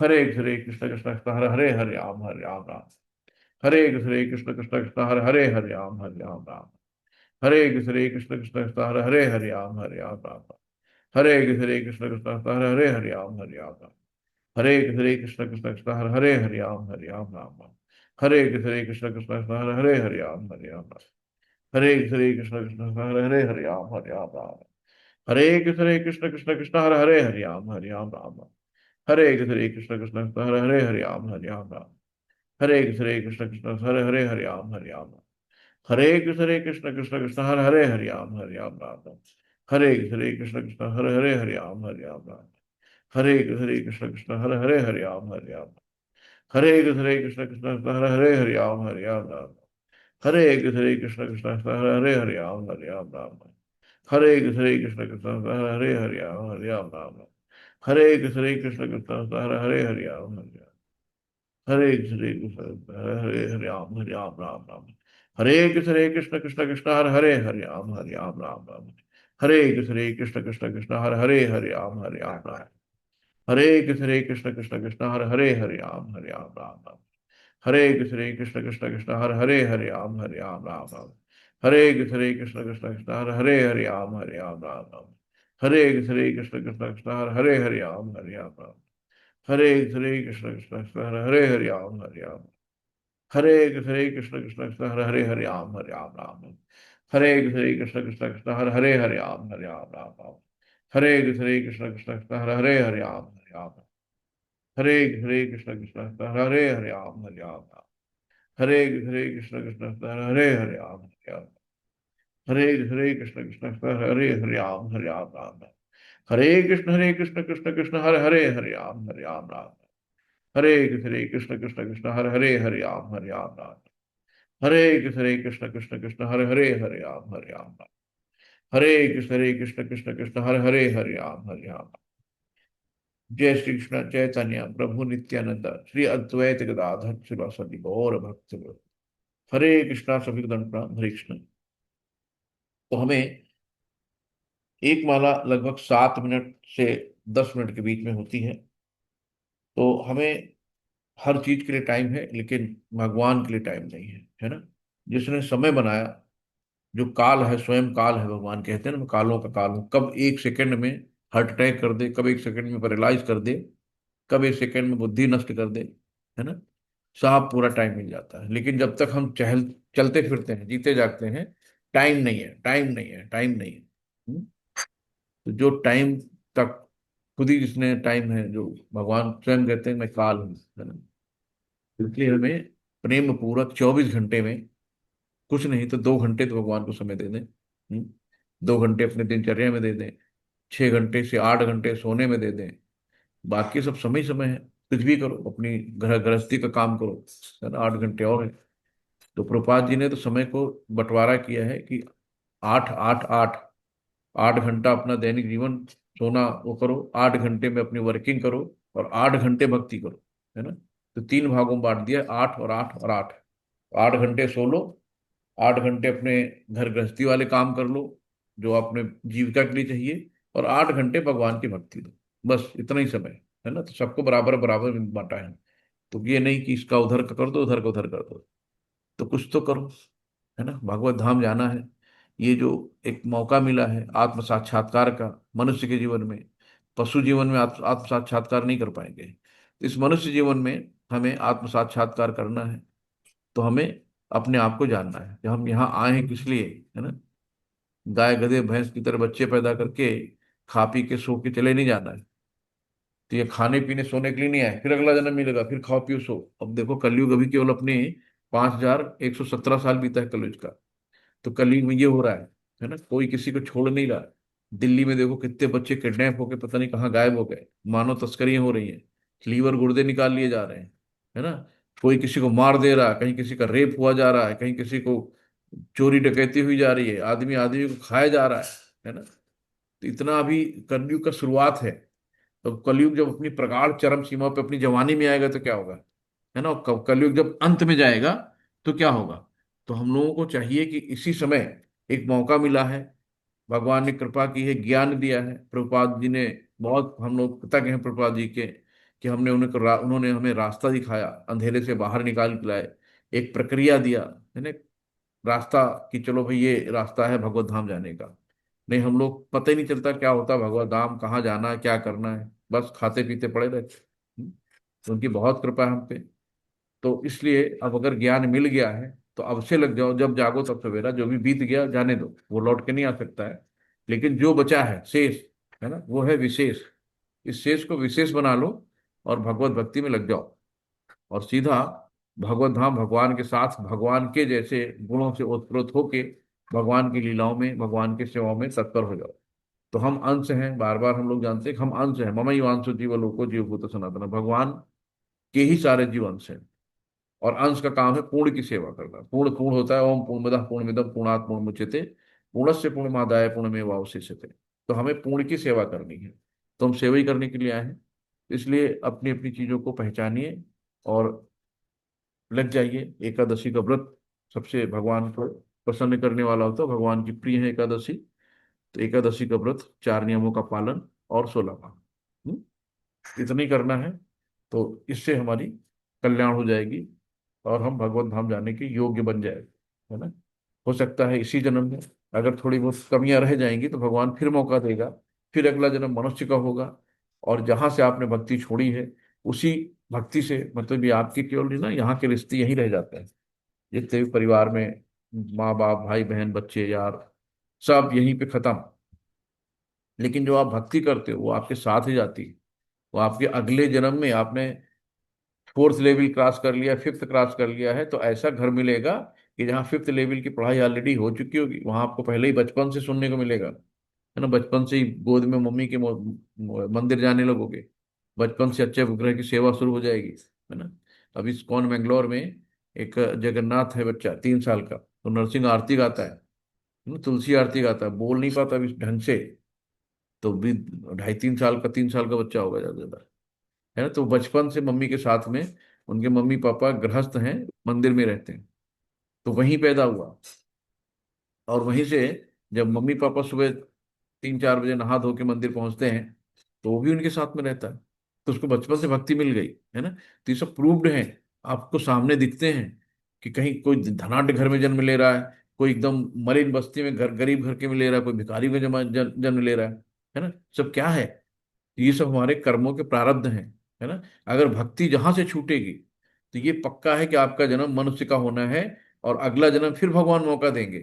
हरे कृष्ण कृष्ण कृष्ण हरे हरे हरे राम राम। हरे कृष्ण कृष्ण कृष्ण हरे राम राम। हरे कृष्ण कृष्ण कृष्ण हरे राम राम। हरे कृष्ण कृष्ण कृष्ण हरे राम राम। हरे कृष्ण कृष्ण कृष्ण हरे राम राम राम। हरे कृष्ण कृष्ण कृष्ण हरे राम राम। हरे कृष्ण कृष्ण कृष्ण हरे राम राम। हरे कृष्ण कृष्ण कृष्ण हरे राम राम। हरे कृष्ण कृष्ण कृष्ण हरे राम राम। हरे कृष्ण कृष्ण हरे राम राम। हरे कृष्ण कृष्ण कृष्ण हरे राम राम। हरे कृष्ण कृष्ण हरे राम राम। हरे कृष्ण कृष्ण हरे राम। हरे कृष्ण कृष्ण हरे राम। हरे कृष्ण कृष्ण हरे राम। हरे कृष्ण कृष्ण हरे राम। हरे कृष्ण कृष्ण हरे राम। हरे कृष्ण हरे राम राम राम। हरे कृष्ण कृष्ण हरे राम राम राम। हरे कृष्ण कृष्ण हरे राम राम। हरे कृष्ण कृष्ण हरे राम राम राम। हरे कृष्ण कृष्ण हरे राम राम राम। हरे कृष्ण कृष्ण कृष्ण हरे राम राम राम। हरे कृष्ण कृष्ण कृष्ण हरे राम राम। हरे कृष्ण कृष्ण कृष्ण हरे राम। हरे कृष्ण कृष्ण कृष्ण हरे राम राम। हरे कृष्ण कृष्ण कृष्ण हरे राम राम। हरे कृष्ण कृष्ण कृष्ण हरे राम। हरे कृष्ण कृष्ण कृष्ण हरे राम राम। हरे कृष्ण कृष्ण कृष्ण हरे राम राम। हरे कृष्ण कृष्ण कृष्ण हरे राम राम। हरे कृष्ण कृष्ण कृष्ण हरे राम राम। हरे कृष्ण कृष्ण कृष्ण हरे राम राम। हरे कृष्ण कृष्ण कृष्ण हरे राम राम। हरे कृष्ण कृष्ण कृष्ण हरे राम। जय श्री कृष्ण चैतन्य प्रभु नित्यानंद श्री अद्वैत गदाधर शिवासदि गौर भक्त। हरे कृष्णा सभी को दंड प्रणाम। हरे कृष्ण। तो हमें एक माला लगभग 7 मिनट से 10 मिनट के बीच में होती है। तो हमें हर चीज के लिए टाइम है, लेकिन भगवान के लिए टाइम नहीं है ना। जिसने समय बनाया, जो काल है स्वयं काल है, भगवान कहते हैं ना मैं कालों का काल हूँ, कब एक सेकंड में हार्ट अटैक कर दे, कब एक सेकंड में पैरालाइज कर दे, कब एक सेकंड में बुद्धि नष्ट कर दे, है ना। साफ पूरा टाइम मिल जाता है, लेकिन जब तक हम चहल चलते फिरते हैं जीते जागते हैं, टाइम नहीं है, टाइम नहीं है, टाइम नहीं है। तो जो टाइम तक खुद ही जिसने टाइम है, जो भगवान स्वयं कहते हैं मैं काल हूँ, है ना। इसलिए हमें प्रेम पूर्वक 24 घंटे में कुछ नहीं तो 2 घंटे तो भगवान को समय दे दें। 2 घंटे अपने दिनचर्या में दे दें। 6 घंटे से 8 घंटे सोने में दे दें। बाकी सब समय समय है, कुछ भी करो, अपनी घर गृहस्थी का काम करो, है ना। 8 घंटे और है। तो प्रभुपाद जी ने तो समय को बंटवारा किया है कि 8 8 8, 8 घंटा अपना दैनिक जीवन सोना वो करो, 8 घंटे में अपनी वर्किंग करो, और 8 घंटे भक्ति करो, है ना। तो 3 भागों में बांट दिया, 8 और 8 और 8। 8 घंटे सो लो, 8 घंटे अपने घर गृहस्थी वाले काम कर लो जो अपने जीविका के लिए चाहिए, और 8 घंटे भगवान की भक्ति दो। बस इतना ही समय है ना। तो सबको बराबर बराबर में बांटा है। तो ये नहीं कि इसका उधर का कर दो, उधर का उधर कर दो। तो कुछ तो करो, है ना। भगवत धाम जाना है। ये जो एक मौका मिला है आत्म साक्षात्कार का मनुष्य के जीवन में, पशु जीवन में आत्म साक्षात्कार नहीं कर पाएंगे। तो इस मनुष्य जीवन में हमें आत्म साक्षात्कार करना है। तो हमें अपने आप को जानना है कि हम यहाँ आए हैं किस लिए, है ना। गाय गधे भैंस की तरह बच्चे पैदा करके खा पी के सो के चले नहीं जाना है। तो ये खाने पीने सोने के लिए नहीं आए फिर अगला जन्म मिलेगा फिर खाओ पियो सो। अब देखो कलयुग अभी केवल अपने 5117 साल बीता है कलयुग का। तो कलयुग में ये हो रहा है ना। कोई किसी को छोड़ नहीं रहा। दिल्ली में देखो कितने बच्चे किडनैप होके पता नहीं कहाँ गायब हो गए, मानव तस्करियां हो रही हैं, लीवर गुर्दे निकाल लिए जा रहे हैं, है ना। कोई किसी को मार दे रहा है, कहीं किसी का रेप हुआ जा रहा है, कहीं किसी को चोरी डकैती हुई जा रही है, आदमी आदमी को खाया जा रहा है ना। तो इतना अभी कलयुग का शुरुआत है। तो कलयुग जब अपनी प्रगाढ़ चरम सीमा पे अपनी जवानी में आएगा तो क्या होगा, है ना। कलयुग जब अंत में जाएगा तो क्या होगा। तो हम लोगों को चाहिए कि इसी समय एक मौका मिला है, भगवान ने कृपा की है, ज्ञान दिया है प्रभुपाद जी ने। बहुत हम लोग कृतज्ञ हैं प्रभुपाद जी के कि हमने उन्होंने हमें रास्ता दिखाया, अंधेरे से बाहर निकाल के लाए, एक प्रक्रिया दिया है ना, रास्ता, कि चलो भाई ये रास्ता है भगवत धाम जाने का। नहीं, हम लोग पता ही नहीं चलता क्या होता है भगवत धाम, कहाँ जाना है, क्या करना है, बस खाते पीते पड़े रहते। तो उनकी बहुत कृपा है हम पे। तो इसलिए अब अगर ज्ञान मिल गया है तो अब से लग जाओ, जब जागो तब सवेरा, जो भी बीत गया जाने दो, वो लौट के नहीं आ सकता है। लेकिन जो बचा है शेष, है ना, वो है विशेष। इस शेष को विशेष बना लो और भगवत भक्ति में लग जाओ, और सीधा भगवत धाम, भगवान के साथ, भगवान के जैसे गुणों से ओतप्रोत होके भगवान की लीलाओं में, भगवान की सेवाओं में तत्पर हो जाओ। तो हम अंश हैं, बार बार हम लोग जानते हैं कि हम अंश हैं। ममई वांशो जीव लोको जीवभूत सनातन, भगवान के ही सारे जीव अंश हैं। और अंश का काम है पूर्ण की सेवा करना। पूर्ण पूर्ण होता है ओम पूर्णमदः पूर्णमिदं पूर्णात् पूर्णमुदच्यते पूर्णस्य पूर्णमादाय पूर्णमेवावशिष्यते। तो हमें पूर्ण की सेवा करनी है, तो हम सेवा ही करने के लिए आए हैं। इसलिए अपनी अपनी चीजों को पहचानिए और लग जाइए। एकादशी का व्रत सबसे भगवान को प्रसन्न करने वाला होता है, भगवान की प्रिय है एकादशी। तो एकादशी का व्रत, 4 नियमों का पालन और 16 पाठ, इतना ही करना है। तो इससे हमारी कल्याण हो जाएगी और हम भगवत धाम जाने के योग्य बन जाएंगे, है ना। हो सकता है इसी जन्म में अगर थोड़ी बहुत कमियां रह जाएंगी तो भगवान फिर मौका देगा, फिर अगला जन्म मनुष्य का होगा। और जहां से आपने भक्ति छोड़ी है, उसी भक्ति से, मतलब ये आपकी केवल नहीं ना, यहाँ के रिश्ते यहीं रह जाते हैं। जितने भी परिवार में माँ बाप भाई बहन बच्चे यार, सब यहीं पे खत्म। लेकिन जो आप भक्ति करते हो वो आपके साथ ही जाती है। वो आपके अगले जन्म में, आपने 4th लेवल क्रॉस कर लिया, 5th क्रॉस कर लिया है, तो ऐसा घर मिलेगा कि जहाँ 5th लेवल की पढ़ाई ऑलरेडी हो चुकी होगी, वहां आपको पहले ही बचपन से सुनने को मिलेगा, है ना। बचपन से ही गोद में मम्मी के मंदिर जाने लगोगे, बचपन से अच्छे विग्रह की सेवा शुरू हो जाएगी, है ना। अभी इस्कॉन बेंगलोर में एक जगन्नाथ है बच्चा, 3 साल का, तो नरसिंह आरती गाता है ना, तुलसी आरती गाता है, बोल नहीं पाता अभी ढंग से। तो भी 2.5 3 साल का, 3 साल का बच्चा होगा ज्यादा से ज्यादा, है ना। तो बचपन से मम्मी के साथ में, उनके मम्मी पापा गृहस्थ हैं, मंदिर में रहते हैं, तो वहीं पैदा हुआ। और वहीं से जब मम्मी पापा सुबह 3 4 बजे नहा धो के मंदिर पहुंचते हैं, तो वो भी उनके साथ में रहता है। तो उसको बचपन से भक्ति मिल गई, है ना। तो ये सब प्रूव्ड है, आपको सामने दिखते हैं कि कहीं कोई धनाढ्य घर में जन्म ले रहा है, कोई एकदम मलिन बस्ती में घर, गरीब घर के में ले रहा है, कोई भिखारी में जन्म ले रहा है ना। सब क्या है, ये सब हमारे कर्मों के प्रारब्ध हैं, है ना। अगर भक्ति जहां से छूटेगी तो ये पक्का है कि आपका जन्म मनुष्य का होना है, और अगला जन्म फिर भगवान मौका देंगे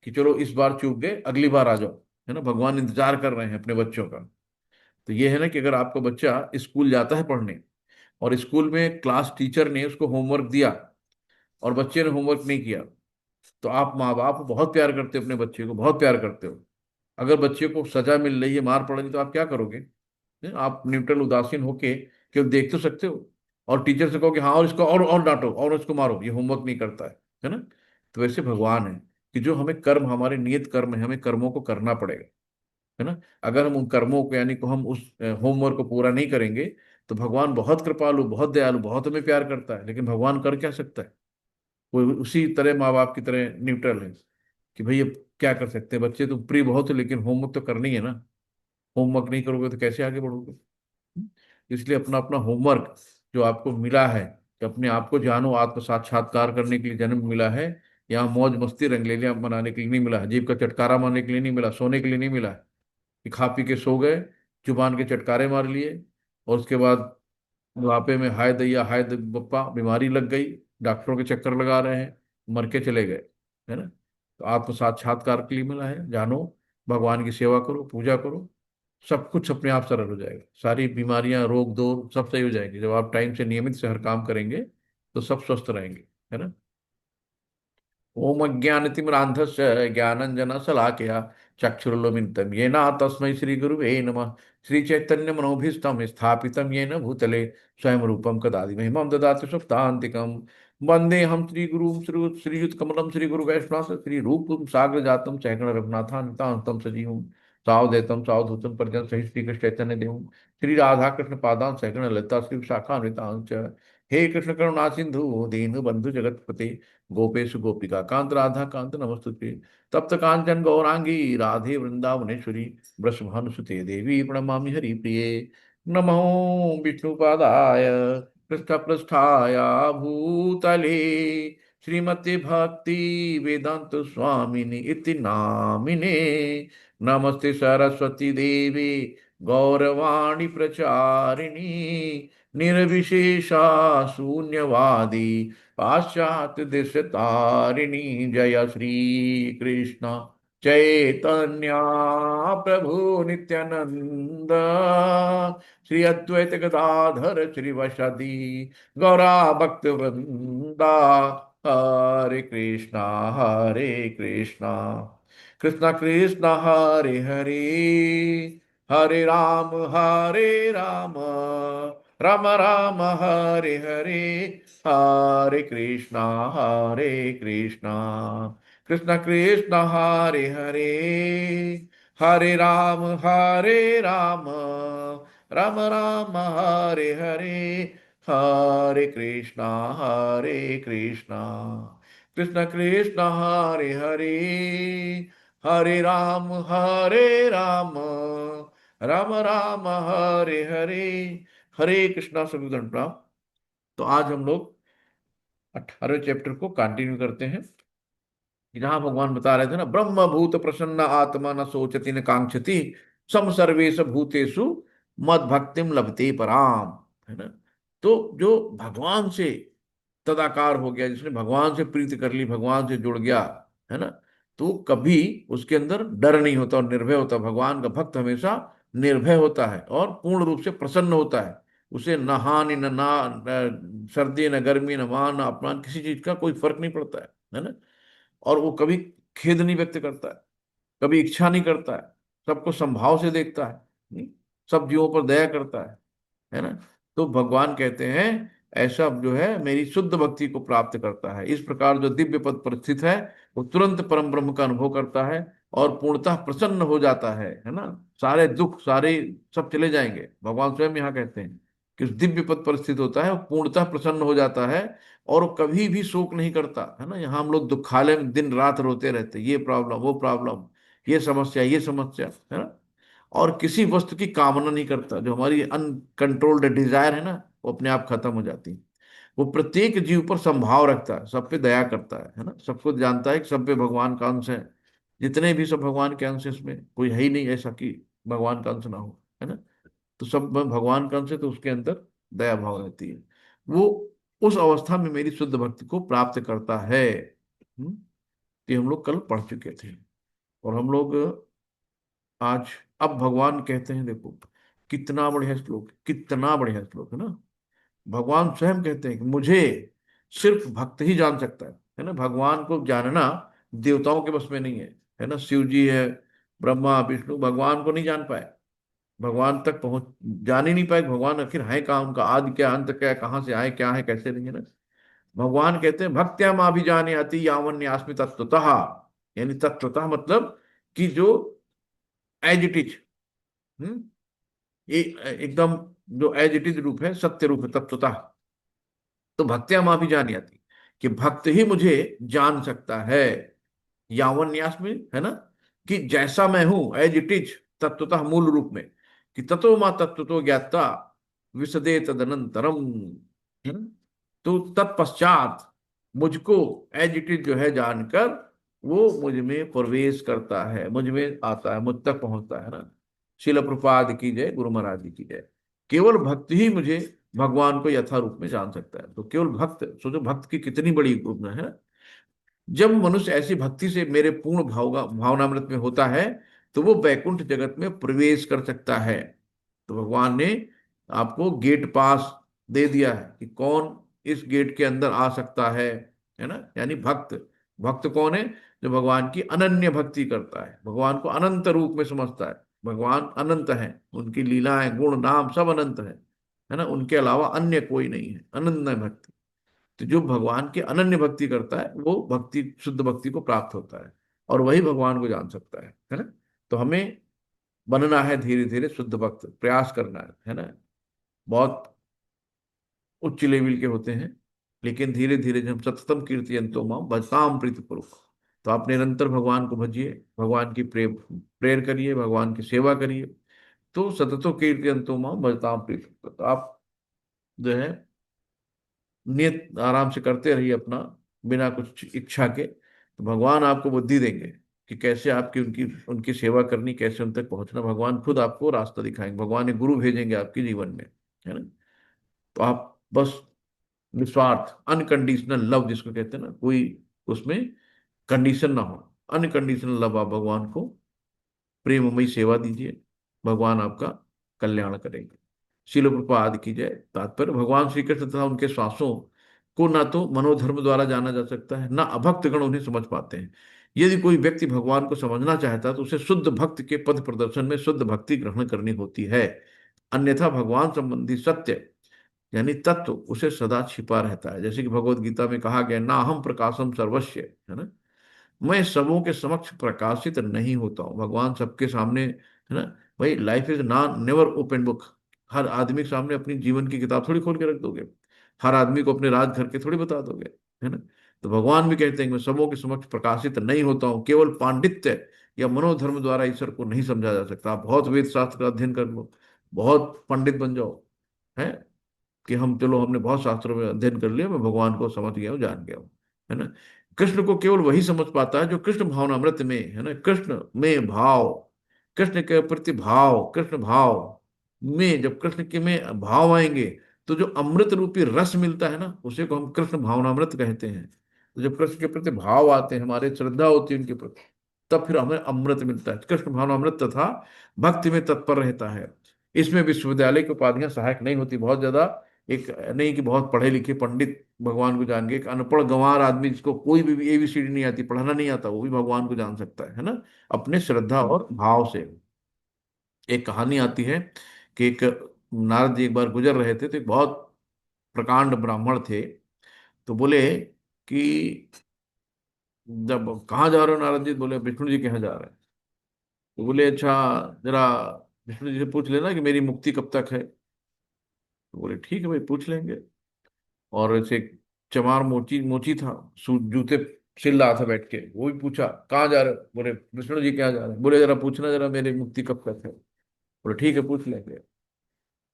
कि चलो इस बार चूक गए, अगली बार आ जाओ, है ना। भगवान इंतजार कर रहे हैं अपने बच्चों का। तो ये है ना कि अगर आपका बच्चा स्कूल जाता है पढ़ने, और स्कूल में क्लास टीचर ने उसको होमवर्क दिया और बच्चे ने होमवर्क नहीं किया, तो आप माँ बाप बहुत प्यार करते हो, अपने बच्चे को बहुत प्यार करते हो। अगर बच्चे को सजा मिल रही है, मार पड़ रही है, तो आप क्या करोगे? आप न्यूट्रल उदासीन होके केवल देख तो सकते हो, और टीचर से कहो कि हाँ और इसको और डांटो और इसको मारो, ये होमवर्क नहीं करता है ना। तो वैसे भगवान है कि जो हमें कर्म, हमारे नियत कर्म है, हमें कर्मों को करना पड़ेगा, है ना। अगर हम उन कर्मों को, यानी को हम उस होमवर्क को पूरा नहीं करेंगे, तो भगवान बहुत कृपालु, बहुत दयालु, बहुत हमें प्यार करता है, लेकिन भगवान कर क्या सकता है? वो उसी तरह माँ बाप की तरह न्यूट्रल है कि भाई अब क्या कर सकते हैं, बच्चे तो प्रिय बहुत है, लेकिन होमवर्क तो करनी है ना। होमवर्क नहीं करोगे तो कैसे आगे बढ़ोगे? इसलिए अपना अपना होमवर्क जो आपको मिला है, कि अपने आप को जानो, आत्म साक्षात्कार करने के लिए जन्म मिला है। यहाँ मौज मस्ती रंगलेलियां मनाने के लिए नहीं मिला है, जीभ का चटकारा मारने के लिए नहीं मिला, सोने के लिए नहीं मिला है कि खा पी के सो गए, जुबान के चटकारे मार लिए, और उसके बाद बुढ़ापे में हाय दैया हाय बप्पा बीमारी लग गई, डॉक्टरों के चक्कर लगा रहे हैं, मर के चले गए, है ना। तो आत्म साक्षात्कार के लिए मिला है, जानो, भगवान की सेवा करो, पूजा करो, सब कुछ अपने आप सरल हो जाएगा। सारी बीमारियां, रोग दो सब सही हो जाएंगे जब आप टाइम से नियमित से हर काम करेंगे, तो सब स्वस्थ रहेंगे, है ना। ओम अज्ञानतिमिरान्धस्य ज्ञानञ्जनशलाकया चक्षुरुन्मिलितं येन तस्मै श्रीगुरुवे नमः। श्रीचैतन्यमनोभीष्टं स्थापितं येन भूतले स्वयं रूपं कदा महिमां ददाति सुप्तान्तिकम्। वन्देऽहं श्रीगुरुं श्रीयुतकमलं श्रीगुरुवैष्णव श्रीरूपं साग्रजातं सहगण रघुनाथान्वितान्तं सजीवं सावधैतं सावधूतं परिजन सहित श्रीकृष्ण चैतन्य देवं श्री राधा कृष्ण पादां सहगण ललिता श्री शाखान्वितांश्च। हे कृष्ण करुणा सिंधु दीन बंधु जगतपते गोपेश गोपिका कांत राधा कांत नमस्तुते। तप्त कांचन गौरांगी राधे वृंदावनेश्वरी वृषभानुसुते देवी प्रणमामि हरि प्रिये। नमो विष्णुपादाय पृष्ठपृष्ठाय भूतले श्रीमते भक्ति वेदांत स्वामिनि इति नामिने। नमस्ते सरस्वती देवी गौरवाणी प्रचारिणी निर्विशेषा शून्यवादी पाश्चात्य देश तारिणी। जय श्री कृष्ण चैतन्य प्रभु नित्यानंद श्री अद्वैत गदाधर श्रीवासादि गौरा भक्त वृंदा। हरे कृष्णा हरे कृष्णा कृष्णा कृष्णा हरे हरे हरे राम राम राम हरे हरे। हरे कृष्णा कृष्ण कृष्ण हरे हरे हरे राम राम राम हरे हरे। हरे कृष्णा कृष्ण कृष्ण हरे हरे हरे राम राम राम हरे हरे। हरे कृष्णा सभी प्रणाम। तो आज हम लोग 18वें चैप्टर को कंटिन्यू करते हैं। जहां भगवान बता रहे थे ना, ब्रह्म भूत प्रसन्न आत्मा न सोचती न कांक्षति सम सर्वेश भूतेषु मद भक्तिम लभते पराम। है ना। तो जो भगवान से तदाकार हो गया, जिसने भगवान से प्रीति कर ली, भगवान से जुड़ गया, है ना, तो कभी उसके अंदर डर नहीं होता और निर्भय होता। भगवान का भक्त हमेशा निर्भय होता है और पूर्ण रूप से प्रसन्न होता है। उसे न हानि न सर्दी न गर्मी न मान न अपमान, किसी चीज का कोई फर्क नहीं पड़ता है ना। और वो कभी खेद नहीं व्यक्त करता है, कभी इच्छा नहीं करता है, सबको संभाव से देखता है, सब जीवों पर दया करता है ना। तो भगवान कहते हैं ऐसा जो है मेरी शुद्ध भक्ति को प्राप्त करता है। इस प्रकार जो दिव्य पद पर स्थित है वो तुरंत परम ब्रह्म का अनुभव करता है और पूर्णतः प्रसन्न हो जाता है ना। सारे दुख सारे सब चले जाएंगे। भगवान स्वयं यहाँ कहते हैं कि उस दिव्य पद पर स्थित होता है वो पूर्णतः प्रसन्न हो जाता है और वो कभी भी शोक नहीं करता है ना। यहाँ हम लोग दुखालय में दिन रात रोते रहते, ये प्रॉब्लम वो प्रॉब्लम, ये समस्या, है ना। और किसी वस्तु की कामना नहीं करता। जो हमारी अनकंट्रोल्ड डिजायर है ना, वो अपने आप खत्म हो जाती है। वो प्रत्येक जीव पर संभाव रखता है, सब पे दया करता है ना। सबको जानता है कि सब पे भगवान का अंश है। जितने भी सब भगवान के अंश है, इसमें कोई है ही नहीं ऐसा कि भगवान का अंश ना हो, है ना। तो सब में भगवान का अंश है, तो उसके अंदर दया भाव रहती है। वो उस अवस्था में मेरी शुद्ध भक्ति को प्राप्त करता है। ये हम लोग कल पढ़ चुके थे। और हम लोग आज अब भगवान कहते हैं, देखो कितना बढ़िया श्लोक, कितना बढ़िया श्लोक है ना। भगवान स्वयं कहते हैं कि मुझे सिर्फ भक्त ही जान सकता है ना। भगवान को जानना देवताओं के बस में नहीं है ना। शिव जी है, ब्रह्मा विष्णु भगवान को नहीं जान पाए, भगवान तक पहुंच जान ही नहीं पाए। भगवान आखिर है कहाँ, उनका आदि क्या अंत क्या है, कहाँ से आए क्या है कैसे नहीं, है ना। भगवान कहते हैं भक्त्या माँ भी जाने अति यावन्यास्मि तत्वतः। यानी तत्वतः मतलब कि जो एज इट इज, ये एकदम जो एज इट इज रूप है, सत्य रूप है तत्वतः। तो भक्त्या माँ भी जानी आती कि भक्त ही मुझे जान सकता है। यावन न्यास में, है ना, कि जैसा मैं हूं एज इट इज तत्वतः मूल रूप में, कि ततो माँ तत्वतो ज्ञाता विशदे तदनंतरम, है ना? तो तत्पश्चात मुझको एज इट इज जो है जानकर वो मुझ में प्रवेश करता है, मुझ में आता है, मुझ तक पहुंचता है ना। शिल प्रपाद की जय, गुरु महाराज जी की जय। केवल भक्त ही मुझे भगवान को यथा रूप में जान सकता है। तो केवल भक्त, सोचो भक्त की कितनी बड़ी उपमा है। जब मनुष्य ऐसी भक्ति से मेरे पूर्ण भावनामृत में होता है तो वो वैकुंठ जगत में प्रवेश कर सकता है। तो भगवान ने आपको गेट पास दे दिया है कि कौन इस गेट के अंदर आ सकता है ना। यानी भक्त, भक्त कौन है? जो भगवान की अनन्य भक्ति करता है, भगवान को अनंत रूप में समझता है। भगवान अनंत है, उनकी लीलाएं गुण नाम सब अनंत है ना। उनके अलावा अन्य कोई नहीं है, अनन्य भक्ति। तो जो भगवान की अनन्य भक्ति करता है वो भक्ति, शुद्ध भक्ति को प्राप्त होता है और वही भगवान को जान सकता है ना। तो हमें बनना है धीरे धीरे शुद्ध भक्त, प्रयास करना है ना। बहुत उच्च लेवल के होते हैं, लेकिन धीरे धीरे जब सततम कीर्तयन्तो माम भजताम प्रीतिपूर्वक, तो आप निरंतर भगवान को भजिए, भगवान की प्रेयर करिए, भगवान की सेवा करिए। तो सततो कीर्तयन्तो माम भजताम प्रीतम। तो आप जो है नियत आराम से करते रहिए अपना, बिना कुछ इच्छा के, तो भगवान आपको बुद्धि देंगे कि कैसे आपकी उनकी उनकी सेवा करनी, कैसे उन तक पहुंचना। भगवान खुद आपको रास्ता दिखाएंगे, भगवान एक गुरु भेजेंगे आपके जीवन में, है ना। तो आप बस निस्वार्थ अनकंडीशनल लव जिसको कहते हैं ना, कोई उसमें कंडीशन ना हो, अनकंडीशनल लव आप भगवान को प्रेममयी सेवा दीजिए, भगवान आपका कल्याण करेंगे। शिल प्रभुपाद की जय। तात्पर्य, भगवान श्री कृष्ण तथा उनके श्वासों को ना तो मनोधर्म द्वारा जाना जा सकता है, ना अभक्त गण उन्हें समझ पाते हैं। यदि कोई व्यक्ति भगवान को समझना चाहता है तो उसे शुद्ध भक्त के पथ प्रदर्शन में शुद्ध भक्ति ग्रहण करनी होती है। अन्यथा भगवान संबंधी सत्य यानी तत्व उसे सदा छिपा रहता है। जैसे कि भगवत गीता में कहा गया, ना हम प्रकाशम सर्वस्य, है ना, मैं सबों के समक्ष प्रकाशित नहीं होता हूँ। भगवान सबके सामने, है ना। भाई life is not never open book. हर आदमी के सामने अपनी जीवन की किताब थोड़ी खोल के रख दोगे, हर आदमी को अपने राज घर के थोड़ी बता दोगे, है ना। तो भगवान भी कहते हैं कि मैं सबों के समक्ष प्रकाशित नहीं होता हूँ। केवल पांडित्य या मनोधर्म द्वारा ईश्वर को नहीं समझा जा सकता। आप बहुत वेद शास्त्र का अध्ययन कर लो, बहुत पंडित बन जाओ, है कि हम चलो हमने बहुत शास्त्रों में अध्ययन कर लिया, मैं भगवान को समझ गया हूँ, जान गया हूँ, है ना। कृष्ण को केवल वही समझ पाता है जो कृष्ण भावनामृत में, है ना, कृष्ण में भाव, कृष्ण के प्रति भाव, कृष्ण भाव में जब कृष्ण के में भाव आएंगे तो जो अमृत रूपी रस मिलता है ना, उसे को हम कृष्ण भावनामृत कहते हैं। तो जब कृष्ण के प्रति भाव आते हैं, हमारे श्रद्धा होती है उनके प्रति, तब फिर हमें अमृत मिलता है। कृष्ण भावनामृत तथा भक्ति में तत्पर रहता है। इसमें विश्वविद्यालय की उपाधियां सहायक नहीं होती बहुत ज्यादा। एक नहीं कि बहुत पढ़े लिखे पंडित भगवान को जान गए, एक अनपढ़ गंवार आदमी जिसको कोई भी एबीसीडी नहीं आती, पढ़ना नहीं आता, वो भी भगवान को जान सकता है ना, अपने श्रद्धा और भाव से। एक कहानी आती है कि एक नारद जी एक बार गुजर रहे थे, तो एक बहुत प्रकांड ब्राह्मण थे। तो बोले कि जब कहाँ जा रहे हो नारद जी, बोले विष्णु जी के यहाँ जा रहे हैं। तो बोले अच्छा, जरा विष्णु जी से पूछ लेना कि मेरी मुक्ति कब तक है। तो बोले ठीक है भाई, पूछ लेंगे। और ऐसे चमार मोची मोची था, जूते सिल रहा था बैठ के, वो भी पूछा कहाँ जा रहे हो, बोले विष्णु जी कहाँ जा रहे हैं। बोले जरा पूछना जरा मेरी मुक्ति कब तक है। बोले ठीक है, पूछ लेंगे।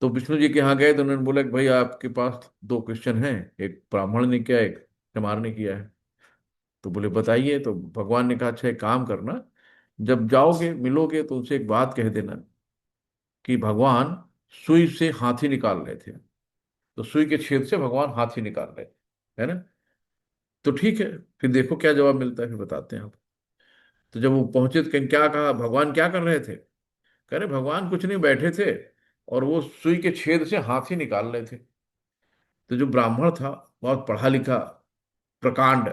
तो विष्णु जी के यहाँ गए तो उन्होंने बोला कि भाई आपके पास दो क्वेश्चन हैं, एक ब्राह्मण ने किया, एक चमार ने किया है। तो बोले बताइए। तो भगवान ने कहा अच्छा एक काम करना, जब जाओगे मिलोगे तो उनसे एक बात कह देना कि भगवान सुई से हाथी निकाल रहे थे, तो सुई के छेद से भगवान हाथी निकाल रहे थे, है ना। तो ठीक है, फिर देखो क्या जवाब मिलता है, फिर बताते हैं आप। तो जब वो पहुंचे तो कहीं क्या कहा, भगवान क्या कर रहे थे। कह रहे भगवान कुछ नहीं, बैठे थे और वो सुई के छेद से हाथी निकाल रहे थे। तो जो ब्राह्मण था, बहुत पढ़ा लिखा, प्रकांड,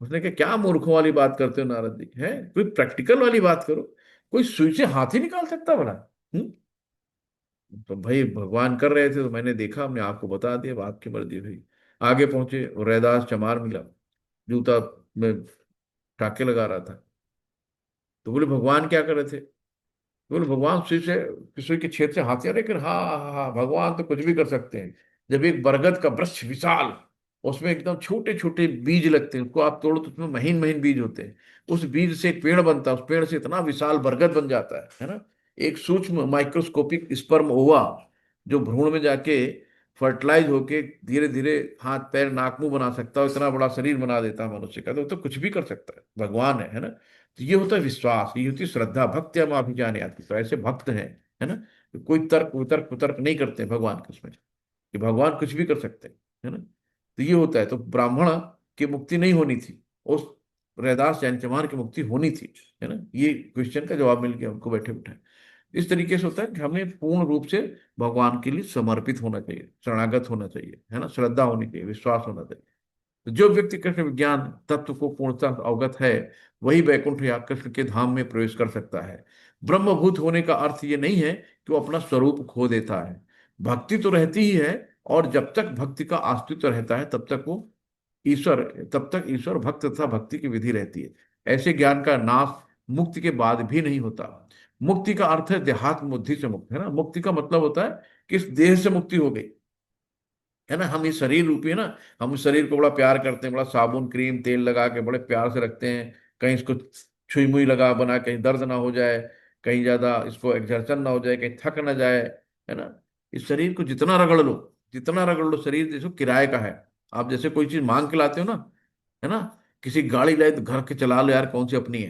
उसने कहा क्या मूर्खों वाली बात करते हो नारद जी, है कोई प्रैक्टिकल वाली बात करो। कोई सुई से हाथी निकाल सकता भला। हम्म? तो भाई भगवान कर रहे थे तो मैंने देखा, हमने आपको बता दिया, अब आपकी मर्जी भाई। आगे पहुंचे, वो रैदास चमार मिला, जूता में टाके लगा रहा था। तो बोले भगवान क्या कर रहे थे। बोले भगवान सुई से, सुई के छेद से हाथी, लेकिन हाँ हाँ हाँ, भगवान तो कुछ भी कर सकते हैं। जब एक बरगद का वृक्ष विशाल, उसमें एकदम छोटे छोटे बीज लगते हैं, उसको आप तोड़ो तो उसमें महीन महीन बीज होते हैं, उस बीज से एक पेड़ बनता है, उस पेड़ से इतना विशाल बरगद बन जाता है ना। एक सूक्ष्म माइक्रोस्कोपिक स्पर्म ओवा जो भ्रूण में जाके फर्टिलाइज होके धीरे धीरे हाथ पैर नाक मुंह बना सकता है, इतना बड़ा शरीर बना देता है मनुष्य का, तो कुछ भी कर सकता है, भगवान है ना। तो ये होता है विश्वास, ये होती है श्रद्धा, भक्ति हम अभिजाने जाने आती। तो ऐसे भक्त हैं, है ना, कोई तर्क वितर्क वितर्क नहीं करते भगवान के उसमें, कि भगवान कुछ भी कर सकते हैं, है ना। तो ये होता है। तो ब्राह्मण की मुक्ति नहीं होनी थी, उस रैदास यानी चमार की मुक्ति होनी थी, है ना। ये क्वेश्चन का जवाब मिल गया उनको बैठे बैठे। इस तरीके से होता है कि हमें पूर्ण रूप से भगवान के लिए समर्पित होना चाहिए, शरणागत होना चाहिए, है ना, श्रद्धा होनी चाहिए, विश्वास होना चाहिए। तो जो व्यक्ति कृष्ण विज्ञान तत्व को पूर्णतः अवगत है, वही वैकुंठ या कृष्ण के धाम में प्रवेश कर सकता है। ब्रह्मभूत होने का अर्थ ये नहीं है कि वो अपना स्वरूप खो देता है। भक्ति तो रहती ही है, और जब तक भक्ति का अस्तित्व रहता है तब तक वो ईश्वर, तब तक ईश्वर भक्त तथा भक्ति की विधि रहती है। ऐसे ज्ञान का नाश मुक्ति के बाद भी नहीं होता। मुक्ति का अर्थ है देहात्म बुद्धि से मुक्त, है ना। मुक्ति का मतलब होता है कि इस देह से मुक्ति हो गई, है ना। हम ये शरीर रूपी है ना, हम इस शरीर को बड़ा प्यार करते हैं, बड़ा साबुन क्रीम तेल लगा के बड़े प्यार से रखते हैं, कहीं इसको छुई मुई लगा बना, कहीं दर्द ना हो जाए, कहीं ज्यादा इसको एक्सर्शन ना हो जाए, कहीं थक ना जाए, है ना। इस शरीर को जितना रगड़ लो, जितना रगड़ लो, शरीर जैसे किराए का है। आप जैसे कोई चीज मांग के लाते हो ना, है ना, किसी गाड़ी लाए तो घर के चला लो यार, कौन सी अपनी है।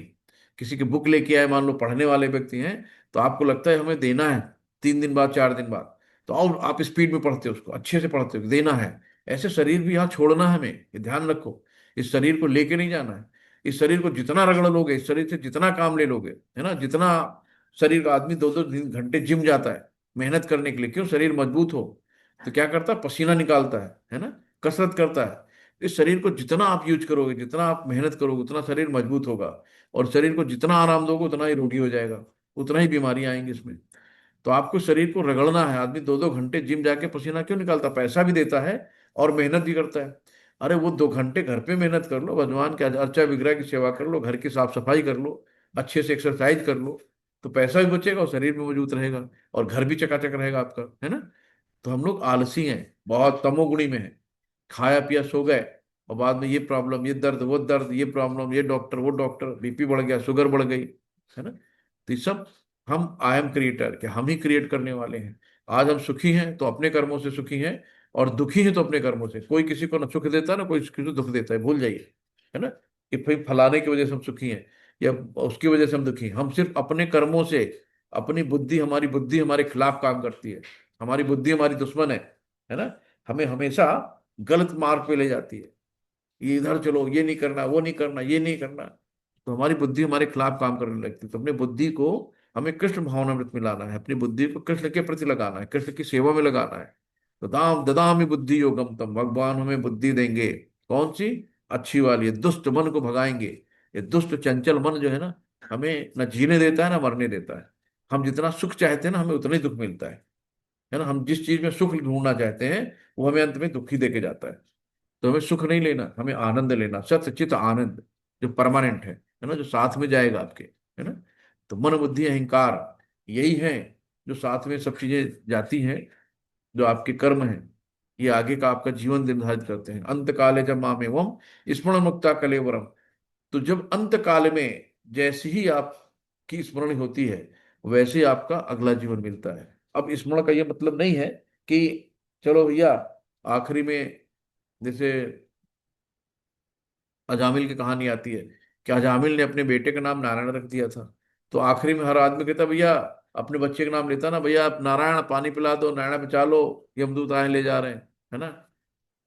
किसी की बुक लेके आए, मान लो पढ़ने वाले व्यक्ति हैं, तो आपको लगता है हमें देना है 3 दिन बाद, 4 दिन बाद, तो और आप स्पीड में पढ़ते हो, उसको अच्छे से पढ़ते हो, देना है। ऐसे शरीर भी यहाँ छोड़ना है हमें, ये ध्यान रखो। इस शरीर को लेके नहीं जाना है। इस शरीर को जितना रगड़ लोगे, इस शरीर से जितना काम ले लोगे, है ना, जितना शरीर का, आदमी 2-2 3 घंटे जिम जाता है मेहनत करने के लिए, क्यों? शरीर मजबूत हो। तो क्या करता है? पसीना निकालता है ना, कसरत करता है। इस शरीर को जितना आप यूज करोगे, जितना आप मेहनत करोगे, उतना शरीर मजबूत होगा। और शरीर को जितना आराम दोगे, उतना ही रोगी हो जाएगा, उतना ही बीमारियां आएंगी इसमें। तो आपको शरीर को रगड़ना है। आदमी 2-2 घंटे जिम जाके पसीना क्यों निकालता? पैसा भी देता है और मेहनत भी करता है। अरे वो 2 घंटे घर पे मेहनत कर लो, भगवान के अर्चा विग्रह की सेवा कर लो, घर की साफ सफाई कर लो, अच्छे से एक्सरसाइज कर लो, तो पैसा भी बचेगा और शरीर भी मजबूत रहेगा, और घर भी चकाचक रहेगा आपका, है ना। तो हम लोग आलसी हैं, बहुत तमोगुणी में है। खाया पिया सो गए, और बाद में ये प्रॉब्लम, ये दर्द, वो दर्द, ये प्रॉब्लम, ये डॉक्टर, वो डॉक्टर, बीपी बढ़ गया, शुगर बढ़ गई, है ना। तो ये सब, हम आई एम क्रिएटर, कि हम ही क्रिएट करने वाले हैं। आज हम सुखी हैं तो अपने कर्मों से सुखी हैं, और दुखी हैं तो अपने कर्मों से। कोई किसी को ना सुख देता, ना कोई किसी को दुख देता है, भूल जाइए, है ना। कि भाई फलाने की वजह से हम सुखी हैं, या उसकी वजह से हम दुखी हैं। हम सिर्फ अपने कर्मों से, अपनी बुद्धि, हमारी बुद्धि हमारे खिलाफ काम करती है। हमारी बुद्धि हमारी दुश्मन है ना। हमें हमेशा गलत मार्ग पे ले जाती है। ये इधर चलो, ये नहीं करना, वो नहीं करना, ये नहीं करना। तो हमारी बुद्धि हमारे खिलाफ काम करने लगती है। तो अपनी बुद्धि को हमें कृष्ण भावनामृत में लाना है, अपनी बुद्धि को कृष्ण के प्रति लगाना है, कृष्ण की सेवा में लगाना है। तो दाम ददामि बुद्धि योगम तम, भगवान हमें बुद्धि देंगे। कौन सी? अच्छी वाली। ये दुष्ट मन को भगाएंगे। ये दुष्ट चंचल मन जो है ना, हमें न जीने देता है ना मरने देता है। हम जितना सुख चाहते हैं ना, हमें उतना ही दुख मिलता है ना। हम जिस चीज में सुख ढूंढना चाहते हैं, वो हमें अंत में दुखी देके जाता है। तो हमें सुख नहीं लेना, हमें आनंद लेना, सत्य चित आनंद, जो परमानेंट है ना, जो साथ में जाएगा आपके, है ना। तो मन बुद्धि अहंकार, यही है जो साथ में सब चीजें जाती हैं, जो आपके कर्म हैं, ये आगे का आपका जीवन निर्धारित करते हैं। अंत काले जब माम एवं स्मरण मुक्ता कलेवरम। तो जब अंत काल में जैसे ही आपकी स्मरण होती है, वैसे ही आपका अगला जीवन मिलता है। अब स्मरण का ये मतलब नहीं है कि चलो भैया आखिरी में, जैसे अजामिल की कहानी आती है कि अजामिल ने अपने बेटे का नाम नारायण रख दिया था। तो आखिरी में हर आदमी कहता, भैया अपने बच्चे का नाम लेता ना, भैया आप नारायण, पानी पिला दो, नारायण बचा लो, यमदूत आए ले जा रहे हैं, है ना।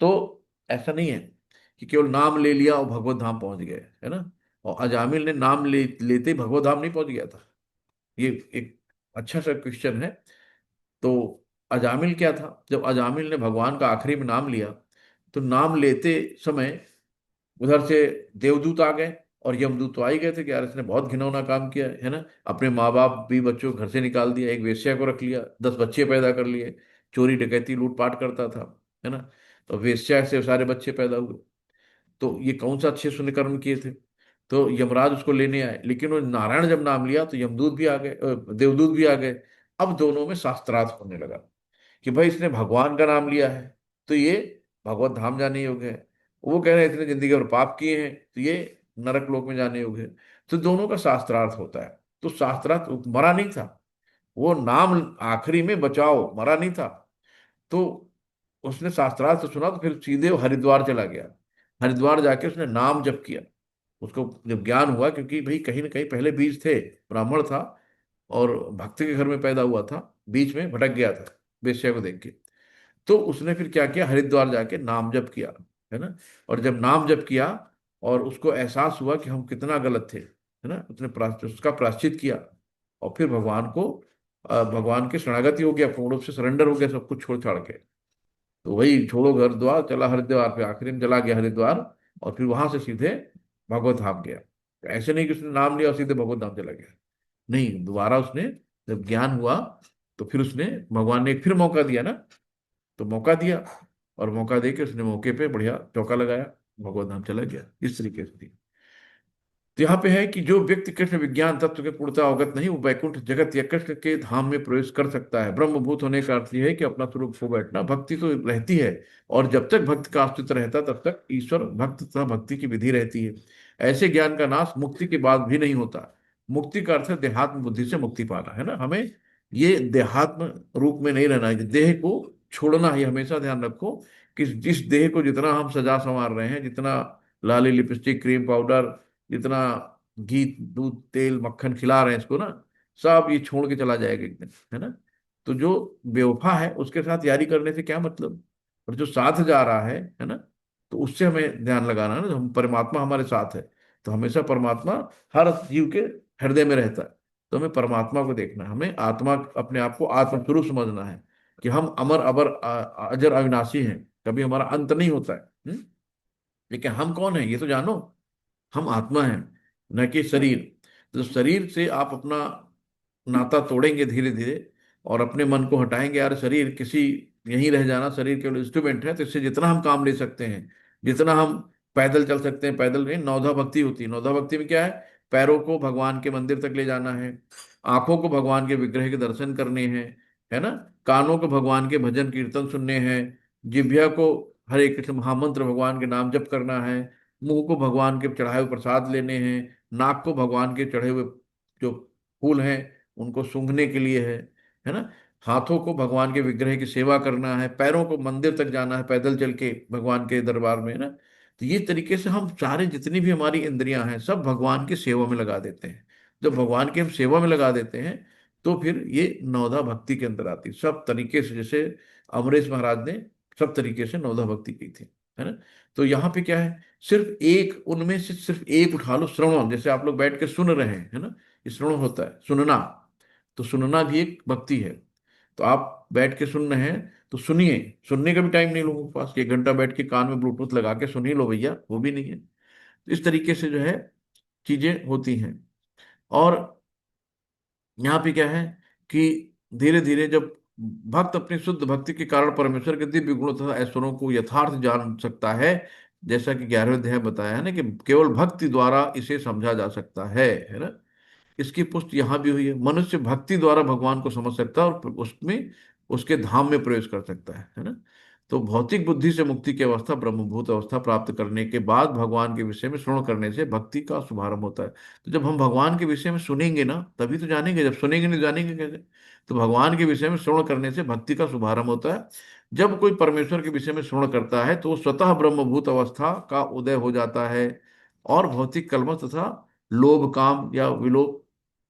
तो ऐसा नहीं है कि केवल नाम ले लिया और भगवत धाम पहुंच गए, है ना। और अजामिल ने नाम लेते ही भगवत धाम नहीं पहुंच गया था। ये एक अच्छा सा क्वेश्चन है। तो अजामिल क्या था? जब अजामिल ने भगवान का आखिरी में नाम लिया, तो नाम लेते समय उधर से देवदूत आ गए, और यमदूत तो आ ही गए थे कि यार इसने बहुत घिनौना काम किया है ना। अपने माँ बाप भी बच्चों को घर से निकाल दिया, एक वेश्या को रख लिया, 10 बच्चे पैदा कर लिए, चोरी डकैती लूटपाट करता था, है ना। तो वेश्या से सारे बच्चे पैदा हुए। तो ये कौन सा अच्छे सुने कर्म किए थे? तो यमराज उसको लेने आए, लेकिन वो नारायण जब नाम लिया तो यमदूत भी आ गए, देवदूत भी आ गए। अब दोनों में शास्त्रार्थ होने लगा कि भाई इसने भगवान का नाम लिया है, तो ये भगवत धाम जाने योग्य है। वो कह रहे हैं इसने जिंदगी भर पाप किए हैं, तो ये नरक लोक में जाने योग्य है। तो दोनों का शास्त्रार्थ होता है। तो शास्त्रार्थ, मरा नहीं था वो, नाम आखिरी में बचाओ, मरा नहीं था। तो उसने शास्त्रार्थ तो सुना, तो फिर सीधे वो हरिद्वार चला गया। हरिद्वार जाके उसने नाम जप किया। उसको जब ज्ञान हुआ, क्योंकि भाई कहीं ना कहीं पहले बीज थे, ब्राह्मण था और भक्त के घर में पैदा हुआ था, बीच में भटक गया था वेश्या को देख के। तो उसने फिर क्या किया, हरिद्वार जाके नाम जप किया, है ना। और जब नाम जप किया और उसको एहसास हुआ कि हम कितना गलत थे, है ना, उसने उसका प्रायश्चित किया, और फिर भगवान को, भगवान के शरणागति हो गया, पूर्ण रूप से सरेंडर हो गया, सब कुछ छोड़ छाड़ के। तो वही छोड़ो घर द्वार, चला हरिद्वार, पे आखिरी में चला गया हरिद्वार, और फिर वहां से सीधे भगवत धाम गया। तो ऐसे नहीं कि उसने नाम लिया और सीधे भगवत धाम चला गया, नहीं, दोबारा उसने जब ज्ञान हुआ, तो फिर उसने, भगवान ने एक फिर मौका दिया ना, तो मौका दिया, और मौका दे के उसने मौके पे बढ़िया चौका लगाया, भगवत धाम चला गया, इस तरीके से थी। तो यहाँ पे है कि जो व्यक्ति कृष्ण विज्ञान तत्व के पूर्णतः अवगत नहीं, वो वैकुंठ जगत या कृष्ण के धाम में प्रवेश कर सकता है। ब्रह्मभूत होने का अर्थ यह है कि अपना स्वरूप खो बैठना। भक्ति तो रहती है, और जब तक भक्त का अस्तित्व रहता तब तक ईश्वर भक्त तथा भक्ति की विधि रहती है। ऐसे ज्ञान का नाश मुक्ति के बाद भी नहीं होता। मुक्ति का अर्थ है देहात्म बुद्धि से मुक्ति पाना, है ना। हमें ये देहात्म रूप में नहीं रहना है, देह को छोड़ना है। हमेशा ध्यान रखो कि जिस देह को जितना हम सजा संवार रहे हैं, जितना लाली लिपस्टिक क्रीम पाउडर, जितना घी दूध तेल मक्खन खिला रहे हैं इसको ना, सब ये छोड़ के चला जाएगा एक दिन, है ना। तो जो बेवफा है उसके साथ यारी करने से क्या मतलब, और जो साथ जा रहा है ना, तो उससे हमें ध्यान लगाना है ना। हम परमात्मा हमारे साथ है, तो हमेशा परमात्मा हर जीव के हृदय में रहता है। तो हमें परमात्मा को देखना है, हमें आत्मा, अपने आप को आत्मस्वरूप समझना है कि हम अमर अबर अजर अविनाशी हैं, कभी हमारा अंत नहीं होता है। लेकिन हम कौन है ये तो जानो, हम आत्मा हैं, न कि शरीर। तो शरीर से आप अपना नाता तोड़ेंगे धीरे धीरे, और अपने मन को हटाएंगे, यार शरीर किसी, यहीं रह जाना, शरीर केवल इंस्ट्रूमेंट है, तो इससे जितना हम काम ले सकते हैं, जितना हम पैदल चल सकते हैं, पैदल नहीं, नौधा भक्ति होती है। नौधा भक्ति में क्या है, पैरों को भगवान के मंदिर तक ले जाना है, आंखों को भगवान के विग्रह के दर्शन करने हैं, है ना, कानों को भगवान के भजन कीर्तन सुनने हैं, जिह्वा को हरे कृष्ण महामंत्र भगवान के नाम जप करना है, मुंह को भगवान के चढ़ाए हुए प्रसाद लेने हैं, नाक को भगवान के चढ़े हुए जो फूल हैं उनको सूंघने के लिए है ना, हाथों को भगवान के विग्रह की सेवा करना है, पैरों को मंदिर तक जाना है पैदल चल के भगवान के दरबार में, है ना। तो ये तरीके से हम सारे जितनी भी हमारी इंद्रियां हैं सब भगवान की सेवा में लगा देते हैं। जब भगवान की हम सेवा में लगा देते हैं तो फिर ये नवधा भक्ति के अंदर आती है सब तरीके से। जैसे अमरेश महाराज ने सब तरीके से नवधा भक्ति की थी, है ना। तो यहाँ पे क्या है, सिर्फ एक उनमें से सिर्फ एक उठा लो, श्रवण, जैसे आप लोग बैठ के सुन रहे हैं, है ना, ये श्रवण होता है, सुनना। तो सुनना भी एक भक्ति है। तो आप बैठ के सुन रहे हैं तो सुनिए, सुनने का भी टाइम नहीं लोगों के पास, 1 घंटा बैठ के कान में ब्लूटूथ लगा के सुन ही लो भैया, वो भी नहीं है। तो इस तरीके से जो है चीजें होती हैं। और यहाँ पे क्या है कि धीरे धीरे जब भक्त अपनी शुद्ध भक्ति के कारण परमेश्वर के दिव्य गुणों तथा ऐश्वर्यों को यथार्थ जान सकता है, जैसा कि 11वें अध्याय में बताया है ना, कि केवल भक्ति द्वारा इसे समझा जा सकता है ना। इसकी पुष्टि यहाँ भी हुई है, मनुष्य भक्ति द्वारा भगवान को समझ सकता है और उसमें उसके धाम में प्रवेश कर सकता है ना। तो भौतिक बुद्धि से मुक्ति की अवस्था ब्रह्मभूत अवस्था प्राप्त करने के बाद भगवान के विषय में श्रवण करने से भक्ति का शुभारंभ होता है। तो जब हम भगवान के विषय में सुनेंगे ना तभी तो जानेंगे, जब सुनेंगे नहीं जानेंगे कैसे। तो भगवान के विषय में श्रवण करने से भक्ति का शुभारंभ होता है। जब कोई परमेश्वर के विषय में श्रवण करता है तो वो स्वतः ब्रह्मभूत अवस्था का उदय हो जाता है, और भौतिक कलमश तथा लोभ काम या विलोप,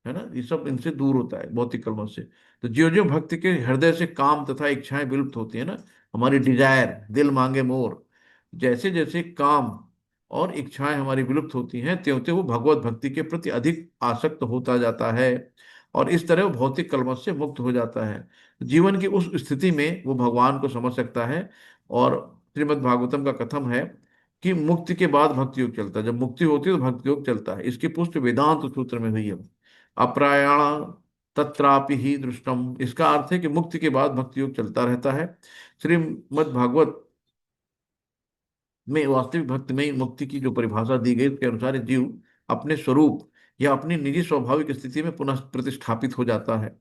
है ना, ये सब इनसे दूर होता है भौतिक कलमश से। तो ज्यो ज्यो भक्ति के हृदय से काम तथा इच्छाएं विलुप्त होती है ना, हमारी डिजायर, दिल मांगे मोर, जैसे जैसे काम और इच्छाएं हमारी विलुप्त होती हैं त्यों त्यों वो भगवत भक्ति के प्रति अधिक आसक्त होता जाता है, और इस तरह वो भौतिक कलमश से मुक्त हो जाता है। जीवन की उस स्थिति में वो भगवान को समझ सकता है। और श्रीमद् भागवतम का कथन है कि मुक्ति के बाद भक्ति योग चलता है, जब मुक्ति होती है तो भक्ति योग चलता है। इसकी पुष्टि वेदांत सूत्र में हुई है, अप्रयाण तत्रापि ही दृष्टम। इसका अर्थ है कि मुक्ति के बाद भक्ति योग चलता रहता है। श्रीमद् भागवत में वास्तविक भक्ति में मुक्ति की जो परिभाषा दी गई उसके अनुसार जीव अपने स्वरूप या अपनी निजी स्वाभाविक स्थिति में पुनः प्रतिष्ठापित हो जाता है।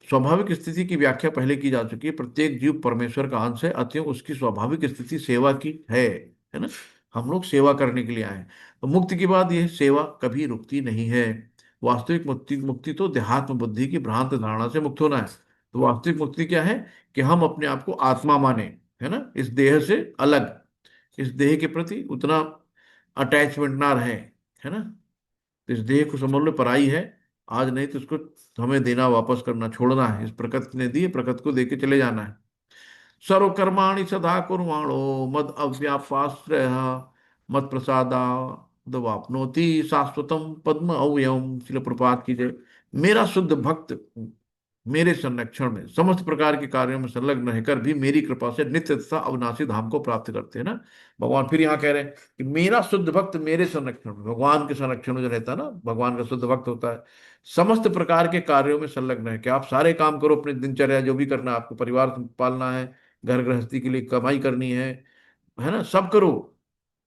स्वाभाविक स्थिति की व्याख्या पहले की जा चुकी है, प्रत्येक जीव परमेश्वर का अंश है, अतएव उसकी स्वाभाविक स्थिति सेवा की है ना। हम लोग सेवा करने के लिए आए हैं। तो मुक्ति के बाद यह सेवा कभी रुकती नहीं है। वास्तविक मुक्ति मुक्ति तो देहात्म बुद्धि की भ्रांत धारणा से मुक्त होना है। तो वास्तविक मुक्ति क्या है कि हम अपने आप को आत्मा माने, है ना, इस देह से अलग, इस देह के प्रति उतना अटैचमेंट ना रहे, है ना। तो इस देह को समझ लो पराई है, आज नहीं तो इसको हमें देना, वापस करना, छोड़ना है। इस प्रकृति ने दी, प्रकृति को देके चले जाना है। सर्वकर्माणि सदा कुर्वाणो मद अव्यापाश्रय मत प्रसादादवाप्नोति शाश्वतम पद्म अव्ययम। शिल प्रपात की जय। मेरा शुद्ध भक्त मेरे संरक्षण में समस्त प्रकार के कार्यों में संलग्न रहकर भी मेरी कृपा से नित्य तथा अविनाशी धाम को प्राप्त करते हैं ना। भगवान फिर यहाँ कह रहे हैं कि मेरा शुद्ध भक्त मेरे संरक्षण में, भगवान के संरक्षण में जो रहता है ना, भगवान का शुद्ध भक्त होता है, समस्त प्रकार के कार्यों में संलग्न है। कि आप सारे काम करो, अपनी दिनचर्या जो भी करना है, आपको परिवार पालना है, घर गृहस्थी के लिए कमाई करनी है ना, सब करो,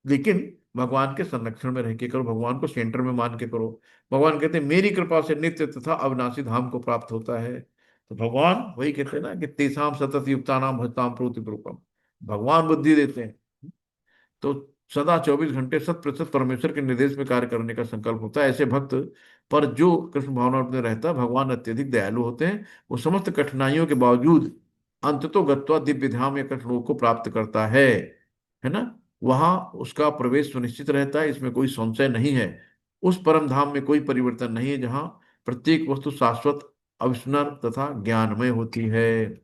लेकिन भगवान के संरक्षण में रह के करो, भगवान को सेंटर में मान के करो। भगवान कहते हैं मेरी कृपा से नित्य तथा अविनाशी धाम को प्राप्त होता है। तो भगवान वही कहते हैं ना कि तेसाम सतत युक्ता नाम भजताम प्रोति रूपम, भगवान बुद्धि देते हैं। तो सदा 24 घंटे 100% परमेश्वर के निर्देश में कार्य करने का संकल्प होता है। ऐसे भक्त पर जो कृष्ण भावना में रहता है, भगवान अत्यधिक दयालु होते हैं। वो समस्त कठिनाइयों के बावजूद अंततो गत्वा दिव्य धाम या कृष्ण लोक को प्राप्त करता है ना। वहां उसका प्रवेश सुनिश्चित रहता है, इसमें कोई संशय नहीं है। उस परम धाम में कोई परिवर्तन नहीं है, जहां प्रत्येक वस्तु शाश्वत, अविस्मर तथा ज्ञानमय होती है।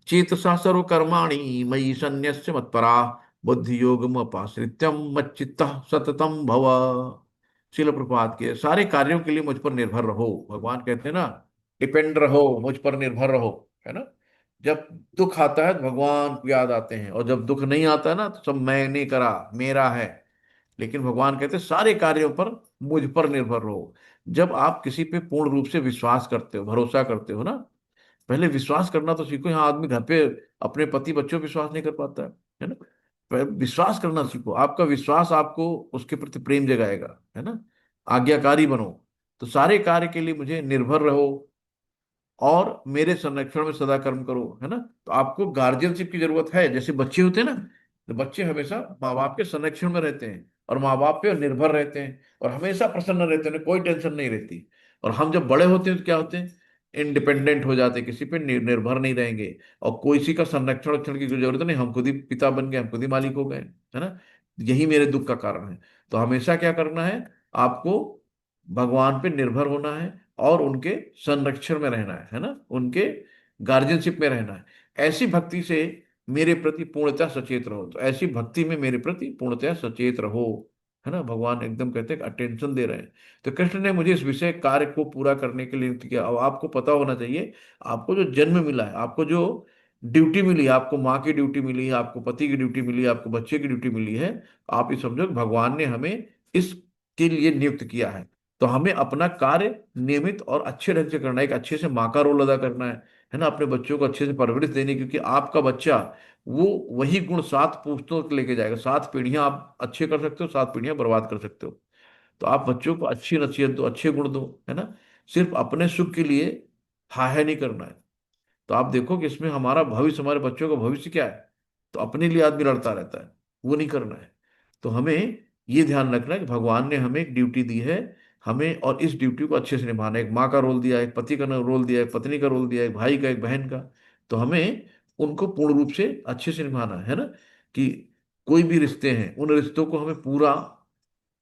चेतसा सर्वकर्माणि मयि सन्न्यस्य मत्परा बुद्धि योगमुपाश्रित्यं मच्चित्तः सततम भव। शिल प्रपात के सारे कार्यों के लिए मुझ पर निर्भर रहो। भगवान कहते हैं ना, डिपेंड रहो, मुझ पर निर्भर रहो, है ना। जब दुख आता है तो भगवान को याद आते हैं, और जब दुख नहीं आता है ना तो सब मैंने करा, मेरा है। लेकिन भगवान कहते हैं सारे कार्यों पर मुझ पर निर्भर रहो। जब आप किसी पे पूर्ण रूप से विश्वास करते हो, भरोसा करते हो ना, पहले विश्वास करना तो सीखो। यहाँ आदमी घर पे अपने पति बच्चों पे विश्वास नहीं कर पाता है ना। विश्वास करना सीखो। आपका विश्वास आपको उसके प्रति प्रेम जगाएगा, है ना। आज्ञाकारी बनो। तो सारे कार्य के लिए मुझे निर्भर रहो और मेरे संरक्षण में सदा कर्म करो, है ना। तो आपको गार्जियनशिप की जरूरत है। जैसे बच्चे होते हैं ना, तो बच्चे हमेशा माँ बाप के संरक्षण में रहते हैं और माँ बाप पे निर्भर रहते हैं और हमेशा प्रसन्न रहते हैं, उन्हें कोई टेंशन नहीं रहती। और हम जब बड़े होते हैं तो क्या होते हैं, इंडिपेंडेंट हो जाते हैं, किसी पे निर्भर नहीं रहेंगे और कोई सी का संरक्षण रक्षण की कोई जरूरत नहीं। हम खुद ही पिता बन गए, हम खुद ही मालिक हो गए, है ना। यही मेरे दुख का कारण है। तो हमेशा क्या करना है, आपको भगवान पे निर्भर होना है और उनके संरक्षण में रहना है ना, उनके गार्जियनशिप में रहना है। ऐसी भक्ति से मेरे प्रति पूर्णतः सचेत रहो। तो ऐसी भक्ति में मेरे प्रति पूर्णतः सचेत रहो, है ना। भगवान एकदम कहते हैं अटेंशन दे रहे हैं। तो कृष्ण ने मुझे इस विषय कार्य को पूरा करने के लिए नियुक्त किया। अब आपको पता होना चाहिए, आपको जो जन्म मिला है, आपको जो ड्यूटी मिली है, आपको माँ की ड्यूटी मिली है, आपको पति की ड्यूटी मिली है, आपको बच्चे की ड्यूटी मिली है। आप ये समझो कि भगवान ने हमें इसके लिए नियुक्त किया है। तो हमें अपना कार्य नियमित और अच्छे ढंग से करना है, एक अच्छे से माँ का रोल अदा करना है ना। अपने बच्चों को अच्छे से परवरिश देनी, क्योंकि आपका बच्चा वो वही गुण 7 पुश्तों तक लेके जाएगा। 7 पीढ़ियां आप अच्छे कर सकते हो, 7 पीढ़ियां बर्बाद कर सकते हो। तो आप बच्चों को अच्छी नसीहत दो, अच्छे गुण दो, है ना। सिर्फ अपने सुख के लिए हाय हाय नहीं करना है। तो आप देखो कि इसमें हमारा भविष्य, हमारे बच्चों का भविष्य क्या है। तो अपने लिए आदमी लड़ता रहता है, वो नहीं करना है। तो हमें ये ध्यान रखना है कि भगवान ने हमें एक ड्यूटी दी है, हमें और इस ड्यूटी को अच्छे से निभाना है। एक माँ का रोल दिया है, एक पति का रोल दिया है, एक पत्नी का रोल दिया है, एक भाई का, एक बहन का। तो हमें उनको पूर्ण रूप से अच्छे से निभाना है ना। कि कोई भी रिश्ते हैं, उन रिश्तों को हमें पूरा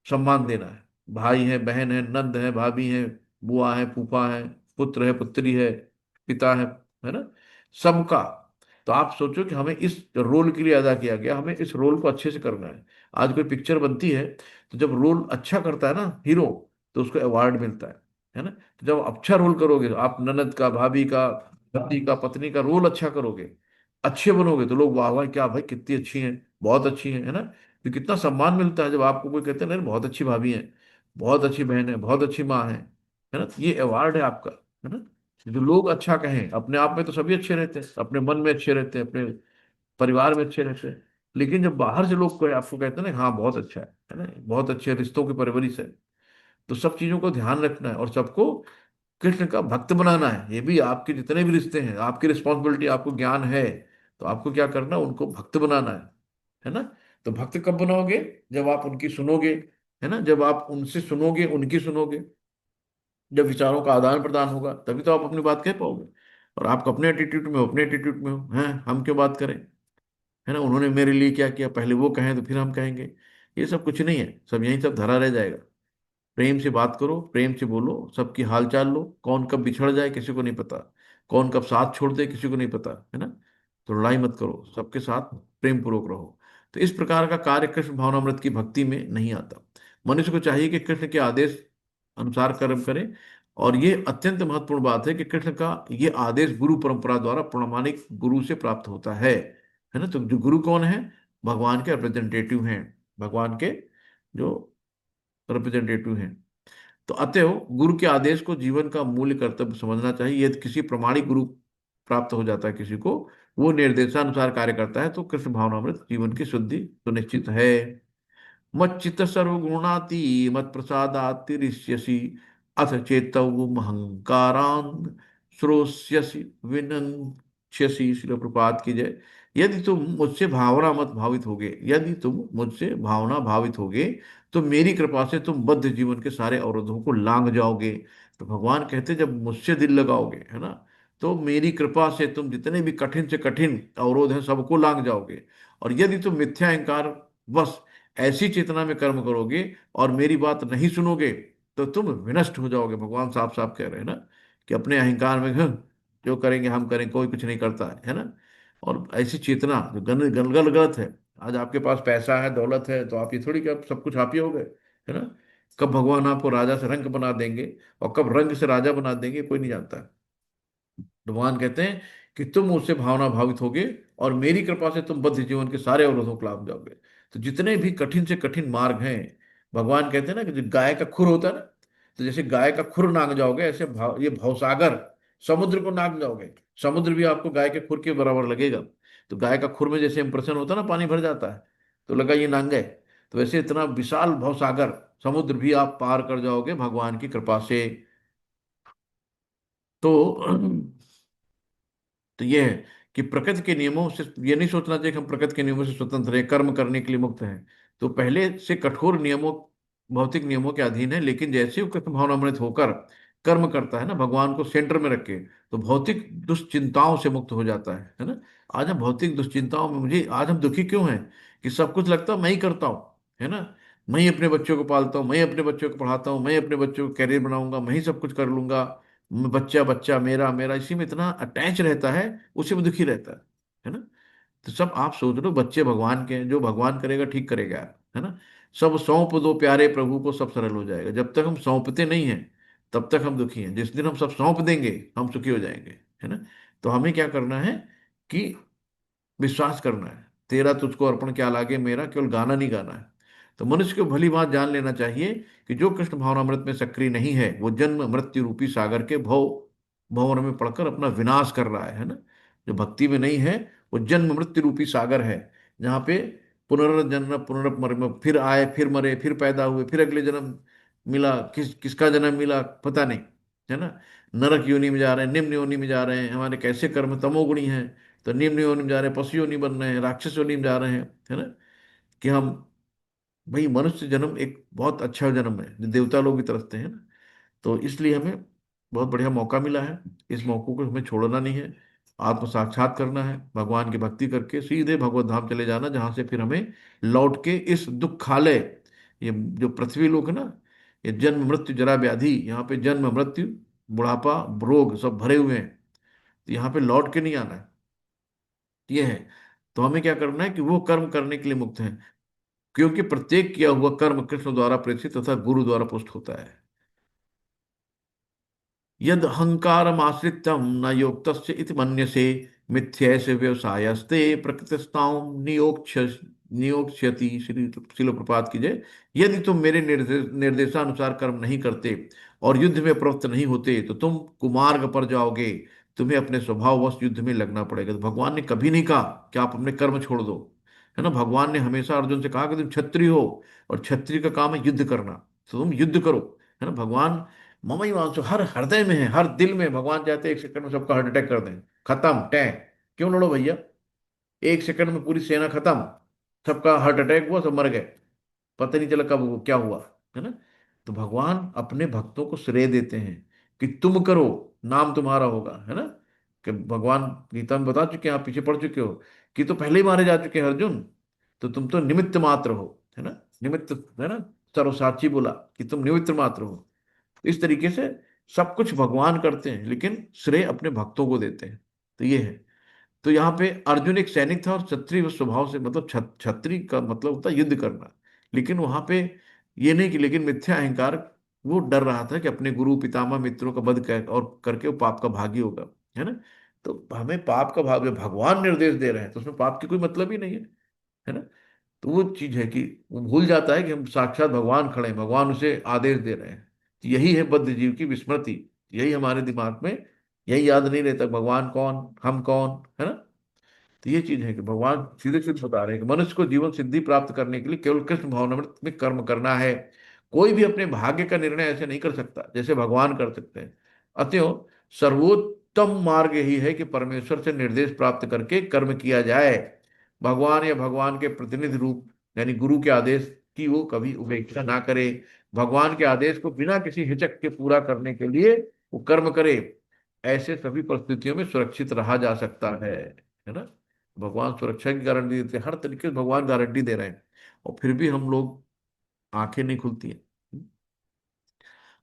सम्मान देना है। भाई है, बहन है, नंद है, भाभी है, बुआ है, फूफा है, पुत्र है, पुत्री है, पिता है ना, सबका। तो आप सोचो कि हमें इस रोल के लिए अदा किया गया, हमें इस रोल को अच्छे से करना है। आज कोई पिक्चर बनती है तो जब रोल अच्छा करता है ना हीरो, तो उसको अवार्ड मिलता है ना। तो जब अच्छा रोल करोगे, आप ननद का, भाभी का, पति का, पत्नी का रोल अच्छा करोगे, अच्छे बनोगे, तो लोग वाह वाह, क्या भाई कितनी अच्छी है, बहुत अच्छी है ना। तो कितना सम्मान मिलता है जब आपको कोई कहते हैं नहीं बहुत अच्छी भाभी है, बहुत अच्छी बहन है, बहुत अच्छी माँ है ना। तो ये अवार्ड है आपका, है ना। जो लोग अच्छा कहें, अपने आप में तो सभी अच्छे रहते हैं, अपने मन में अच्छे रहते हैं, अपने परिवार में अच्छे रहते हैं। लेकिन जब बाहर से लोग कोई आपको कहते हैं ना हाँ बहुत अच्छा है ना, बहुत अच्छे रिश्तों की परवरिश है। तो सब चीजों को ध्यान रखना है और सबको कृष्ण का भक्त बनाना है। ये भी आपके जितने भी रिश्ते हैं, आपकी रिस्पॉन्सिबिलिटी, आपको ज्ञान है तो आपको क्या करना है, उनको भक्त बनाना है ना। तो भक्त कब बनाओगे, जब आप उनकी सुनोगे, है ना। जब आप उनसे सुनोगे, उनकी सुनोगे, जब विचारों का आदान प्रदान होगा, तभी तो आप अपनी बात कह पाओगे। और आप अपने एटीट्यूड में हो, अपने एटीट्यूड में हो, हैं हम क्यों बात करें, है ना। उन्होंने मेरे लिए क्या किया, पहले वो कहें तो फिर हम कहेंगे। ये सब कुछ नहीं है, सब यहीं सब धरा रह जाएगा। प्रेम से बात करो, प्रेम से बोलो, सबकी हालचाल लो। कौन कब बिछड़ जाए किसी को नहीं पता, कौन कब साथ छोड़ दे किसी को नहीं पता, है ना। तो लड़ाई मत करो, सबके साथ प्रेम पूर्वक रहो। तो इस प्रकार का कार्य कृष्ण भावनामृत की भक्ति में नहीं आता। मनुष्य को चाहिए कि कृष्ण के आदेश अनुसार कर्म करे। और ये अत्यंत महत्वपूर्ण बात है कि कृष्ण का ये आदेश गुरु परंपरा द्वारा प्रामाणिक गुरु से प्राप्त होता है ना। तो जो गुरु कौन है, भगवान के रिप्रेजेंटेटिव हैं, भगवान के जो रिप्रेजेंटेटिव हैं। तो अतएव गुरु के आदेश को जीवन का मूल्य कर्तव्य समझना चाहिए। यदि किसी प्रमाणिक गुरु प्राप्त हो जाता है किसी को, वो निर्देशानुसार कार्य करता है, तो कृष्ण भावनामृत जीवन की शुद्धि सुनिश्चित है। मच्चित सर्वगुणाति मत प्रसादातिरिष्यसि अथ चेतव्यमहंकारान् श्रोष्यसि विनश्यसि। शिल प्रपात की जय। यदि तुम मुझसे भावना मत भावित होगे, यदि तुम मुझसे भावना भावित होगे, तो मेरी कृपा से तुम बद्ध जीवन के सारे अवरोधों को लांघ जाओगे। तो भगवान कहते जब मुझसे दिल लगाओगे, है ना, तो मेरी कृपा से तुम जितने भी कठिन से कठिन अवरोध हैं सबको लांघ जाओगे। और यदि तुम मिथ्या अहंकार बस ऐसी चेतना में कर्म करोगे और मेरी बात नहीं सुनोगे, तो तुम विनष्ट हो जाओगे। भगवान साफ साफ कह रहे हैं ना कि अपने अहंकार में, "हाँ, जो करेंगे हम करें, कोई कुछ नहीं करता है ना।" और ऐसी चेतना जो गलत है। आज आपके पास पैसा है, दौलत है, तो आप ये थोड़ी कि आप सब कुछ आप ही हो गए, है ना। कब भगवान आपको राजा से रंक बना देंगे और कब रंग से राजा बना देंगे, कोई नहीं जानता है। भगवान कहते हैं कि तुम मुझसे भावना भावित होगे और मेरी कृपा से तुम बद्ध जीवन के सारे अवरोधों को लांघ जाओगे। तो जितने भी कठिन से कठिन मार्ग हैं, भगवान कहते हैं ना कि जो गाय का खुर होता है ना, तो जैसे गाय का खुर नांग जाओगे, ऐसे ये भवसागर समुद्र को नांग जाओगे। समुद्र भी आपको गाय के खुर के बराबर लगेगा। तो गाय का खुर में जैसे इंप्रेशन होता है ना, पानी भर जाता है, तो लगा ये नांग गए। तो वैसे इतना विशाल भवसागर समुद्र भी आप पार कर जाओगे भगवान की कृपा से। तो तो ये है कि प्रकृति के नियमों से ये नहीं सोचना चाहिए कि हम प्रकृति के नियमों से स्वतंत्र हैं, कर्म करने के लिए मुक्त हैं। तो पहले से कठोर नियमों, भौतिक नियमों के अधीन है, लेकिन जैसे ही वो कृष्ण भावनामृत होकर कर्म करता है ना, भगवान को सेंटर में रख के, तो भौतिक दुश्चिंताओं से मुक्त हो जाता है ना। आज हम भौतिक दुश्चिंताओं में, मुझे आज हम दुखी क्यों हैं कि सब कुछ लगता है मैं ही करता हूँ, है ना। मैं ही अपने बच्चों को पालता हूँ, मैं ही अपने बच्चों को पढ़ाता हूँ, मैं ही अपने बच्चों को कैरियर बनाऊंगा, मैं ही सब कुछ कर लूंगा। बच्चा बच्चा मेरा मेरा, इसी में इतना अटैच रहता है, उसी में दुखी रहता है ना। तो सब आप सोच लो, बच्चे भगवान के हैं, जो भगवान करेगा ठीक करेगा, है ना। सब सौंप दो प्यारे प्रभु को, सब सरल हो जाएगा। जब तक हम सौंपते नहीं हैं तब तक हम दुखी हैं। जिस दिन हम सब सौंप देंगे हम सुखी हो जाएंगे, है ना। तो हमें क्या करना है कि विश्वास करना है, तेरा तुझको अर्पण क्या लागे मेरा, केवल गाना नहीं गाना है। तो मनुष्य को भली बात जान लेना चाहिए कि जो कृष्ण भावनामृत में सक्रिय नहीं है, वो जन्म मृत्यु रूपी सागर के भंवर में पड़कर अपना विनाश कर रहा है ना। जो भक्ति में नहीं है, वो जन्म मृत्यु रूपी सागर है, जहाँ पे पुनर्जन्म पुनर्मर, फिर आए फिर मरे फिर पैदा हुए फिर अगले जन्म मिला, किसका जन्म मिला पता नहीं, है ना। नरक योनि में जा रहे हैं, निम्न योनि में जा रहे हैं, हमारे कैसे कर्म तमोगुणी हैं, तो निम्न योनि में जा रहे हैं, पशु योनि बन रहे हैं, राक्षस योनि में जा रहे हैं, है ना। कि हम, भाई मनुष्य जन्म एक बहुत अच्छा जन्म है, जो देवता लोग भी तरसते हैं ना। तो इसलिए हमें बहुत बढ़िया मौका मिला है, इस मौके को हमें छोड़ना नहीं है। आत्म साक्षात करना है, भगवान की भक्ति करके सीधे भगवत धाम चले जाना, जहाँ से फिर हमें लौट के इस दुखालय, ये जो पृथ्वी लोक है ना, ये जन्म मृत्यु जरा व्याधि, यहाँ पे जन्म मृत्यु बुढ़ापा रोग सब भरे हुए हैं, तो यहाँ पे लौट के नहीं आना है, ये है। तो हमें क्या करना है कि वो कर्म करने के लिए मुक्त हैं, क्योंकि प्रत्येक किया हुआ कर्म कृष्ण द्वारा प्रेषित तथा गुरु द्वारा पुष्ट होता है। यद अहंकारम आश्रितम न योक्तस्य इति मन्यसे, मिथ्यैष व्यवसायस्ते प्रकृतिस्थां नियोक्ष्य नियोक्ष्यति। श्री शिल प्रपात की जय। यदि तुम मेरे निर्देशानुसार कर्म नहीं करते और युद्ध में प्रवृत्त नहीं होते, तो तुम कुमार्ग पर जाओगे, तुम्हें अपने स्वभाववश युद्ध में लगना पड़ेगा। तो भगवान ने कभी नहीं कहा कि आप अपने कर्म छोड़ दो, है ना। भगवान ने हमेशा अर्जुन से कहा कि तुम क्षत्रिय हो और क्षत्रिय का काम है युद्ध करना, तो तुम युद्ध करो, है ना। भगवान ममई वांसो, हर हृदय में है, हर दिल में। भगवान चाहते हैं एक सेकंड में सबका हार्ट अटैक कर दें, खत्म टै। क्यों लड़ो भैया, एक सेकंड में पूरी सेना खत्म, सबका हार्ट अटैक हुआ, सब मर गए, पता नहीं चला कब क्या हुआ, है ना। तो भगवान अपने भक्तों को श्रेय देते हैं कि तुम करो, नाम तुम्हारा होगा, है ना। कि भगवान गीता में बता चुके हैं, आप पीछे पढ़ चुके हो कि तो पहले ही मारे जा चुके हैं अर्जुन, तो तुम तो निमित्त मात्र हो, है ना। निमित्त, है ना। सर्वसाची बोला कि तुम निमित्त मात्र हो। इस तरीके से सब कुछ भगवान करते हैं, लेकिन श्रेय अपने भक्तों को देते हैं। तो ये है। तो यहाँ पे अर्जुन एक सैनिक था और क्षत्रिय स्वभाव से, मतलब क्षत्रिय का मतलब होता है युद्ध करना। लेकिन वहां पे ये नहीं कि, लेकिन मिथ्या अहंकार, वो डर रहा था कि अपने गुरु पितामह मित्रों का वध कर और करके वो पाप का भागी होगा, है ना। तो हमें पाप का भाग, भगवान निर्देश दे रहे हैं तो उसमें पाप की कोई मतलब ही नहीं है ना। तो वो चीज है कि वो भूल जाता है कि हम साक्षात भगवान खड़े हैं, भगवान उसे आदेश दे रहे हैं। यही है बद्ध जीव की विस्मृति, यही हमारे दिमाग में, यही याद नहीं रहता भगवान कौन, हम कौन, है ना। तो ये चीज है कि भगवान सीधे सीधे बता रहे हैं कि मनुष्य को जीवन सिद्धि प्राप्त करने के लिए केवल कृष्ण भावनामृत में कर्म करना है। कोई भी अपने भाग्य का निर्णय ऐसे नहीं कर सकता जैसे भगवान कर सकते हैं। अतएव सर्वोच्च उत्तम मार्ग यही है कि परमेश्वर से निर्देश प्राप्त करके कर्म किया जाए। भगवान या भगवान के प्रतिनिधि रूप यानी गुरु के आदेश की वो कभी उपेक्षा ना करे। भगवान के आदेश को बिना किसी हिचक के पूरा करने के लिए वो कर्म करे। ऐसे सभी परिस्थितियों में सुरक्षित रहा जा सकता है ना। भगवान सुरक्षा की गारंटी देते हैं, हर तरीके से भगवान गारंटी दे रहे हैं, और फिर भी हम लोग आंखें नहीं खुलती हैं।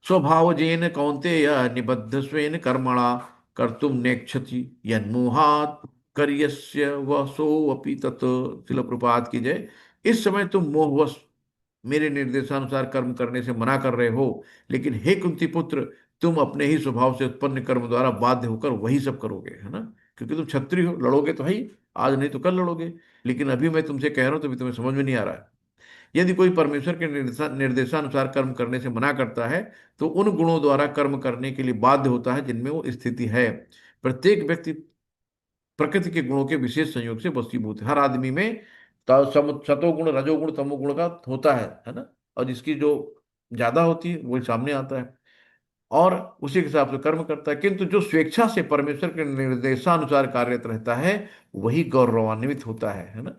स्वभावजेन कौन्तेय निबद्ध स्वेन कर्मणा कर्तुम नेक्षति यन्मोहात् कर्यस्य वसोऽपि तत्। शिल प्रपात की जय। इस समय तुम मोहवश मेरे निर्देशानुसार कर्म करने से मना कर रहे हो, लेकिन हे कुंती पुत्र, तुम अपने ही स्वभाव से उत्पन्न कर्म द्वारा बाध्य होकर वही सब करोगे, है ना। क्योंकि तुम क्षत्रिय हो, लड़ोगे तो है ही, आज नहीं तो कल लड़ोगे। लेकिन अभी मैं तुमसे कह रहा हूं तो अभी तुम्हें समझ में नहीं आ रहा है। यदि कोई परमेश्वर के निर्देशानुसार कर्म करने से मना करता है, तो उन गुणों द्वारा कर्म करने के लिए बाध्य होता है जिनमें वो स्थिति है। प्रत्येक व्यक्ति प्रकृति के गुणों के विशेष संयोग से वशीभूत है। हर आदमी में सतोगुण रजोगुण तमोगुण का होता है ना। और जिसकी जो ज्यादा होती है वही सामने आता है, और उसी के हिसाब से कर्म करता है। किंतु जो स्वेच्छा से परमेश्वर के निर्देशानुसार कार्यरत रहता है वही गौरवान्वित होता है ना।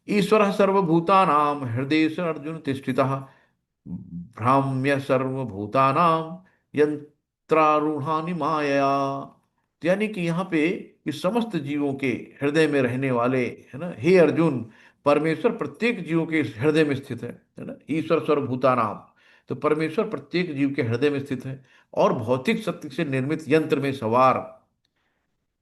ईश्वर सर्वभूतानां हृदय से अर्जुन तिष्ठितः भ्राम्य सर्वभूतानां यंत्रारूढ़ानि मायया। यानी कि यहाँ पे इस समस्त जीवों के हृदय में रहने वाले, है ना, हे अर्जुन, परमेश्वर प्रत्येक जीव के हृदय में स्थित है ना। ईश्वर सर्वभूतानां, तो परमेश्वर प्रत्येक जीव के हृदय में स्थित है, और भौतिक शक्ति से निर्मित यंत्र में सवार,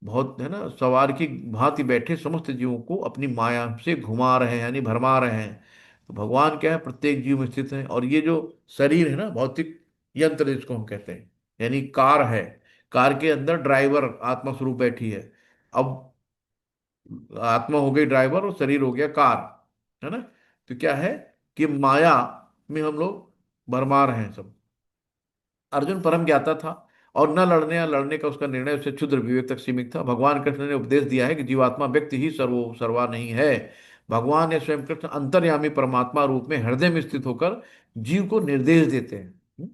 बहुत है ना, सवार की भांति बैठे समस्त जीवों को अपनी माया से घुमा रहे हैं यानी भरमा रहे हैं। तो भगवान क्या है, प्रत्येक जीव में स्थित है। और ये जो शरीर है ना, भौतिक यंत्र जिसको हम कहते हैं, यानी कार है, कार के अंदर ड्राइवर आत्मा स्वरूप बैठी है। अब आत्मा हो गई ड्राइवर और शरीर हो गया कार, है ना। तो क्या है कि माया में हम लोग भरमा रहे हैं सब। अर्जुन परम ज्ञाता था, और न लड़ने या लड़ने का उसका निर्णय उससे क्षुद्र विवेक तक सीमित था। भगवान कृष्ण ने उपदेश दिया है कि जीवात्मा व्यक्ति ही सर्वा नहीं है। भगवान या स्वयं कृष्ण अंतर्यामी परमात्मा रूप में हृदय में स्थित होकर जीव को निर्देश देते हैं।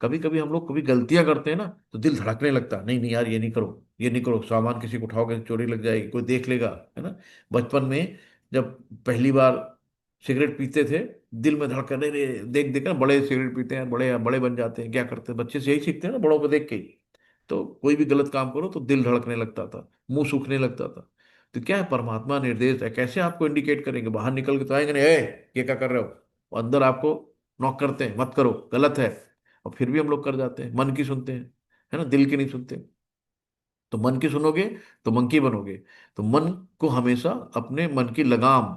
कभी कभी हम लोग कभी गलतियां करते हैं ना, तो दिल धड़कने लगता है, नहीं नहीं यार, ये नहीं करो, ये नहीं करो, सामान किसी को उठाओगे चोरी लग जाएगी, कोई देख लेगा, है ना। बचपन में जब पहली बार सिगरेट पीते थे, दिल में धड़कन, रे देख देख ना, बड़े सिगरेट पीते हैं, बड़े बड़े बन जाते हैं, क्या करते हैं बच्चे से यही सीखते हैं ना, बड़ों को देख के ही। तो कोई भी गलत काम करो तो दिल धड़कने लगता था, मुंह सूखने लगता था। तो क्या है, परमात्मा निर्देश है, कैसे आपको इंडिकेट करेंगे, बाहर निकल के तो आएंगे नहीं, ये क्या कर रहे हो, और अंदर आपको नॉक करते हैं, मत करो, गलत है। और फिर भी हम लोग कर जाते हैं, मन की सुनते हैं, है ना, दिल की नहीं सुनते। तो मन की सुनोगे तो मंकी बनोगे। तो मन को हमेशा अपने मन की लगाम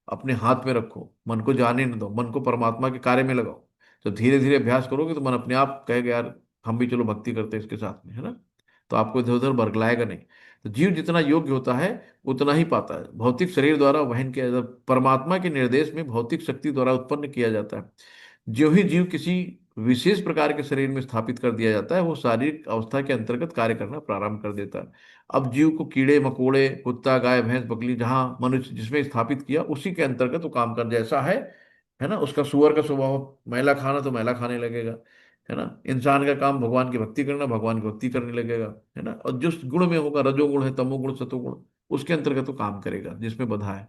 अपने हाथ में रखो, मन को जाने न दो, मन को परमात्मा के कार्य में लगाओ। तो धीरे धीरे अभ्यास करोगे तो मन अपने आप कहेगा, यार हम भी चलो भक्ति करते हैं इसके साथ में, है ना। तो आपको इधर उधर बरगलाएगा नहीं। तो जीव जितना योग्य होता है उतना ही पाता है। भौतिक शरीर द्वारा वहन किया जाता है, परमात्मा के निर्देश में भौतिक शक्ति द्वारा उत्पन्न किया जाता है। जो ही जीव किसी विशेष प्रकार के शरीर में स्थापित कर दिया जाता है, वो शारीरिक अवस्था के अंतर्गत कार्य करना प्रारंभ कर देता है। अब जीव को कीड़े मकोड़े, कुत्ता, गाय, भैंस, बकरी, जहां मनुष्य जिसमें स्थापित किया उसी के अंतर्गत वो काम कर, जैसा है ना। उसका सुअर का स्वभाव मैला खाना तो मैला खाने लगेगा, है ना। इंसान का काम भगवान की भक्ति करना, भगवान की भक्ति करने लगेगा, है ना। और जिस गुण में होगा, रजोगुण है, तमोगुण, सतोगुण, उसके अंतर्गत वो काम करेगा जिसमें बधा है।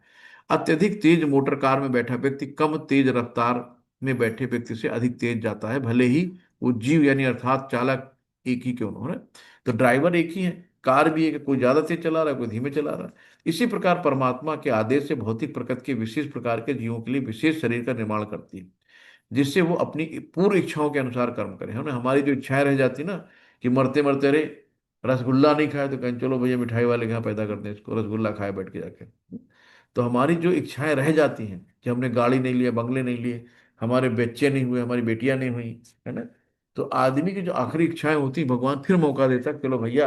अत्यधिक तेज मोटर कार में बैठा व्यक्ति कम तेज रफ्तार में बैठे व्यक्ति से अधिक तेज जाता है, भले ही वो जीव यानी अर्थात चालक एक ही क्यों ना हो, है। तो ड्राइवर एक ही है, कार भी एक, कोई ज्यादा तेज चला रहा है, कोई धीमे चला रहा है। इसी प्रकार परमात्मा के आदेश से भौतिक प्रकृति के विशेष प्रकार के जीवों के लिए विशेष शरीर का निर्माण करती है, जिससे वो अपनी पूर्व इच्छाओं के अनुसार कर्म करें, है ना। हमारी जो इच्छाएं रह जाती ना, कि मरते मरते अरे रसगुल्ला नहीं खाए, तो कहें चलो भैया मिठाई वाले के यहाँ पैदा करते हैं इसको, रसगुल्ला खाए बैठ के जाके। तो हमारी जो इच्छाएं रह जाती हैं कि हमने गाड़ी नहीं लिया, बंगले नहीं लिए, हमारे बच्चे नहीं हुए, हमारी बेटियां नहीं हुई, है ना। तो आदमी की जो आखिरी इच्छाएं होती, भगवान फिर मौका देता है, चलो भैया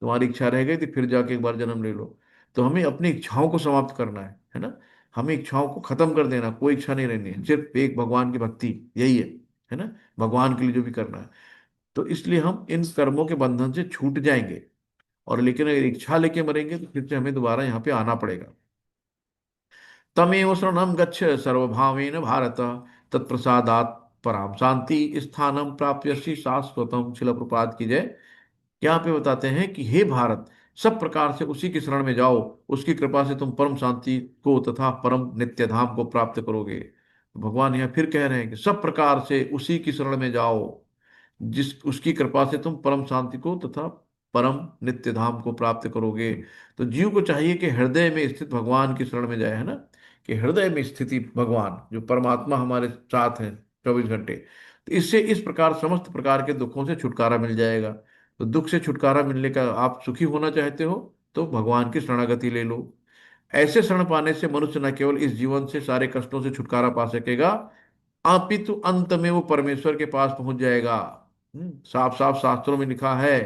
तुम्हारी इच्छा रह गई थी, फिर जाके एक बार जन्म ले लो। तो हमें अपनी इच्छाओं को समाप्त करना है ना। हमें इच्छाओं को खत्म कर देना, कोई इच्छा नहीं रहनी है, सिर्फ एक भगवान की भक्ति, यही है ना। भगवान के लिए जो भी करना है। तो इसलिए हम इन कर्मों के बंधन से छूट जाएंगे। और लेकिन अगर इच्छा लेके मरेंगे तो फिर से हमें दोबारा यहाँ पे आना पड़ेगा। तमेव शरणं गच्छ सर्वभावेन भारत, तत्प्रसादात् पराम शांति स्थानम प्राप्यसि शाश्वतम। शिला प्रपात की जय। यहाँ पे बताते हैं कि हे भारत, सब प्रकार से उसी की शरण में जाओ, उसकी कृपा से तुम परम शांति को तथा परम नित्य धाम को प्राप्त करोगे। तो भगवान यहाँ फिर कह रहे हैं कि सब प्रकार से उसी की शरण में जाओ, जिस उसकी कृपा से तुम परम शांति को तथा परम नित्य धाम को प्राप्त करोगे। तो जीव को चाहिए कि हृदय में स्थित भगवान की शरण में जाए, है ना, कि हृदय में स्थिति भगवान जो परमात्मा हमारे साथ है 24 घंटे। तो इससे इस प्रकार समस्त प्रकार के दुखों से छुटकारा मिल जाएगा। तो दुख से छुटकारा मिलने का, आप सुखी होना चाहते हो तो भगवान की शरणागति ले लो। ऐसे शरण पाने से मनुष्य न केवल इस जीवन से सारे कष्टों से छुटकारा पा सकेगा, अपितु अंत में वो परमेश्वर के पास पहुंच जाएगा। साफ साफ शास्त्रों में लिखा है,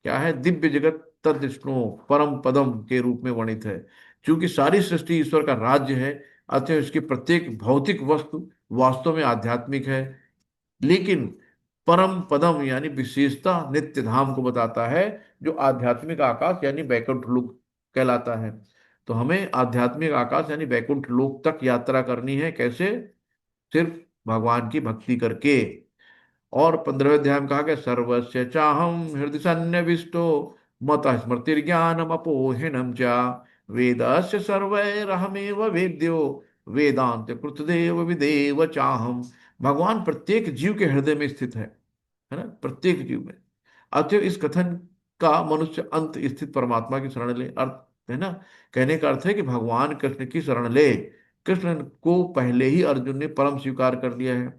क्या है, दिव्य जगत तदृष्णो परम पदम के रूप में वर्णित है। क्योंकि सारी सृष्टि ईश्वर का राज्य है, अतः इसकी प्रत्येक भौतिक वस्तु वास्तव में आध्यात्मिक है। लेकिन परम पदम यानी विशेषता नित्य धाम को बताता है, जो आध्यात्मिक आकाश यानी वैकुंठ लोक कहलाता है। तो हमें आध्यात्मिक आकाश यानी वैकुंठ लोक तक यात्रा करनी है, कैसे? सिर्फ भगवान की भक्ति करके। और 15वें अध्याय में कहा गया, सर्वस्य चाहम हृदय सन्निविष्टो मत स्मृतिर्ज्ञानम अपोहिनम च वेदस्य सर्वैरहमेव वेद्यो वेदांत कृतदेव विदेव चाहम। भगवान प्रत्येक जीव के हृदय में स्थित है ना, प्रत्येक जीव में। अतः इस कथन का मनुष्य अंत स्थित परमात्मा की शरण ले, अर्थ है ना, कहने का अर्थ है कि भगवान कृष्ण की शरण ले। कृष्ण को पहले ही अर्जुन ने परम स्वीकार कर लिया है।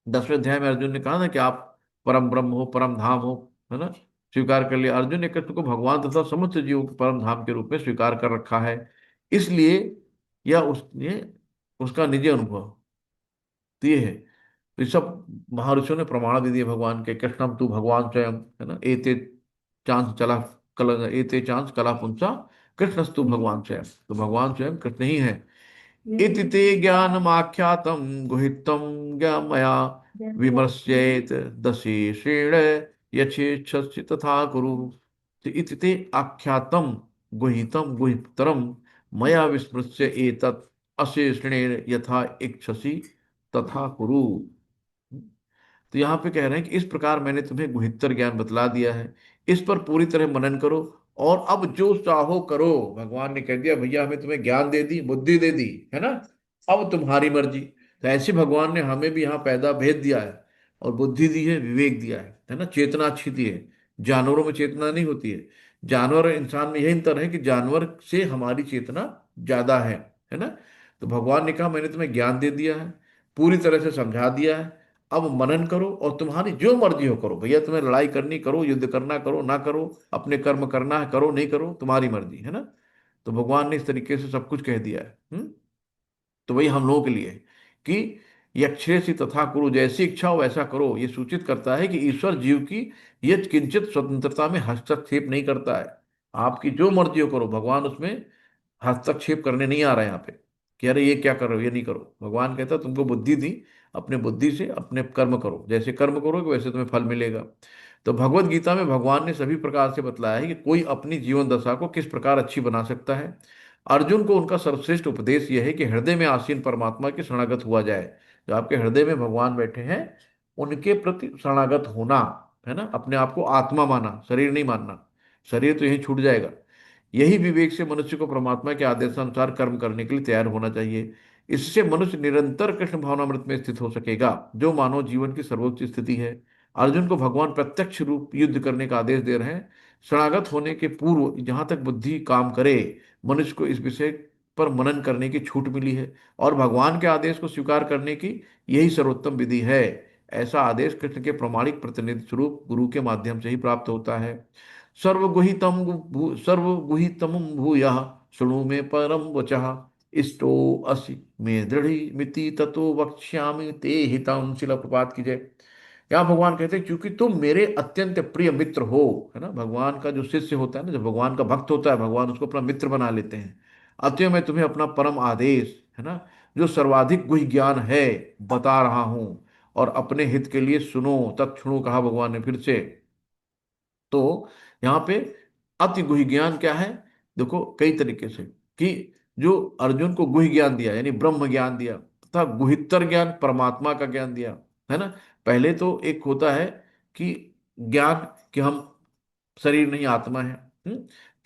10वें अध्याय में अर्जुन ने कहा ना कि आप परम ब्रह्म हो, परम धाम हो, है ना, स्वीकार कर लिया। अर्जुन ने कृष्ण को भगवान तथा समस्त जीवों के परम धाम के रूप में स्वीकार कर रखा है। इसलिए यह उसने उसका निजी अनुभव तो ये है। तो ये सब महर्षियों ने प्रमाण दे दिए भगवान के, कृष्णम तू भगवान स्वयं, है ना, एते चांस चला कल एते चांस कला पुंसा कृष्णस्तु भगवान स्वयं। तो भगवान स्वयं कृष्ण ही है। इति ते ज्ञानमाख्यातं गुहितं ज्ञामया विमर्श्येत दशेषेण यथेच्छसि तथा कुरु। तो इति ते आख्यातं गुहितं गुहितरं मया विस्मृत्य एतत् अशेषेण यथा इच्छसि तथा कुरु। तो यहाँ पे कह रहे हैं कि इस प्रकार मैंने तुम्हें गुहितर ज्ञान बतला दिया है, इस पर पूरी तरह मनन करो और अब जो चाहो करो। भगवान ने कह दिया भैया हमें तुम्हें ज्ञान दे दी, बुद्धि दे दी, है ना, अब तुम्हारी मर्जी। तो ऐसे भगवान ने हमें भी यहाँ पैदा भेद दिया है और बुद्धि दी है, विवेक दिया है ना, चेतना अच्छी दी है। जानवरों में चेतना नहीं होती है। जानवर और इंसान में यही अंतर है कि जानवर से हमारी चेतना ज्यादा है ना। तो भगवान ने कहा मैंने तुम्हें ज्ञान दे दिया है, पूरी तरह से समझा दिया है, अब मनन करो और तुम्हारी जो मर्जी हो करो। भैया तुम्हें लड़ाई करनी करो, युद्ध करना करो ना करो, अपने कर्म करना है करो नहीं करो, तुम्हारी मर्जी, है ना। तो भगवान ने इस तरीके से सब कुछ कह दिया है। तो वही हम लोगों के लिए है कि यक्षेसी तथा कुरु, जैसी इच्छा हो वैसा करो। ये सूचित करता है कि ईश्वर जीव की यह किंचित स्वतंत्रता में हस्तक्षेप नहीं करता है। आपकी जो मर्जी हो करो, भगवान उसमें हस्तक्षेप करने नहीं आ रहा है यहाँ पे कि अरे ये क्या कर रहे हो, ये नहीं करो। भगवान कहता है तुमको बुद्धि दी, अपने बुद्धि से अपने कर्म करो, जैसे कर्म करोगे वैसे तुम्हें फल मिलेगा। तो भगवत गीता में भगवान ने सभी प्रकार से बतलाया है कि कोई अपनी जीवन दशा को किस प्रकार अच्छी बना सकता है। अर्जुन को उनका सर्वश्रेष्ठ उपदेश यह है कि हृदय में आसीन परमात्मा के शरणागत हुआ जाए। जो आपके हृदय में भगवान बैठे हैं उनके प्रति शरणागत होना, है ना, अपने आप को आत्मा माना, शरीर नहीं मानना। शरीर तो यही छूट जाएगा। यही विवेक से मनुष्य को परमात्मा के आदेशानुसार कर्म करने के लिए तैयार होना चाहिए। इससे मनुष्य निरंतर कृष्ण भावनामृत में स्थित हो सकेगा, जो मानव जीवन की सर्वोच्च स्थिति है। अर्जुन को भगवान प्रत्यक्ष रूप युद्ध करने का आदेश दे रहे हैं। शरणागत होने के पूर्व जहां तक बुद्धि काम करे, मनुष्य को इस विषय पर मनन करने की छूट मिली है और भगवान के आदेश को स्वीकार करने की यही सर्वोत्तम विधि है। ऐसा आदेश कृष्ण के प्रमाणिक प्रतिनिधि स्वरूप गुरु के माध्यम से ही प्राप्त होता है। सर्वगुहितम भूयः शृणु मे परम वचः इष्टो असि मे दृढ़ि मिति ततो वक्ष्यामि ते हितम। शिला प्रपात की जय। यहाँ भगवान कहते हैं क्योंकि तुम मेरे अत्यंत प्रिय मित्र हो, है ना। भगवान का जो शिष्य होता है ना, जब भगवान का भक्त होता है, भगवान उसको अपना मित्र बना लेते हैं। अतः मैं तुम्हें अपना परम आदेश, है ना, जो सर्वाधिक गुह्य ज्ञान है, बता रहा हूं और अपने हित के लिए सुनो। तत्क्षणु कहा भगवान ने फिर से। तो यहाँ पे अति गुह्य ज्ञान क्या है? देखो कई तरीके से कि जो अर्जुन को गुह्य ज्ञान दिया यानी ब्रह्म ज्ञान दिया, तथा गुहितर ज्ञान परमात्मा का ज्ञान दिया, है ना। पहले तो एक होता है कि ज्ञान कि हम शरीर नहीं आत्मा है।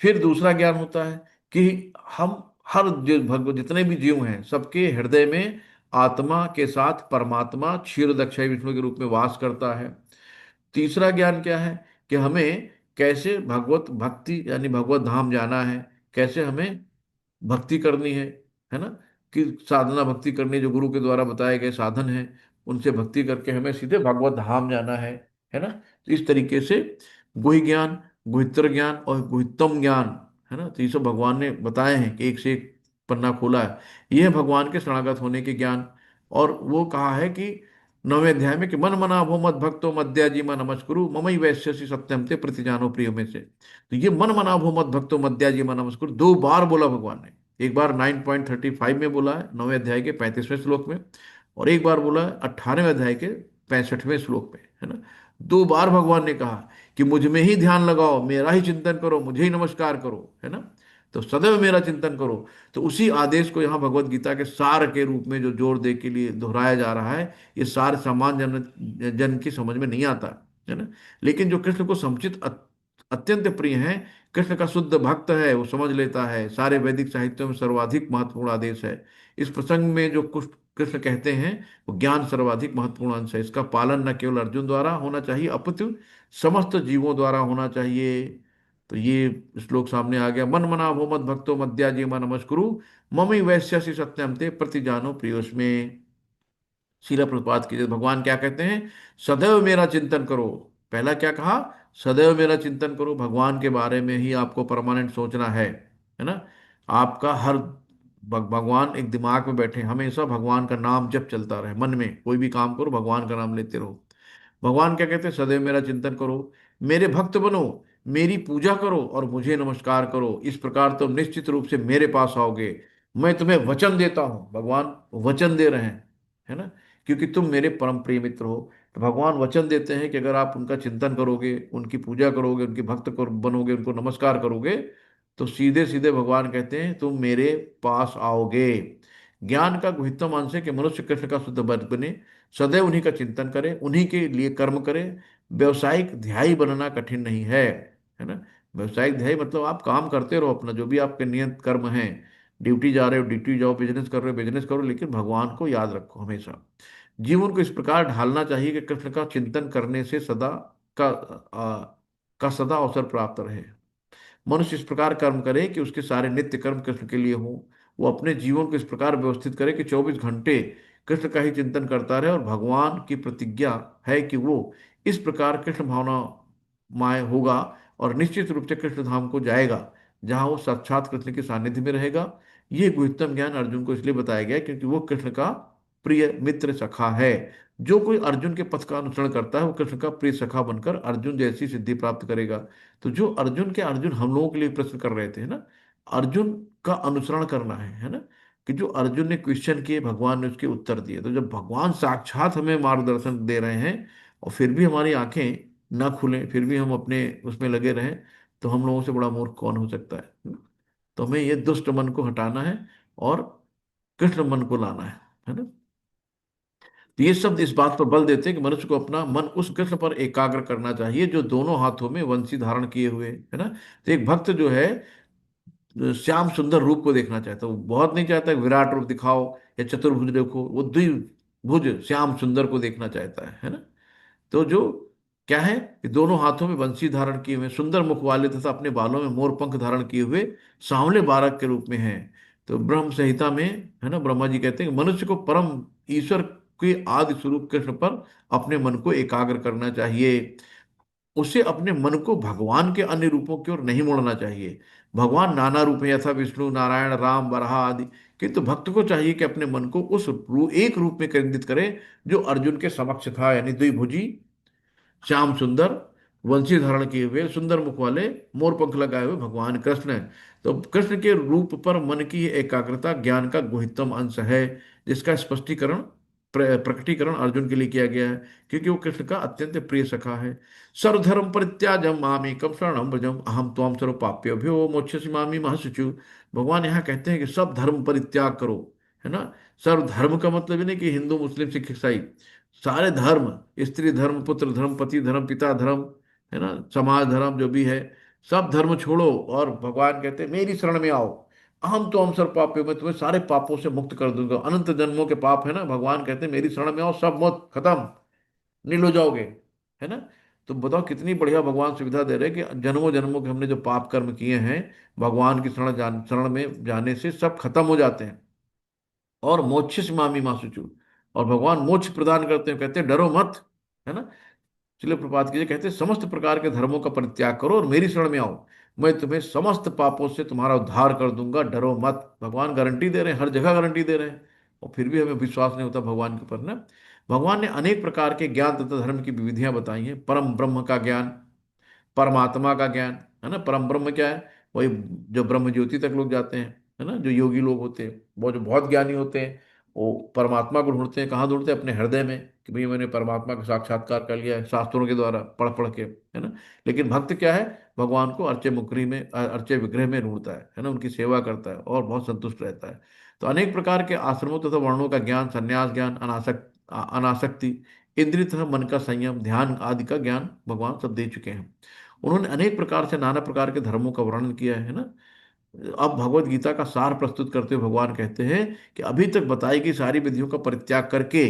फिर दूसरा ज्ञान होता है कि हम हर जो भगव जितने भी जीव हैं सबके हृदय में आत्मा के साथ परमात्मा क्षीर दक्षय विष्णु के रूप में वास करता है। तीसरा ज्ञान क्या है कि हमें कैसे भगवत भक्ति यानी भगवत धाम जाना है, कैसे हमें भक्ति करनी है ना, कि साधना भक्ति करनी जो गुरु के द्वारा बताए गए साधन हैं, उनसे भक्ति करके हमें सीधे भगवत धाम जाना है ना। तो इस तरीके से गुहि ज्ञान, गुहित्र ज्ञान और गुहितम ज्ञान, है ना, तो ये सब भगवान ने बताए हैं कि एक से एक पन्ना खोला है। यह है भगवान के शरणागत होने के ज्ञान। और वो कहा है कि 9वें अध्याय में कि मन मना भो मद भक्तो मद्याजी मन नमस्कुरु ममई वैश्यसि सत्यम ते प्रतिजानो प्रिय में से। तो ये मन मना भो मद भक्तो मद्याजी मन नमस्कुरु 2 बार बोला भगवान ने। एक बार 9.35 में बोला है 9वें अध्याय के 35वें श्लोक में, और एक बार बोला है 18वें अध्याय के 65वें श्लोक में, है ना। 2 बार भगवान ने कहा कि मुझ में ही ध्यान लगाओ, मेरा ही चिंतन करो, मुझे ही नमस्कार करो, है ना। तो सदैव मेरा चिंतन करो। तो उसी आदेश को यहाँ भगवत गीता के सार के रूप में जो जोर दे के लिए दोहराया जा रहा है। ये सार सामान्य जन की समझ में नहीं आता, है ना। लेकिन जो कृष्ण को समुचित अत्यंत प्रिय है, कृष्ण का शुद्ध भक्त है, वो समझ लेता है। सारे वैदिक साहित्यों में सर्वाधिक महत्वपूर्ण आदेश है। इस प्रसंग में जो कुछ कृष्ण कहते हैं वो ज्ञान सर्वाधिक महत्वपूर्ण अंश है। इसका पालन न केवल अर्जुन द्वारा होना चाहिए अपितु समस्त जीवों द्वारा होना चाहिए। तो ये श्लोक सामने आ गया, मन मना भो मद भक्तो मद्याजी मन नमस्कुरु ममि वैश्यसि सत्यम ते प्रतिजानो प्रियोस्मे। शीला प्रभुपाद की जय। भगवान क्या कहते हैं, सदैव मेरा चिंतन करो। पहला क्या कहा, सदैव मेरा चिंतन करो, भगवान के बारे में ही आपको परमानेंट सोचना है ना। आपका हर भगवान एक दिमाग में बैठे, हमेशा भगवान का नाम जब चलता रहे मन में, कोई भी काम करो भगवान का नाम लेते रहो। भगवान क्या कहते हैं, सदैव मेरा चिंतन करो, मेरे भक्त बनो, मेरी पूजा करो और मुझे नमस्कार करो। इस प्रकार तुम निश्चित रूप से मेरे पास आओगे। मैं तुम्हें वचन देता हूं, भगवान वचन दे रहे हैं, है ना, क्योंकि तुम मेरे परम प्रिय मित्र हो। तो भगवान वचन देते हैं कि अगर आप उनका चिंतन करोगे, उनकी पूजा करोगे, उनके भक्त को बनोगे, उनको नमस्कार करोगे, तो सीधे सीधे भगवान कहते हैं तुम मेरे पास आओगे। ज्ञान का गुहितम अंश है कि मनुष्य कृष्ण का शुद्ध भक्त बने, सदैव उन्हीं का चिंतन करे, उन्हीं के लिए कर्म करे। व्यवसायिक ध्यायी बनना कठिन नहीं है ना। व्यवसायिक ध्यायी मतलब आप काम करते रहो अपना, जो भी आपके नियत कर्म हैं। ड्यूटी जा रहे हो ड्यूटी जाओ, बिजनेस कर रहे हो बिजनेस करो, लेकिन भगवान को याद रखो हमेशा। जीवन को इस प्रकार ढालना चाहिए कि कृष्ण का चिंतन करने से सदा का का सदा अवसर प्राप्त रहे। मनुष्य इस प्रकार कर्म करे कि उसके सारे नित्य कर्म कृष्ण के लिए हो। वो अपने जीवन को इस प्रकार व्यवस्थित करे कि 24 घंटे कृष्ण का ही चिंतन करता रहे। और भगवान की प्रतिज्ञा है कि वो इस प्रकार कृष्ण भावनामय होगा और निश्चित रूप से कृष्ण धाम को जाएगा, जहां वो साक्षात कृष्ण के सानिध्य में रहेगा। ये गुह्यतम ज्ञान अर्जुन को इसलिए बताया गया क्योंकि वो कृष्ण का प्रिय मित्र सखा है। जो कोई अर्जुन के पथ का अनुसरण करता है वो कृष्ण का प्रिय सखा बनकर अर्जुन जैसी सिद्धि प्राप्त करेगा। तो जो अर्जुन के अर्जुन हम लोगों के लिए प्रश्न कर रहे थे, है ना, अर्जुन का अनुसरण करना है ना, कि जो अर्जुन ने क्वेश्चन किए भगवान ने उसके उत्तर दिए। तो जब भगवान साक्षात हमें मार्गदर्शन दे रहे हैं और फिर भी हमारी आंखें ना खुलें, फिर भी हम अपने उसमें लगे रहें, तो हम लोगों से बड़ा मूर्ख कौन हो सकता है। तो हमें ये दुष्ट मन को हटाना है और कृष्ण मन को लाना है ना। तो ये शब्द इस बात पर बल देते हैं कि मनुष्य को अपना मन उस कृष्ण पर एकाग्र करना चाहिए जो दोनों हाथों में वंशी धारण किए हुए है ना। तो एक भक्त जो है श्याम सुंदर रूप को देखना चाहता है, वो बहुत नहीं चाहता कि विराट रूप दिखाओ या चतुर्भुज देखो, वो द्विभुज श्याम सुंदर को देखना चाहता है ना। तो जो क्या है कि दोनों हाथों में बंसी धारण किए हुए, सुंदर मुख वाले तथा अपने बालों में मोर पंख धारण किए हुए सांवले बालक के रूप में हैं। तो ब्रह्म संहिता में, है ना, ब्रह्मा जी कहते हैं कि मनुष्य को परम ईश्वर के आदि स्वरूप कृष्ण पर अपने मन को एकाग्र करना चाहिए। उसे अपने मन को भगवान के अन्य रूपों की ओर नहीं मोड़ना चाहिए। भगवान नाना रूप है, यथा विष्णु नारायण राम वराह आदि, किंतु भक्त को चाहिए कि अपने मन को उस एक रूप में केंद्रित करे जो अर्जुन के समक्ष था, यानी द्विभुजी श्याम सुंदर वंशी धारण किए हुए सुंदर मुख वाले मोर पंख लगाए हुए भगवान कृष्ण है। तो कृष्ण के रूप पर मन की एकाग्रता ज्ञान का गुहितम अंश है, जिसका स्पष्टीकरण प्रकटीकरण अर्जुन के लिए किया गया है, क्योंकि वो कृष्ण का अत्यंत प्रिय सखा है। सर्वधर्म परित्याजम मामेकम शरणम व्रजम अहम त्वाम सर्व पाप्यभ्यो मोक्षयिष्यामि मा शुचि। भगवान यहाँ कहते हैं कि सब धर्म परित्याग करो, है ना। सर्व धर्म का मतलब ये नहीं कि हिंदू मुस्लिम सिख ईसाई, सारे धर्म, स्त्री धर्म पुत्र धर्म पति धर्म पिता धर्म, है ना, समाज धर्म जो भी है, सब धर्म छोड़ो और भगवान कहते हैं मेरी शरण में आओ। अहम तो हम सर पापे, मैं तुम्हें सारे पापों से मुक्त कर दूंगा, अनंत जन्मों के पाप है ना, भगवान कहते हैं मेरी शरण में आओ, सब मौत खत्म, नील हो जाओगे, है ना। तो बताओ कितनी बढ़िया भगवान सुविधा दे रहे हैं कि जन्मों जन्मों के हमने जो पाप कर्म किए हैं, भगवान की शरण में जाने से सब खत्म हो जाते हैं। और मोक्षिस मामी मासुचु, और भगवान मोक्ष प्रदान करते हैं, कहते हैं डरो मत, है ना। चलिए प्रपात कीजिए, कहते हैं समस्त प्रकार के धर्मों का परित्याग करो और मेरी शरण में आओ, मैं तुम्हें समस्त पापों से तुम्हारा उद्धार कर दूंगा, डरो मत। भगवान गारंटी दे रहे हैं, हर जगह गारंटी दे रहे हैं, और फिर भी हमें विश्वास नहीं होता भगवान के ऊपर ना। भगवान ने अनेक प्रकार के ज्ञान तथा धर्म की विविधियां बताई हैं, परम ब्रह्म का ज्ञान, परमात्मा का ज्ञान, है ना। परम ब्रह्म क्या है? वही जो ब्रह्म ज्योति तक लोग जाते हैं, है ना, जो योगी लोग होते हैं, वो जो बहुत ज्ञानी होते हैं, वो परमात्मा को ढूंढते हैं, कहाँ ढूंढते हैं? अपने हृदय में, कि भाई मैंने परमात्मा का साक्षात्कार कर लिया है शास्त्रों के द्वारा पढ़ पढ़ के, है ना। लेकिन भक्त क्या है? भगवान को अर्चे मुकरी में, अर्चे विग्रह में ढूंढता है ना, उनकी सेवा करता है और बहुत संतुष्ट रहता है। तो अनेक प्रकार के आश्रमों तथा वर्णों का ज्ञान, संन्यास ज्ञान, अनासक्ति, इंद्रिय तथा मन का संयम, ध्यान आदि का ज्ञान भगवान सब दे चुके हैं। उन्होंने अनेक प्रकार से नाना प्रकार के धर्मों का वर्णन किया है ना। अब भगवत गीता का सार प्रस्तुत करते हुए भगवान कहते हैं कि अभी तक बताई गई सारी विधियों का परित्याग करके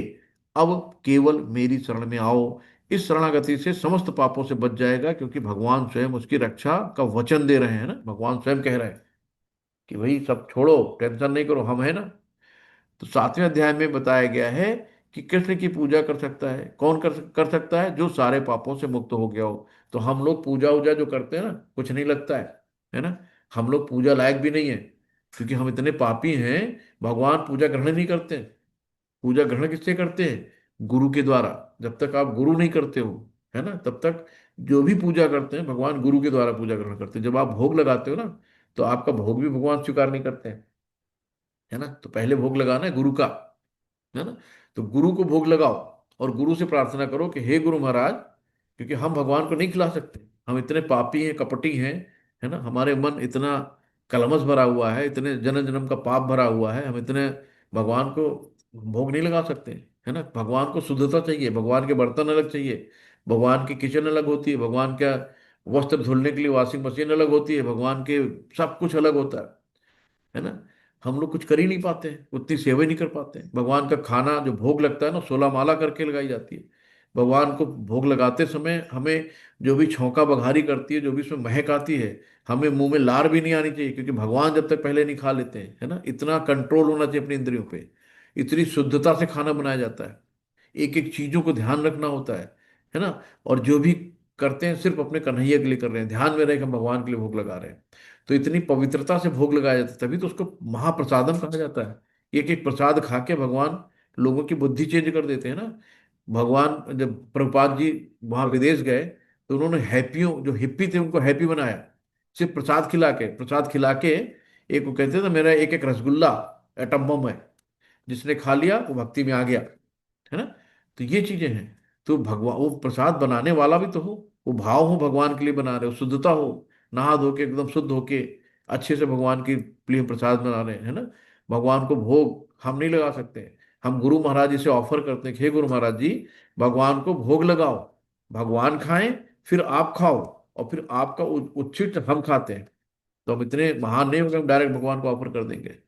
अब केवल मेरी शरण में आओ। इस शरणागति से समस्त पापों से बच जाएगा, क्योंकि भगवान स्वयं उसकी रक्षा का वचन दे रहे हैं ना, भगवान स्वयं कह रहे हैं कि भाई सब छोड़ो, टेंशन नहीं करो, हम है ना। तो 7वें अध्याय में बताया गया है कि कृष्ण की पूजा कर सकता है कौन? कर सकता है जो सारे पापों से मुक्त हो गया हो। तो हम लोग पूजा वूजा जो करते हैं ना, कुछ नहीं लगता है ना। हम लोग पूजा लायक भी नहीं है, क्योंकि हम इतने पापी हैं। भगवान पूजा ग्रहण नहीं करते हैं। पूजा ग्रहण किससे करते हैं? गुरु के द्वारा। जब तक आप गुरु नहीं करते हो, है ना, तब तक जो भी पूजा करते हैं भगवान गुरु के द्वारा पूजा ग्रहण करते हैं। जब आप भोग लगाते हो ना, तो आपका भोग भी भगवान स्वीकार नहीं करते हैं, है ना। तो पहले भोग लगाना है गुरु का, है ना। तो गुरु को भोग लगाओ और गुरु से प्रार्थना करो कि हे गुरु महाराज, क्योंकि हम भगवान को नहीं खिला सकते, हम इतने पापी हैं, कपटी हैं, है ना, हमारे मन इतना कलमश भरा हुआ है, इतने जन्म जन्म का पाप भरा हुआ है, हम इतने भगवान को भोग नहीं लगा सकते, है ना। भगवान को शुद्धता चाहिए, भगवान के बर्तन अलग चाहिए, भगवान की किचन अलग होती है, भगवान का वस्त्र धुलने के लिए वॉशिंग मशीन अलग होती है, भगवान के सब कुछ अलग होता है ना। हम लोग कुछ कर ही नहीं पाते हैं, उतनी सेवा ही नहीं कर पाते हैं। भगवान का खाना जो भोग लगता है ना, 16 माला करके लगाई जाती है। भगवान को भोग लगाते समय हमें जो भी छौंका बघारी करती है, जो भी उसमें महक आती है, हमें मुंह में लार भी नहीं आनी चाहिए, क्योंकि भगवान जब तक पहले नहीं खा लेते हैं, है ना। इतना कंट्रोल होना चाहिए अपनी इंद्रियों पे, इतनी शुद्धता से खाना बनाया जाता है, एक एक चीजों को ध्यान रखना होता है ना। और जो भी करते हैं सिर्फ अपने कन्हैया के लिए कर रहे हैं, ध्यान में रहे कि हम भगवान के लिए भोग लगा रहे हैं। तो इतनी पवित्रता से भोग लगाया जाता है, तभी तो उसको महाप्रसादम कहा जाता है। एक एक प्रसाद खा के भगवान लोगों की बुद्धि चेंज कर देते हैं ना। भगवान जब प्रभुपाद जी वहां विदेश गए, तो उन्होंने हैप्पियों, जो हिप्पी थे, उनको हैप्पी बनाया, सिर्फ प्रसाद खिला के। एक वो कहते थे मेरा एक एक रसगुल्ला एटम बम है, जिसने खा लिया वो भक्ति में आ गया, है ना। तो ये चीजें हैं। तो भगवान, वो प्रसाद बनाने वाला भी तो हो, वो भाव हो भगवान के लिए बना रहे हो, शुद्धता हो, नहा धो के एकदम शुद्ध होके अच्छे से भगवान के लिए प्रसाद बना रहे हैं, है ना। भगवान को भोग हम नहीं लगा सकते। हम गुरु महाराज जी से ऑफर करते हैं कि हे गुरु महाराज जी, भगवान को भोग लगाओ, भगवान खाएं, फिर आप खाओ, और फिर आपका उच्छिष्ट हम खाते हैं। तो हम इतने महान नहीं हो कि हम डायरेक्ट भगवान को ऑफर कर देंगे।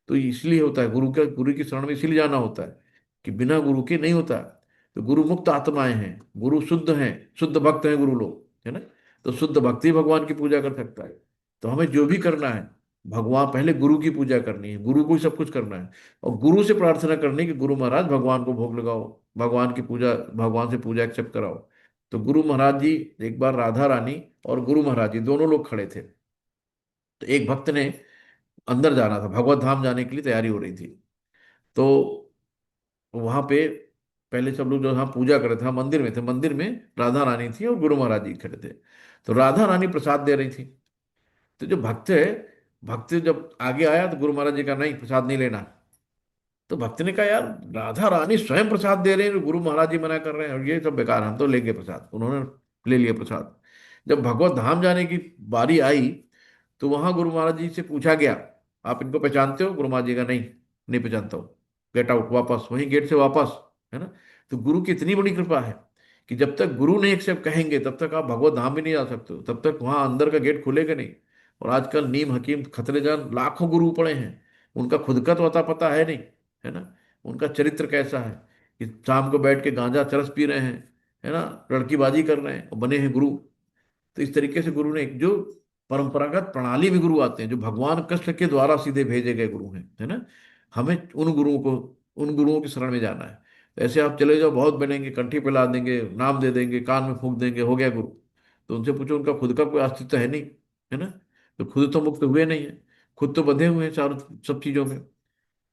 तो इसलिए होता है गुरु की शरण में इसीलिए जाना होता है, कि बिना गुरु के नहीं होता है। तो गुरु मुक्त आत्माएं हैं, गुरु शुद्ध हैं, शुद्ध भक्त हैं गुरु लोग, है ना। तो शुद्ध भक्ति भगवान की पूजा कर सकता है। तो हमें जो भी करना है, भगवान पहले गुरु की पूजा करनी है, गुरु को ही सब कुछ करना है, और गुरु से प्रार्थना करनी है कि गुरु महाराज भगवान को भोग लगाओ, भगवान की पूजा, भगवान से पूजा एक्सेप्ट कराओ। तो गुरु महाराज जी, एक बार राधा रानी और गुरु महाराज जी दोनों लोग खड़े थे। तो एक भक्त ने अंदर जाना था, भगवत धाम जाने के लिए तैयारी हो रही थी। तो वहां पे पहले सब लोग जो हाँ पूजा कर रहे थे, हाँ मंदिर में थे, मंदिर में राधा रानी थी और गुरु महाराज जी खड़े थे। तो राधा रानी प्रसाद दे रही थी। तो जो भक्त है, भक्त जब आगे आया तो गुरु महाराज जी का नहीं, प्रसाद नहीं लेना। तो भक्त ने कहा यार, राधा रानी स्वयं प्रसाद दे रहे हैं, गुरु महाराज जी मना कर रहे हैं, और ये सब बेकार, हम तो लेंगे प्रसाद। उन्होंने ले लिया प्रसाद। जब भगवत धाम जाने की बारी आई, तो वहां गुरु महाराज जी से पूछा गया, आप इनको पहचानते हो? गुरु महाराज जी का नहीं, नहीं पहचानता हूँ, गेट आउट, वापस वहीं गेट से वापस, है ना। तो गुरु की इतनी बड़ी कृपा है कि जब तक गुरु नहीं एक्सेप्ट कहेंगे तब तक आप भगवत धाम भी नहीं जा सकते हो, तब तक वहां अंदर का गेट खुलेगा नहीं। और आजकल नीम हकीम खतरे जान लाखों गुरु पड़े हैं, उनका खुद का तो अता पता है नहीं, है ना। उनका चरित्र कैसा है कि शाम को बैठ के गांजा चरस पी रहे हैं, है ना, लड़कीबाजी कर रहे हैं और बने हैं गुरु। तो इस तरीके से गुरु ने जो परंपरागत प्रणाली में गुरु आते हैं, जो भगवान कृष्ण के द्वारा सीधे भेजे गए गुरु हैं, है ना, हमें उन गुरुओं की शरण में जाना है। तो ऐसे आप चले जाओ, बहुत बनेंगे, कंठी पिला देंगे, नाम दे देंगे, कान में फूंक देंगे, हो गया गुरु। तो उनसे पूछो, उनका खुद का कोई अस्तित्व है नहीं, है ना। तो खुद तो मुक्त हुए नहीं है, खुद तो बंधे हुए हैं चारों सब चीजों में।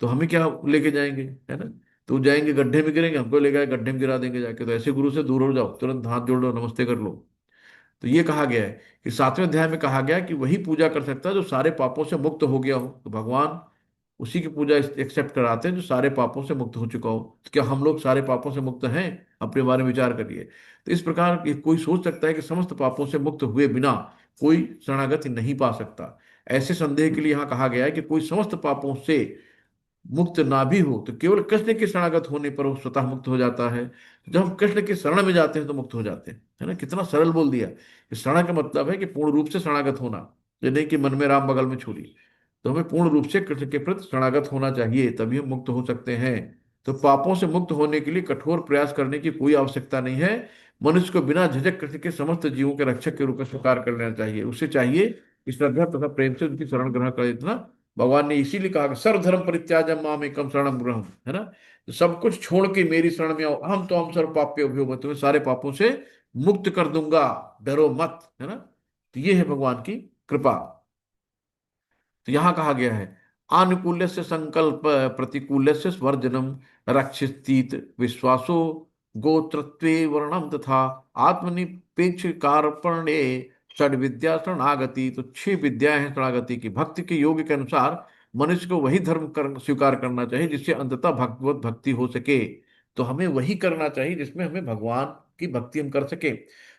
तो हमें क्या लेके जाएंगे, है ना। तो जाएंगे गड्ढे में गिरेंगे, हमको ले गए गड्ढे में गिरा देंगे जाके। तो ऐसे गुरु से दूर हो जाओ, तुरंत हाथ जोड़ लो, नमस्ते कर लो। तो ये कहा गया है कि 7वें अध्याय में कहा गया है कि वही पूजा कर सकता है जो सारे पापों से मुक्त हो गया हो। तो भगवान उसी की पूजा एक्सेप्ट कराते हैं जो सारे पापों से मुक्त हो चुका हो। तो क्या हम लोग सारे पापों से मुक्त हैं? अपने बारे में विचार करिए। तो इस प्रकार कोई सोच सकता है कि समस्त पापों से मुक्त हुए बिना कोई शरणागति नहीं पा सकता। ऐसे संदेह के लिए यहाँ कहा गया है कि कोई समस्त पापों से मुक्त ना भी हो तो केवल कृष्ण के शरणागत होने पर वो स्वतः मुक्त हो जाता है। जब हम कृष्ण के शरण में जाते हैं तो मुक्त हो जाते हैं, है ना। कितना सरल बोल दिया कि शरण का मतलब है कि पूर्ण रूप से शरणागत होना, ये नहीं कि मन में राम बगल में छुरी। तो हमें पूर्ण रूप से कृष्ण के प्रति शरणागत होना चाहिए, तभी हम मुक्त हो सकते हैं। तो पापों से मुक्त होने के लिए कठोर प्रयास करने की कोई आवश्यकता नहीं है। मनुष्य को बिना झिझक कृष्ण के समस्त जीवों के रक्षक के रूप में स्वीकार कर लेना चाहिए। उसे चाहिए कि श्रद्धा तथा प्रेम से उनकी शरण ग्रहण कर लेना। भगवान ने इसीलिए कहा कि सर्वधर्म परित्याज्य माम एकम शरणम गृहम, है ना। तो सब कुछ छोड़ के मेरी शरण में आओ, अहम तो हम सर्व पाप्य भ्यो, मैं तुम्हें सारे पापों से मुक्त कर दूंगा, डरो मत, है ना। तो ये है भगवान की कृपा। तो यहां कहा गया है, आनुकूल्य से संकल्प प्रतिकूल्य से स्वर्जनम रक्षित विश्वासो गोत्रत्वे वर्णम तथा आत्मनिपेक्ष कार्पण्ये षड विद्या शरणागति। तो 6 विद्याएं हैं शरणागति की। भक्ति के योग के अनुसार मनुष्य को वही धर्म स्वीकार करना चाहिए जिससे अंततः भगवत भक्ति हो सके। तो हमें वही करना चाहिए जिसमें हमें भगवान की भक्ति हम कर सके।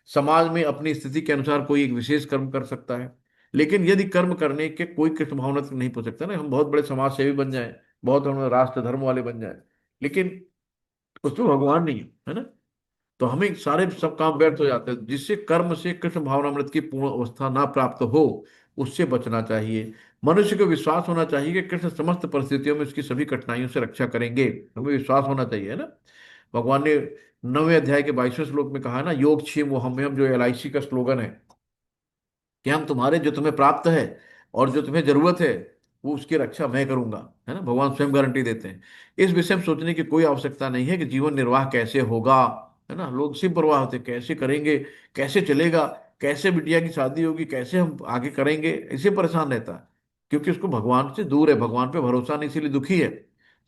समाज में अपनी स्थिति के अनुसार कोई एक विशेष कर्म कर सकता है, लेकिन यदि कर्म करने के कोई कृष्ण भावना तक नहीं पहुंच सकता ना, हम बहुत बड़े समाज सेवी बन जाएं, बहुत हम राष्ट्र धर्म वाले बन जाएं, लेकिन उसमें भगवान नहीं है ना, तो हमें सारे सब काम व्यर्थ हो जाते हैं। जिससे कर्म से कृष्ण भावनामृत की पूर्ण अवस्था ना प्राप्त हो, उससे बचना चाहिए। मनुष्य को विश्वास होना चाहिए कि कृष्ण समस्त परिस्थितियों में उसकी सभी कठिनाइयों से रक्षा करेंगे। हमें विश्वास होना चाहिए, है ना। भगवान ने 9वें अध्याय के 22वें श्लोक में कहा है ना, योग क्षेम वो हम, जो LIC का स्लोगन है कि हम तुम्हारे जो तुम्हें प्राप्त है और जो तुम्हें जरूरत है वो उसकी रक्षा मैं करूंगा, है ना। भगवान स्वयं गारंटी देते हैं। इस विषय में सोचने की कोई आवश्यकता नहीं है कि जीवन निर्वाह कैसे होगा, है ना। लोग सिर्फ परवाह होते हैं, कैसे करेंगे, कैसे चलेगा, कैसे बिटिया की शादी होगी, कैसे हम आगे करेंगे, इसे परेशान रहता है। क्योंकि उसको भगवान से दूर है, भगवान पे भरोसा नहीं, इसीलिए दुखी है।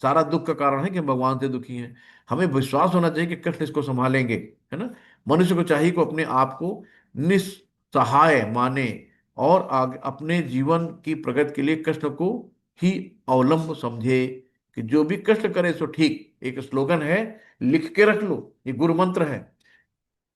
सारा दुख का कारण है कि हम भगवान से दुखी हैं। हमें विश्वास होना चाहिए कि कृष्ण इसको संभालेंगे, है ना। मनुष्य को चाहिए कि अपने आप को सहाय माने और आगे अपने जीवन की प्रगति के लिए कृष्ण को ही अवलंब समझे। कि जो भी कृष्ण करे सो ठीक, एक स्लोगन है, लिख के रख लो, ये गुरु मंत्र है।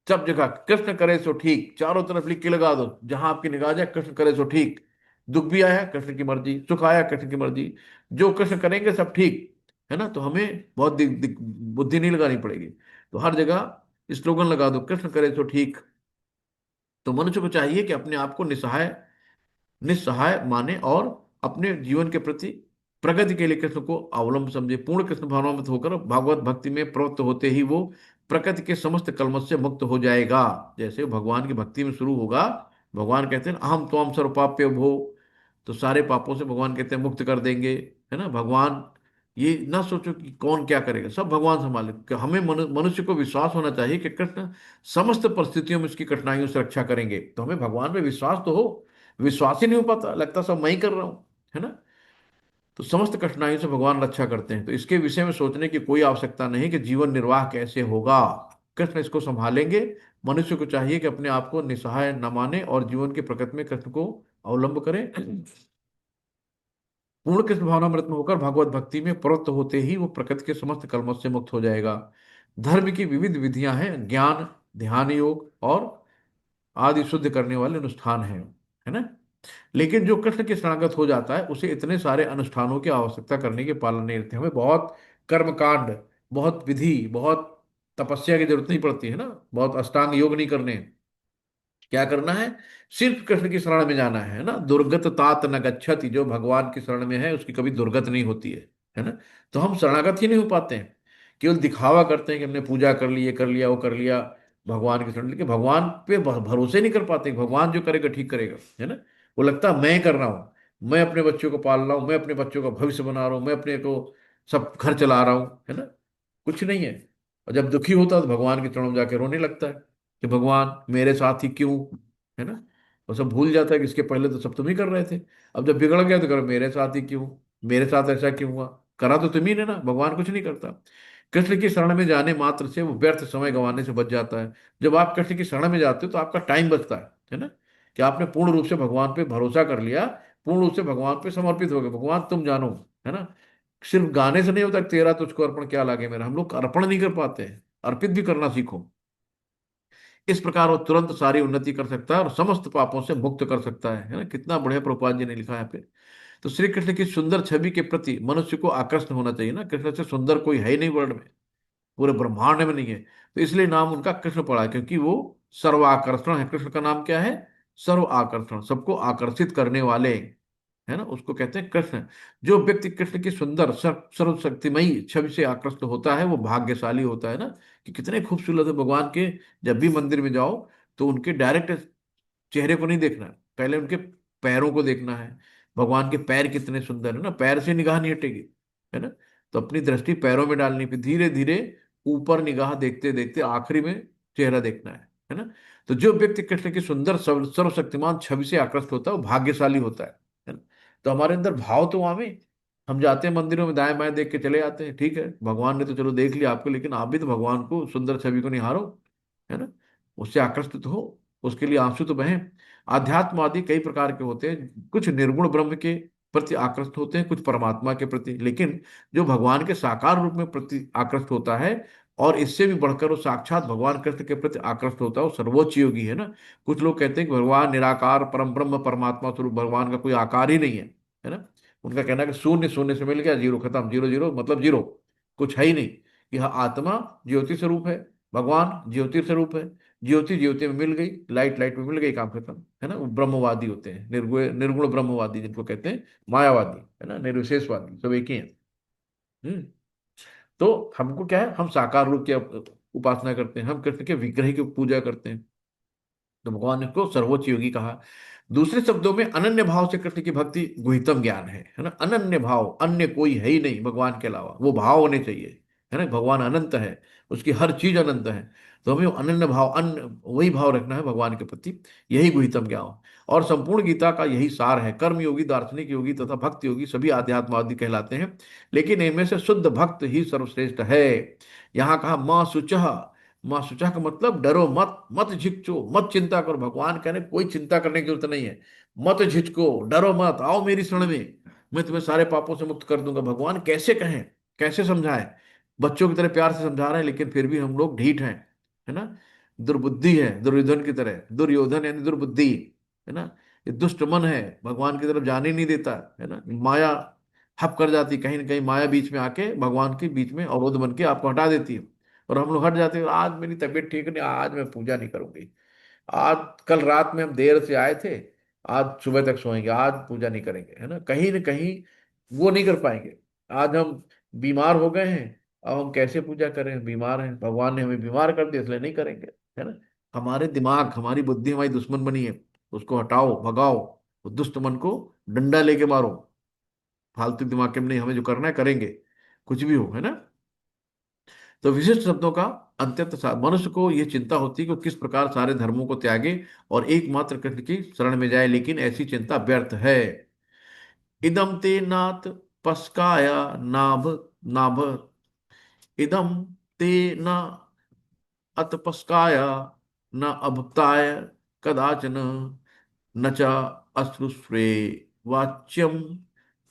सब जगह कृष्ण करे सो ठीक, चारों तरफ लिख के लगा दो, जहां आपकी निगाह जाए कृष्ण करे सो ठीक। दुख भी आया कृष्ण की मर्जी, सुख आया कृष्ण की मर्जी, जो कृष्ण करेंगे सब ठीक, है ना। तो हमें बहुत बुद्धि नहीं लगानी पड़ेगी। तो हर जगह स्लोगन लगा दो, कृष्ण करे सो ठीक। तो मनुष्य को चाहिए कि अपने आप को निसहाय निस्सहाय माने और अपने जीवन के प्रति प्रगति के लिए कृष्ण को अवलंब समझे। पूर्ण कृष्ण भावना में होकर भागवत भक्ति में प्रवृत्त होते ही वो प्रकृति के समस्त कलमश से मुक्त हो जाएगा। जैसे भगवान की भक्ति में शुरू होगा, भगवान कहते हैं अहम त्वम सर्व पाप्य भो, तो सारे पापों से भगवान कहते हैं मुक्त कर देंगे, है ना। भगवान ये ना सोचो कि कौन क्या करेगा, सब भगवान संभाले। कि हमें मनुष्य को विश्वास होना चाहिए कि कृष्ण समस्त परिस्थितियों में उसकी कठिनाइयों से रक्षा करेंगे। तो हमें भगवान पे विश्वास तो हो, विश्वास ही नहीं हो पाता, लगता सब मैं ही कर रहा हूं, है ना। तो समस्त कठिनाइयों से भगवान रक्षा करते हैं। तो इसके विषय में सोचने की कोई आवश्यकता नहीं कि जीवन निर्वाह कैसे होगा, कृष्ण इसको संभालेंगे। मनुष्य को चाहिए कि अपने आप को निसहाय न माने और जीवन की प्रकृति में कृष्ण को अवलंब करें। पूर्ण कृष्ण भावनामृत में होकर भगवत भक्ति में प्रवृत्त होते ही वो प्रकृति के समस्त कर्मों से मुक्त हो जाएगा। धर्म की विविध विधियां हैं, ज्ञान, ध्यान योग और आदि शुद्ध करने वाले अनुष्ठान हैं, है ना। लेकिन जो कृष्ण के शरणागत हो जाता है उसे इतने सारे अनुष्ठानों की आवश्यकता करने के पालन नहीं रहते। हमें बहुत कर्मकांड, बहुत विधि, बहुत तपस्या की जरूरत नहीं पड़ती है ना, बहुत अष्टांग योग नहीं करने। क्या करना है? सिर्फ कृष्ण की शरण में जाना है ना। दुर्गत तात न गच्छति, जो भगवान की शरण में है उसकी कभी दुर्गत नहीं होती है ना। तो हम शरणागत ही नहीं हो पाते हैं, केवल दिखावा करते हैं कि हमने पूजा कर ली, ये कर लिया, वो कर लिया, भगवान की शरण, लेकिन भगवान पे भरोसे नहीं कर पाते। भगवान जो करेगा ठीक करेगा, है ना। वो लगता है मैं कर रहा हूँ, मैं अपने बच्चों को पाल रहा हूँ, मैं अपने बच्चों का भविष्य बना रहा हूँ, मैं अपने को सब घर चला रहा हूँ, है ना। कुछ नहीं है। और जब दुखी होता है तो भगवान के चरणों में जाके रोने लगता है कि भगवान मेरे साथ ही क्यों, है ना। वो सब भूल जाता है कि इसके पहले तो सब तुम ही कर रहे थे, अब जब बिगड़ गया तो करो मेरे साथ ही क्यों, मेरे साथ ऐसा क्यों हुआ, करा तो तुम ही ने ना, भगवान कुछ नहीं करता। कृष्ण की शरण में जाने मात्र से वो व्यर्थ समय गंवाने से बच जाता है। जब आप कृष्ण की शरण में जाते हो तो आपका टाइम बचता है ना। कि आपने पूर्ण रूप से भगवान पे भरोसा कर लिया, पूर्ण रूप से भगवान पे समर्पित हो गए, भगवान तुम जानो, है ना। सिर्फ गाने से नहीं होता कि तेरा तुझको अर्पण क्या लागे मेरा, हम लोग अर्पण नहीं कर पाते हैं, अर्पित भी करना सीखो। इस प्रकार वो तुरंत सारी उन्नति कर सकता है और समस्त पापों से मुक्त कर सकता है ना। कितना बढ़िया प्रभुपाद जी ने लिखा है यहाँ पे। तो श्री कृष्ण की सुंदर छवि के प्रति मनुष्य को आकृष्ट होना चाहिए ना। कृष्ण से सुंदर कोई है ही नहीं वर्ल्ड में, पूरे ब्रह्मांड में नहीं है। तो इसलिए नाम उनका कृष्ण पड़ा है, क्योंकि वो सर्वाकर्षण है। कृष्ण का नाम क्या है? सर्व आकर्षण, सबको आकर्षित करने वाले, है ना, उसको कहते हैं कृष्ण। जो व्यक्ति कृष्ण की सुंदर सर्वशक्तिमयी छवि से आकृष्ट होता है वो भाग्यशाली होता है ना। कि कितने खूबसूरत है भगवान के। जब भी मंदिर में जाओ तो उनके डायरेक्ट चेहरे को नहीं देखना है, पहले उनके पैरों को देखना है। भगवान के पैर कितने सुंदर है ना, पैर से निगाह नहीं हटेगी, है ना। तो अपनी दृष्टि पैरों में डालनी, फिर धीरे धीरे ऊपर निगाह देखते देखते आखिरी में चेहरा देखना है ना। तो जो व्यक्ति कृष्ण की सुंदर सर्वशक्तिमान छवि से आकृष्ट होता है वो भाग्यशाली होता है ना। तो हमारे अंदर भाव तो आवे। हम जाते हैं मंदिरों में, दाएं बाएं देख के चले आते हैं, ठीक है, भगवान ने तो चलो देख लिया आपको, लेकिन आप भी तो भगवान को सुंदर छवि को निहारो, है ना। उससे आकृष्ट तो हो, उसके लिए आंसू तो बहें। आध्यात्म आदि कई प्रकार के होते हैं, कुछ निर्गुण ब्रह्म के प्रति आकृष्ट होते हैं, कुछ परमात्मा के प्रति, लेकिन जो भगवान के साकार रूप में प्रति आकृष्ट होता है और इससे भी बढ़कर वो साक्षात भगवान कृष्ण के प्रति आकृष्ट होता है, वो सर्वोच्च योगी है ना। कुछ लोग कहते हैं कि भगवान निराकार परम ब्रह्म परमात्मा स्वरूप, भगवान का कोई आकार ही नहीं है ना। उनका कहना है कि शून्य शून्य से मिल गया, जीरो खत्म, जीरो जीरो मतलब जीरो, कुछ है ही नहीं। यह आत्मा ज्योति स्वरूप है, भगवान ज्योति स्वरूप है, ज्योति ज्योति में मिल गई, लाइट लाइट में मिल गई, काम खत्म, है ना। वो ब्रह्मवादी होते हैं, निर्गुण निर्गुण ब्रह्मवादी जिनको कहते हैं, मायावादी, है ना, निर्विशेषवादी, सब एक ही है। हम्म। तो हमको क्या है, हम साकार रूप की उपासना करते हैं, हम कृष्ण के विग्रह की पूजा करते हैं, तो भगवान ने उसको सर्वोच्च योगी कहा। दूसरे शब्दों में अनन्य भाव से कृष्ण की भक्ति गुहितम ज्ञान है ना। अनन्य भाव, अन्य कोई है ही नहीं भगवान के अलावा, वो भाव होने चाहिए, है ना। भगवान अनंत है, उसकी हर चीज अनंत है। तो हमें वो अनन्य भाव, अन्य वही भाव रखना है भगवान के प्रति, यही गुहितम ज्ञान। और संपूर्ण गीता का यही सार है। कर्म योगी, दार्शनिक योगी तथा भक्त योगी सभी आध्यात्मवादी कहलाते हैं, लेकिन इनमें से शुद्ध भक्त ही सर्वश्रेष्ठ है। यहाँ कहा माँ शुचः। माँ शुचः का मतलब डरो मत, मत झिझको, मत चिंता करो। भगवान कहने कोई चिंता करने की जरूरत नहीं है, मत झिझको, डरो मत, आओ मेरी शरण में, मैं तुम्हें सारे पापों से मुक्त कर दूंगा। भगवान कैसे कहें, कैसे समझाएं? बच्चों की तरह प्यार से समझा रहे हैं, लेकिन फिर भी हम लोग ढीठ हैं, है ना। दुर्बुद्धि है दुर्योधन की तरह, दुर्योधन यानी दुर्बुद्धि, है ना। ये दुष्ट मन है, भगवान की तरफ जाने नहीं देता, है ना। माया हप कर जाती, कहीं ना कहीं माया बीच में आके भगवान के बीच में अवरोध बन के आपको हटा देती है। और हम लोग हट जाते हैं, आज मेरी तबीयत ठीक नहीं, आज मैं पूजा नहीं करूंगी, आज कल रात में हम देर से आए थे, आज सुबह तक सोएंगे, आज पूजा नहीं करेंगे, है ना। कहीं ना कहीं वो नहीं कर पाएंगे। आज हम बीमार हो गए हैं, अब हम कैसे पूजा करें, बीमार हैं, भगवान ने हमें बीमार कर दिया इसलिए नहीं करेंगे, है ना। हमारे दिमाग, हमारी बुद्धि हमारी दुश्मन बनी है, उसको हटाओ, भगाओ, उस दुष्ट मन को डंडा लेके मारो। फालतू दिमाग के में नहीं, हमें जो करना है करेंगे, कुछ भी हो, है ना। तो विशिष्ट शब्दों का अंत्यत मनुष्य को यह चिंता होती है कि वो किस प्रकार सारे धर्मों को त्यागे और एकमात्र कृष्ण की शरण में जाए, लेकिन ऐसी चिंता व्यर्थ है। इदम ते नाथ पस्काय नाभ, नाभ, इदम ते न अतपस्काय न अभुक्ताय कदाचन, न च अश्रुस्वे वाच्यम,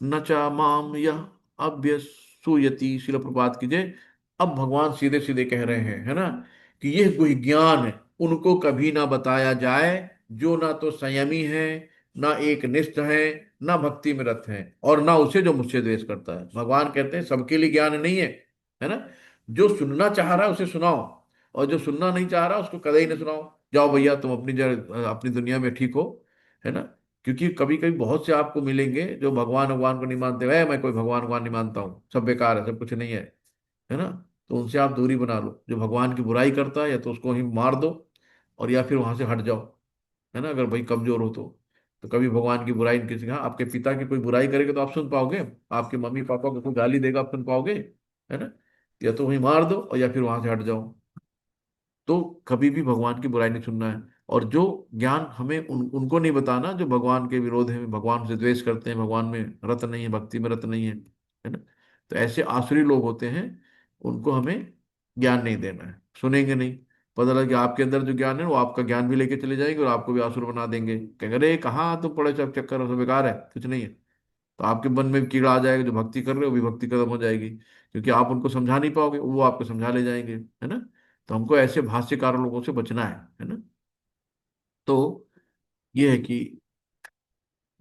न च माम यह अभ्यसूयति। शिल प्रपात कीजिए। अब भगवान सीधे सीधे कह रहे हैं, है ना, कि यह कोई ज्ञान उनको कभी ना बताया जाए जो ना तो संयमी है, ना एक निष्ठ है, ना भक्ति में रत है, और ना उसे जो मुझसे द्वेष करता है। भगवान कहते हैं सबके लिए ज्ञान नहीं है, है ना। जो सुनना चाह रहा है उसे सुनाओ, और जो सुनना नहीं चाह रहा उसको कदे ही नहीं सुनाओ, जाओ भैया तुम अपनी अपनी दुनिया में ठीक हो, है ना। क्योंकि कभी कभी बहुत से आपको मिलेंगे जो भगवान भगवान को नहीं मानते, वह मैं कोई भगवान भगवान नहीं मानता हूँ, सब बेकार है, सब कुछ नहीं है ना। तो उनसे आप दूरी बना लो। जो भगवान की बुराई करता है या तो उसको ही मार दो, और या फिर वहां से हट जाओ, है ना, अगर भाई कमजोर हो तो कभी भगवान की बुराई किसी का, आपके पिता की कोई बुराई करेगा तो आप सुन पाओगे? आपके मम्मी पापा को कोई गाली देगा आप सुन पाओगे? है ना। या तो वहीं मार दो और या फिर वहां से हट जाओ। तो कभी भी भगवान की बुराई नहीं सुनना है। और जो ज्ञान हमें उनको नहीं बताना जो भगवान के विरोध है, भगवान से द्वेष करते हैं, भगवान में रत नहीं है, भक्ति में रत नहीं है ना। तो ऐसे आसुरी लोग होते हैं, उनको हमें ज्ञान नहीं देना है, सुनेंगे नहीं। पता लगा कि आपके अंदर जो ज्ञान है वो आपका ज्ञान भी लेके चले जाएंगे और आपको भी आसुर बना देंगे, कहेंगे अरे कहाँ तुम पड़े सब चक्कर, सब बेकार है, कुछ नहीं है। तो आपके मन में भी कीड़ा आ जाएगा, जो भक्ति कर रहे हो भी भक्ति खत्म हो जाएगी, क्योंकि आप उनको समझा नहीं पाओगे, वो आपको समझा ले जाएंगे, है ना। तो हमको ऐसे भाष्यकार लोगों से बचना है ना। तो ये है कि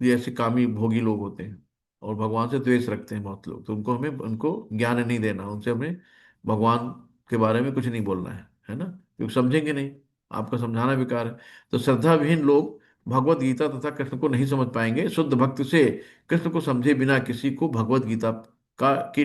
ये ऐसे कामी भोगी लोग होते हैं और भगवान से द्वेष रखते हैं बहुत लोग, तो उनको हमें उनको ज्ञान नहीं देना, उनसे हमें भगवान के बारे में कुछ नहीं बोलना है ना, क्योंकि समझेंगे नहीं, आपका समझाना बेकार है। तो श्रद्धा विहीन लोग भगवत गीता तथा कृष्ण को नहीं समझ पाएंगे। शुद्ध भक्त से कृष्ण को समझे बिना किसी को भगवत गीता का की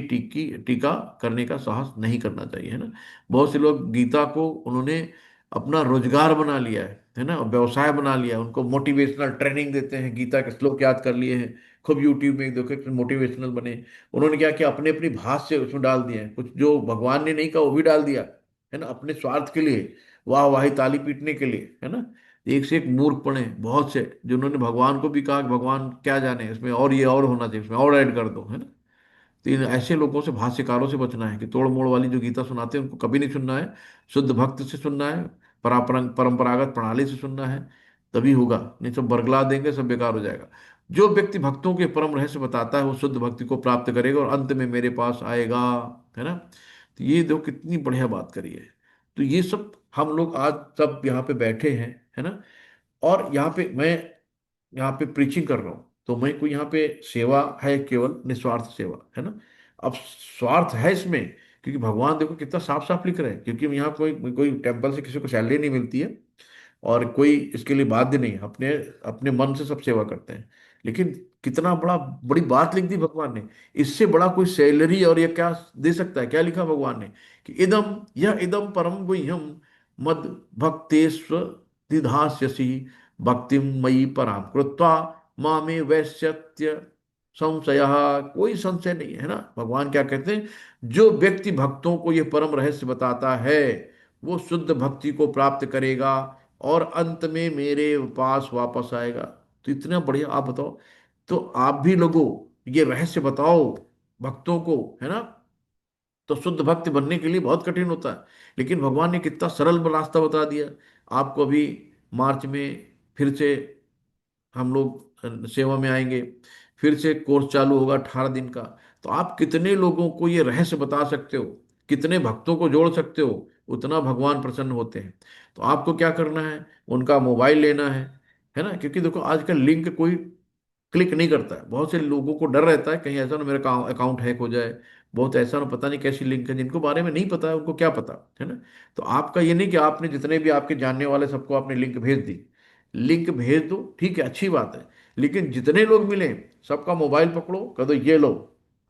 टीका करने का साहस नहीं करना चाहिए, है ना। बहुत से लोग गीता को उन्होंने अपना रोजगार बना लिया है ना, व्यवसाय बना लिया है। उनको मोटिवेशनल ट्रेनिंग देते हैं, गीता के श्लोक याद कर लिए हैं, खूब यूट्यूब में देखो मोटिवेशनल बने। उन्होंने क्या किया, अपने अपनी भाषा उसमें डाल दिए हैं, कुछ जो भगवान ने नहीं कहा वो भी डाल दिया, है ना, अपने स्वार्थ के लिए, वाह वाही ताली पीटने के लिए, है ना। एक से एक मूर्ख पड़े बहुत से, जिन्होंने भगवान को भी कहा कि भगवान क्या जाने इसमें, और ये और होना चाहिए, इसमें और ऐड कर दो, है ना। तो इन ऐसे लोगों से, भाष्यकारों से बचना है कि तोड़ मोड़ वाली जो गीता सुनाते हैं उनको कभी नहीं सुनना है। शुद्ध भक्त से सुनना है, परंपरागत प्रणाली से सुनना है, तभी होगा, नहीं सब बरगला देंगे, सब बेकार हो जाएगा। जो व्यक्ति भक्तों के परम रहस्य बताता है वो शुद्ध भक्ति को प्राप्त करेगा और अंत में मेरे पास आएगा, है ना। तो ये देखो कितनी बढ़िया बात करी है। तो ये सब हम लोग आज सब यहाँ पे बैठे हैं, है ना। और यहाँ पे मैं यहाँ पे प्रीचिंग कर रहा हूँ, तो मैं कोई यहाँ पे सेवा है, केवल निस्वार्थ सेवा, है ना। अब स्वार्थ है इसमें, क्योंकि भगवान देखो कितना साफ साफ लिख रहे हैं, क्योंकि यहाँ कोई कोई टेम्पल से किसी को सैलरी नहीं मिलती है और कोई इसके लिए बाध्य नहीं है, अपने अपने मन से सब सेवा करते हैं। लेकिन कितना बड़ी बात लिख दी भगवान ने, इससे बड़ा कोई सैलरी और ये क्या दे सकता है? क्या लिखा भगवान ने कि इदम यह इदम परम गुह्यम मद भक्तेस्व दिधास्यसि भक्तिम मयि पराम कृत्वा मामे वैश्यत्य संशय। कोई संशय नहीं है ना। भगवान क्या कहते हैं, जो व्यक्ति भक्तों को ये परम रहस्य बताता है वो शुद्ध भक्ति को प्राप्त करेगा और अंत में मेरे पास वापस आएगा। तो इतना बढ़िया, आप बताओ, तो आप भी लोगों ये रहस्य बताओ भक्तों को, है ना। तो शुद्ध भक्त बनने के लिए बहुत कठिन होता है, लेकिन भगवान ने कितना सरल रास्ता बता दिया। आपको अभी मार्च में फिर से हम लोग सेवा में आएंगे, फिर से कोर्स चालू होगा 18 दिन का। तो आप कितने लोगों को ये रहस्य बता सकते हो, कितने भक्तों को जोड़ सकते हो, उतना भगवान प्रसन्न होते हैं। तो आपको क्या करना है, उनका मोबाइल लेना है ना। क्योंकि देखो आजकल लिंक कोई क्लिक नहीं करता है, बहुत से लोगों को डर रहता है कहीं ऐसा ना मेरा अकाउंट हैक हो जाए, बहुत ऐसा ना, पता नहीं कैसी लिंक है, जिनको बारे में नहीं पता है उनको क्या पता, है ना। तो आपका ये नहीं कि आपने जितने भी आपके जानने वाले सबको आपने लिंक भेज दी, लिंक भेज दो ठीक है, अच्छी बात है, लेकिन जितने लोग मिले सबका मोबाइल पकड़ो, कह दो ये लो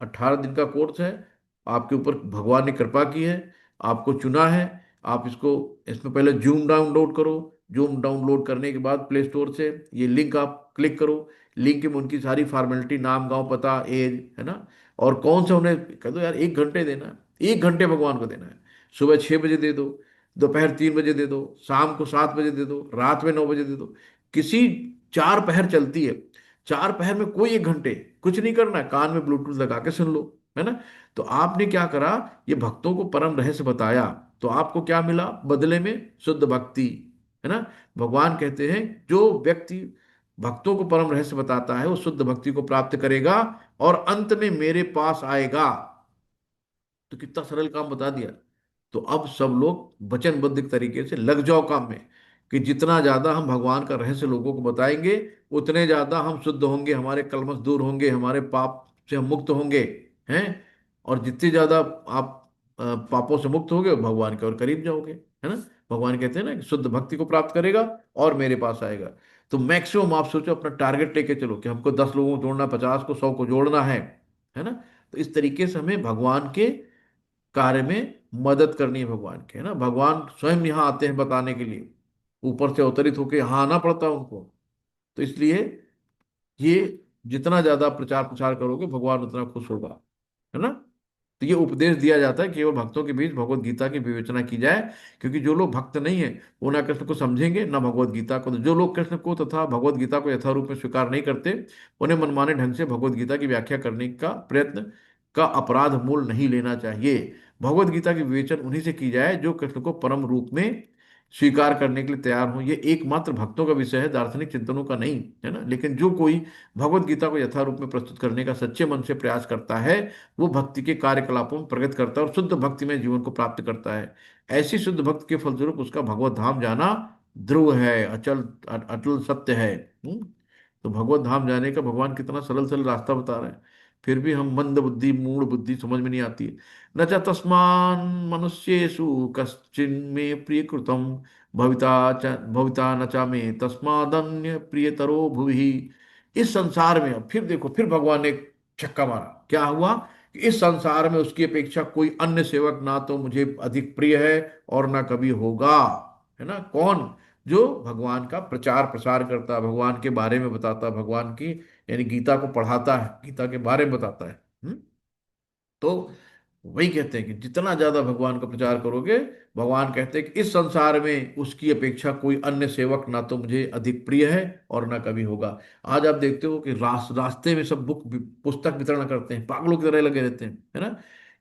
18 दिन का कोर्स है, आपके ऊपर भगवान ने कृपा की है, आपको चुना है, आप इसको, इसमें पहले जूम डाउनलोड करो, जूम डाउनलोड करने के बाद प्ले स्टोर से ये लिंक आप क्लिक करो, लिंक में उनकी सारी फॉर्मेलिटी, नाम गांव पता एज, है ना, और कौन सा उन्हें कह दो यार 1 घंटे देना है, 1 घंटे भगवान को देना है। सुबह 6 बजे दे दो, दोपहर 3 बजे दे दो, शाम को 7 बजे दे दो, रात में 9 बजे दे दो, किसी 4 पहर चलती है, 4 पहर में कोई 1 घंटे कुछ नहीं करना है, कान में ब्लूटूथ लगा के सुन लो, है ना। तो आपने क्या करा, ये भक्तों को परम रहस्य बताया, तो आपको क्या मिला बदले में? शुद्ध भक्ति, है ना। भगवान कहते हैं जो व्यक्ति भक्तों को परम रहस्य बताता है वो शुद्ध भक्ति को प्राप्त करेगा और अंत में मेरे पास आएगा। तो कितना सरल काम बता दिया। तो अब सब लोग वचनबद्ध तरीके से लग जाओ काम में, कि जितना ज्यादा हम भगवान का रहस्य लोगों को बताएंगे उतने ज्यादा हम शुद्ध होंगे, हमारे कलमश दूर होंगे, हमारे पाप से हम मुक्त होंगे, हैं। और जितने ज्यादा आप पापों से मुक्त होगे, भगवान के और करीब जाओगे, है ना। भगवान कहते हैं ना कि शुद्ध भक्ति को प्राप्त करेगा और मेरे पास आएगा। तो मैक्सिमम आप सोचो, अपना टारगेट लेके चलो कि हमको 10 लोगों को जोड़ना, 50 को, 100 को जोड़ना है ना। तो इस तरीके से हमें भगवान के कार्य में मदद करनी है भगवान के, है ना। भगवान स्वयं यहाँ आते हैं बताने के लिए, ऊपर से अवतरित होकर यहाँ आना पड़ता है उनको। तो इसलिए ये जितना ज्यादा प्रचार प्रसार करोगे भगवान उतना खुश होगा, है ना। तो ये उपदेश दिया जाता है केवल भक्तों के बीच भगवत गीता की विवेचना की जाए, क्योंकि जो लोग भक्त नहीं है वो ना कृष्ण को समझेंगे ना भगवत गीता को। तो जो लोग कृष्ण को तथा भगवत गीता को यथारूप में स्वीकार नहीं करते, उन्हें मनमाने ढंग से भगवत गीता की व्याख्या करने का प्रयत्न का अपराध मूल नहीं लेना चाहिए। भगवत गीता की विवेचन उन्हीं से की जाए जो कृष्ण को परम रूप में स्वीकार करने के लिए तैयार हो। ये एकमात्र भक्तों का विषय है, दार्शनिक चिंतनों का नहीं, है ना। लेकिन जो कोई भगवत गीता को यथारूप में प्रस्तुत करने का सच्चे मन से प्रयास करता है, वो भक्ति के कार्यकलापों में प्रगति करता है और शुद्ध भक्ति में जीवन को प्राप्त करता है। ऐसी शुद्ध भक्ति के फलस्वरूप उसका भगवत धाम जाना ध्रुव है, अचल अटल सत्य है। तो भगवत धाम जाने का भगवान कितना सरल सरल रास्ता बता रहे हैं, फिर भी हम मंद बुद्धि मूढ़ बुद्धि समझ में नहीं आती है। न च तस्मान् मनुष्येषु कश्चिन्मे प्रियकृतं भविता न च मे तस्मादन्य प्रियतरो भुवि। इस संसार में, अब फिर देखो, फिर भगवान ने एक छक्का मारा। क्या हुआ कि इस संसार में उसकी अपेक्षा कोई अन्य सेवक ना तो मुझे अधिक प्रिय है और ना कभी होगा, है ना। कौन? जो भगवान का प्रचार प्रसार करता है, भगवान के बारे में बताता है, भगवान की यानी गीता को पढ़ाता है, गीता के बारे में बताता है। तो वही कहते हैं कि जितना ज्यादा भगवान का प्रचार करोगे, भगवान कहते हैं कि इस संसार में उसकी अपेक्षा कोई अन्य सेवक ना तो मुझे अधिक प्रिय है और ना कभी होगा। आज आप देखते हो कि रास्ते में सब पुस्तक वितरण करते हैं, पागलों की तरह लगे रहते हैं, है ना।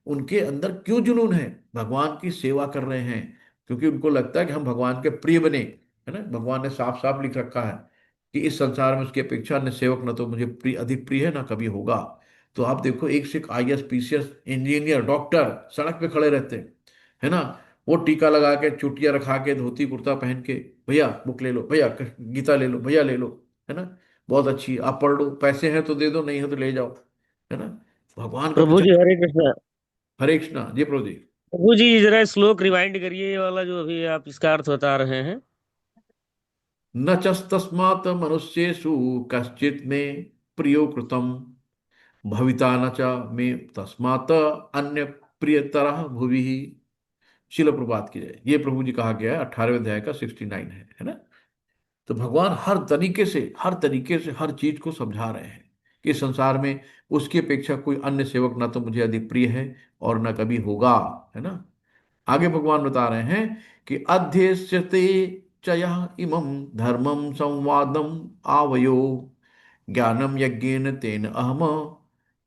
उनके अंदर क्यों जुनून है? भगवान की सेवा कर रहे हैं, क्योंकि उनको लगता है कि हम भगवान के प्रिय बने, है ना। भगवान ने साफ साफ लिख रखा है कि इस संसार में उसकी अपेक्षा अन्य सेवक ना तो मुझे अधिक प्रिय है ना कभी होगा। तो आप देखो, एक से एक IAS PCS इंजीनियर डॉक्टर सड़क पे खड़े रहते हैं, है ना। वो टीका लगा के, चुटिया रखा के, धोती कुर्ता पहन के, भैया बुक ले लो, भैया गीता ले लो, भैया ले लो, है ना। बहुत अच्छी, आप पढ़ लो, पैसे हैं तो दे दो, नहीं है तो ले जाओ, है ना। भगवान का प्रभु प्रचार। जी हरे कृष्णा। हरे कृष्णा जी प्रभु जी। प्रभु जी जरा श्लोक रिवाइंड करिए, ये वाला जो अभी आप इसका अर्थ बता रहे हैं। न चस्तस्मात् मनुष्येषु कश्चित् मे प्रियो कृतम भविता न च मे तस्मात् अन्य प्रियतरः भुवि। शिल प्रभात की जय। ये प्रभु जी कहा गया है 18वें अध्याय का 69 है ना। तो भगवान हर तरीके से हर चीज को समझा रहे हैं कि संसार में उसकी अपेक्षा कोई अन्य सेवक ना तो मुझे अधिक प्रिय है और ना कभी होगा, है ना। आगे भगवान बता रहे हैं कि अध्यस्यते च यः इमं धर्मं संवादम आवयो ज्ञानम यज्ञेन तेन अहम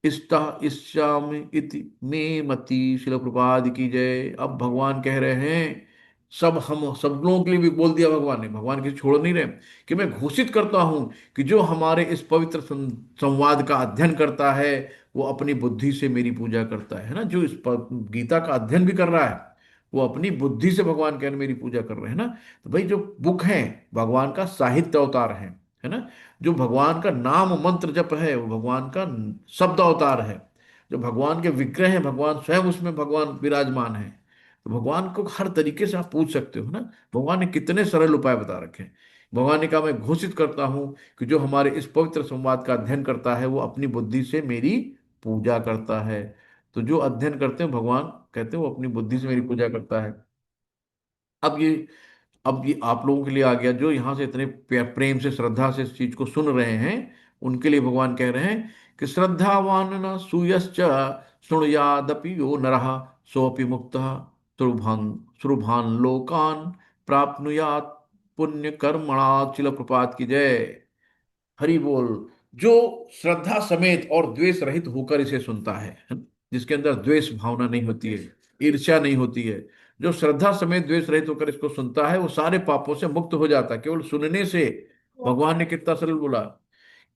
इष्टा इष्यामि इति मे मति। शिल प्रपाद की जय। अब भगवान कह रहे हैं, हम सब लोगों के लिए भी बोल दिया भगवान ने, भगवान किसी छोड़ नहीं रहे, कि मैं घोषित करता हूं कि जो हमारे इस पवित्र संवाद का अध्ययन करता है वो अपनी बुद्धि से मेरी पूजा करता है ना। जो इस गीता का अध्ययन भी कर रहा है वो अपनी बुद्धि से भगवान कह रहे हैं मेरी पूजा कर रहे हैं ना। तो भाई जो बुक है भगवान का साहित्य अवतार है ना। जो भगवान का नाम मंत्र जप है वो भगवान का शब्द अवतार है। जो भगवान के विग्रह है, भगवान स्वयं उसमें भगवान विराजमान है। तो भगवान को हर तरीके से आप पूछ सकते हो ना। भगवान ने कितने सरल उपाय बता रखे हैं। भगवान ने कहा मैं घोषित करता हूं कि जो हमारे इस पवित्र संवाद का अध्ययन करता है वो अपनी बुद्धि से मेरी पूजा करता है। तो जो अध्ययन करते हैं भगवान कहते हैं वो अपनी बुद्धि से मेरी पूजा करता है। अब ये अब ये आप लोगों के लिए आ गया जो यहाँ से इतने प्रेम से श्रद्धा से इस चीज को सुन रहे हैं। उनके लिए भगवान कह रहे हैं कि श्रद्धावान न सूयश्च शृणुयादपि यो नरः सोऽपि मुक्तः श्रुभान श्रुभान लोकान प्राप्नुयात् पुण्य कर्मणा। चिल प्रपात की जय। हरि बोल। जो श्रद्धा समेत और द्वेष रहित होकर इसे सुनता है, जिसके अंदर द्वेष भावना नहीं होती है, ईर्ष्या नहीं होती है, जो श्रद्धा समेत द्वेष रहित होकर इसको सुनता है वो सारे पापों से मुक्त हो जाता है केवल सुनने से। भगवान ने कितना सरल बोला,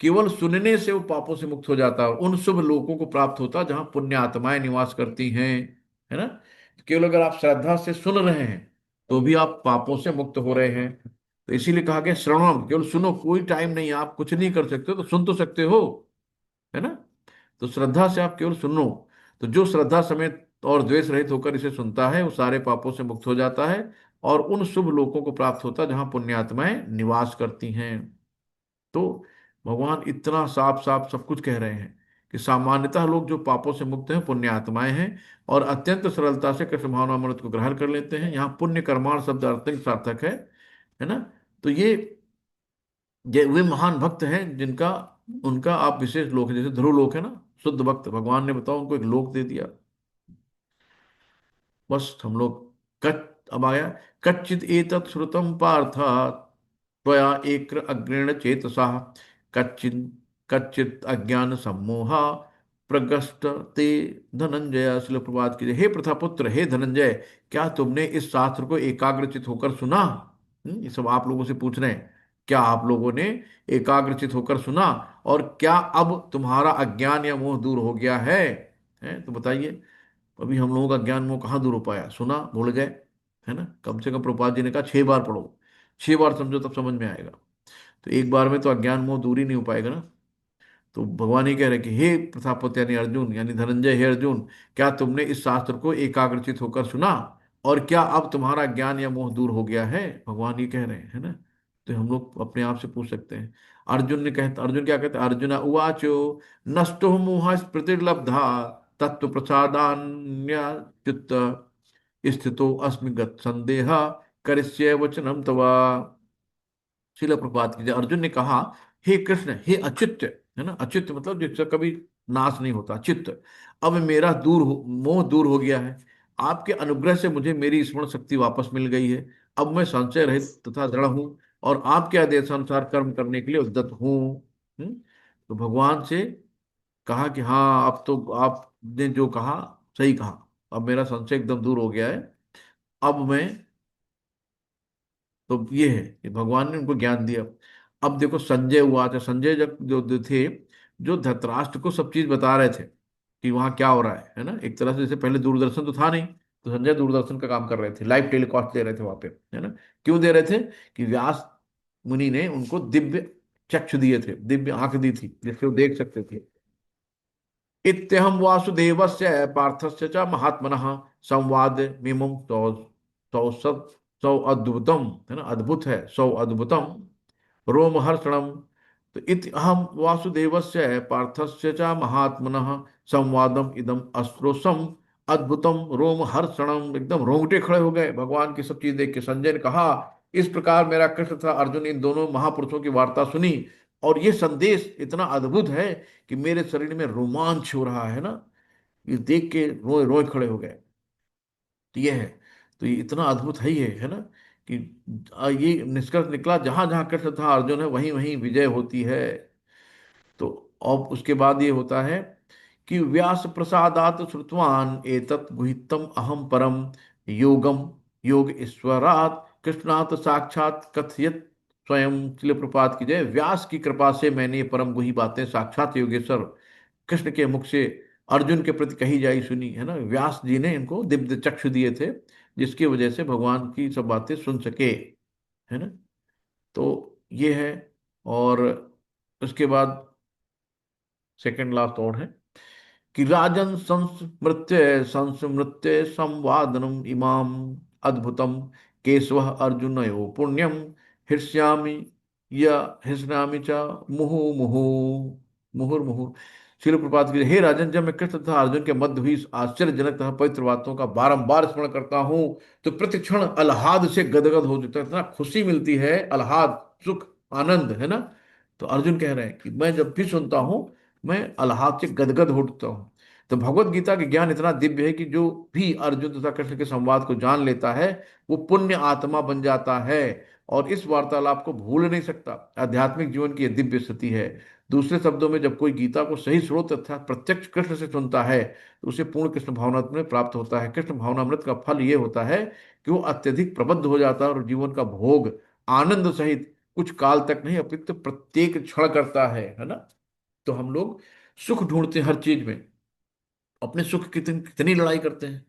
केवल सुनने से वो पापों से मुक्त हो जाता है, उन शुभ लोकों को प्राप्त होता है जहां पुण्य आत्माएं निवास करती हैं, है ना। केवल अगर आप श्रद्धा से सुन रहे हैं तो भी आप पापों से मुक्त हो रहे हैं। तो इसीलिए कहा गया श्रवणम, केवल सुनो, कोई टाइम नहीं है, आप कुछ नहीं कर सकते तो सुन तो सकते हो, है ना। तो श्रद्धा से आप केवल सुनो। तो जो श्रद्धा समेत तो और द्वेष रहित होकर इसे सुनता है वो सारे पापों से मुक्त हो जाता है और उन शुभ लोकों को प्राप्त होता है जहां पुण्यात्माएं निवास करती हैं। तो भगवान इतना साफ साफ सब कुछ कह रहे हैं कि सामान्यतः लोग जो पापों से मुक्त हैं पुण्य आत्माएं हैं और अत्यंत सरलता से कृष्ण भावनामृत को ग्रहण कर लेते हैं। यहाँ पुण्य कर्माण शब्द अत्यंत सार्थक है ना। तो ये वे महान भक्त हैं जिनका उनका आप विशेष लोक है, जैसे ध्रुव लोक है ना, शुद्ध भक्त, भगवान ने बताओ उनको एक लोक दे दिया। बस हम लोग कच अब आया, कच्चित एतत् श्रुतम पार्थ त्वया एक अग्रेण चेतसा कच्चिन कच्चित अज्ञान सम्मोहा प्रगष्ट ते धनंजय। शिल प्रभात की जय। हे प्रथापुत्र, हे धनंजय, क्या तुमने इस शास्त्र को एकाग्रचित होकर सुना? ये सब आप लोगों से पूछ रहे हैं, क्या आप लोगों ने एकाग्रचित होकर सुना? और क्या अब तुम्हारा अज्ञान या मोह दूर हो गया है तो बताइए। अभी हम लोगों का ज्ञान मोह कहाँ दूर हो पाया? सुना, भूल गए, है ना। कम से कम प्रभुपाद जी ने कहा 6 बार पढ़ो, 6 बार समझो तब समझ में आएगा। तो एक बार में तो अज्ञान मोह दूर ही नहीं हो पाएगा ना। तो भगवान ही कह रहे हैं कि हे प्रथापति यानी अर्जुन यानी धनंजय, हे अर्जुन, क्या तुमने इस शास्त्र को एकाग्रचित होकर सुना? और क्या अब तुम्हारा ज्ञान या मोह दूर हो गया है? भगवान ये कह रहे हैं, है ना। तो हम लोग अपने आप से पूछ सकते हैं। अर्जुन क्या कहते हैं? अर्जुन उवाचो नष्टो मोह स्मृतिर्लब्धा तत्व प्रसादान्य चित्त स्थितो अस्मि गत संदेह करिष्ये वचनम तवा। शिला प्रभात की जय। अर्जुन ने कहा, हे कृष्ण, हे अच्युत, है ना, अच्युत मतलब जिसका कभी नाश नहीं होता, चित्त, अब मेरा मोह दूर हो गया है। आपके अनुग्रह से मुझे मेरी स्मरण शक्ति वापस मिल गई है। अब मैं संशय रहित तथा दृढ़ हूं और आपके आदेशानुसार कर्म करने के लिए उद्यत हूं। तो भगवान से कहा कि हाँ, अब तो आपने जो कहा सही कहा, अब मेरा संशय एकदम दूर हो गया है। अब मैं, तो ये है कि भगवान ने उनको ज्ञान दिया। अब देखो संजय हुआ था, संजय जब जो थे, जो धृतराष्ट्र को सब चीज बता रहे थे कि वहां क्या हो रहा है ना। एक तरह से जैसे पहले दूरदर्शन तो था नहीं, तो संजय दूरदर्शन का काम कर रहे थे, लाइव टेलीकास्ट दे रहे थे वहां पे, है ना। क्यों दे रहे थे? कि व्यास मुनि ने उनको दिव्य चक्षु दिए थे, दिव्य आंख दी थी जिससे वो देख सकते थे। इत्यहम वासुदेवस्य पार्थस्य च महात्मनः संवाद मिमम सौ सौ सौ सौ अद्भुतम, है ना, अद्भुत है, सौ अद्भुतम रोमहर्षणम। तो इति अहम वासुदेवस्य पार्थस्य च महात्मनः संवादम इदम अस्त्रोसम अद्भुतम रोमहर्षणम। एकदम रोंगटे खड़े हो गए भगवान की सब चीज देख के। संजय ने कहा, इस प्रकार मेरा कृष्ण तथा अर्जुन इन दोनों महापुरुषों की वार्ता सुनी और ये संदेश इतना अद्भुत है कि मेरे शरीर में रोमांच हो रहा है ना। ये देख के रोए रोए खड़े हो गए। तो ये है, तो ये इतना अद्भुत है ना, कि ये निष्कर्ष निकला जहां जहां कृष्ण था अर्जुन है वहीं वहीं विजय होती है। तो अब उसके बाद ये होता है कि व्यास प्रसादात श्रुतवान एतत् गुहितम अहम परम योगम योग ईश्वरात कृष्णात साक्षात कथयत स्वयं। तिल प्रपात की जय। व्यास की कृपा से मैंने ये परम गुही बातें साक्षात योगेश्वर कृष्ण के मुख से अर्जुन के प्रति कही जाई सुनी, है ना। व्यास जी ने इनको दिव्य चक्षु दिए थे जिसकी वजह से भगवान की सब बातें सुन सके, है ना। तो ये है। और उसके बाद सेकंड लास्ट और है कि राजन संस्मृत्य संवादनम इमाम अद्भुतम केशव अर्जुनयो पुण्यम हृष्यामि या हृष्यामि च मुहु मुहु मुहुर्मुहु। शिल प्रपात की, हे राजन, जब मैं कृष्ण तथा अर्जुन के मध्य हुई इस आश्चर्यजनक तथा पवित्र बातों का बारंबार स्मरण करता हूँ तो प्रतिक्षण अल्हाद से गदगद हो जाता है, इतना खुशी मिलती है, अल्हाद, सुख, आनंद, है ना। तो अर्जुन कह रहे हैं कि मैं जब भी सुनता हूँ मैं अल्लाह से गदगद हो उठता हूँ। तो भगवत गीता के ज्ञान इतना दिव्य है कि जो भी अर्जुन तथा कृष्ण के संवाद को जान लेता है वो पुण्य आत्मा बन जाता है और इस वार्तालाप को भूल नहीं सकता। आध्यात्मिक जीवन की यह दिव्य स्थिति है। दूसरे शब्दों में, जब कोई गीता को सही स्रोत अर्थात प्रत्यक्ष कृष्ण से सुनता है तो उसे पूर्ण कृष्ण भावनामृत प्राप्त होता है। कृष्ण भावनामृत का फल ये होता है कि वो अत्यधिक प्रबुद्ध हो जाता है और जीवन का भोग आनंद सहित कुछ काल तक नहीं अपितु प्रत्येक क्षण करता है ना। तो हम लोग सुख ढूंढते हैं हर चीज में, अपने सुख कितनी कितनी लड़ाई करते हैं,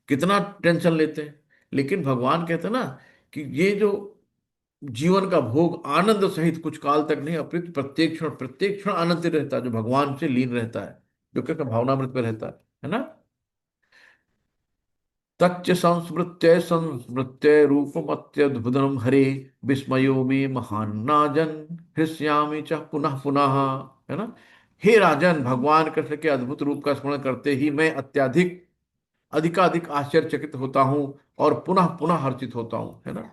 कितना टेंशन लेते हैं, लेकिन भगवान कहते हैं ना कि ये जो जीवन का भोग आनंद सहित कुछ काल तक नहीं अपितु प्रत्येक क्षण आनंद रहता है जो भगवान से लीन रहता है, जो कृष्ण भावनामृत में रहता है ना। तच्च संस्मृत्य संस्मृत्य रूपमत्यद्भुतम हरे, विस्मयो मे महान्नाजन, हृष्यामि च पुनः पुनः। है ना। हे राजन, भगवान कृष्ण के अद्भुत रूप का स्मरण करते ही मैं अत्यधिक अधिकाधिक आश्चर्यचकित होता हूँ और पुनः पुनः हर्षित होता हूँ। है ना।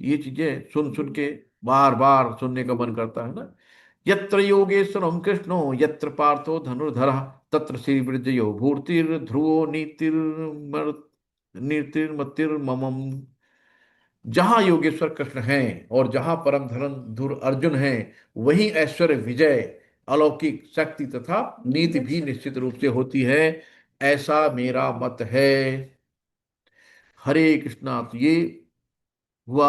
ये चीजें सुन सुन के बार बार सुनने का मन करता है ना। यत्र योगेश्वरम कृष्णो यत्र पार्थो धनुर्धरः, तत्र श्री विजयो भूर्तिर्ध्रुवो नीतिर्मतिर्ममम्। जहां योगेश्वर कृष्ण हैं और जहां परम धनुर्धर अर्जुन हैं, वही ऐश्वर्य विजय अलौकिक शक्ति तथा नीति भी निश्चित रूप से होती है। ऐसा मेरा मत है। हरे कृष्णा। तो ये हुआ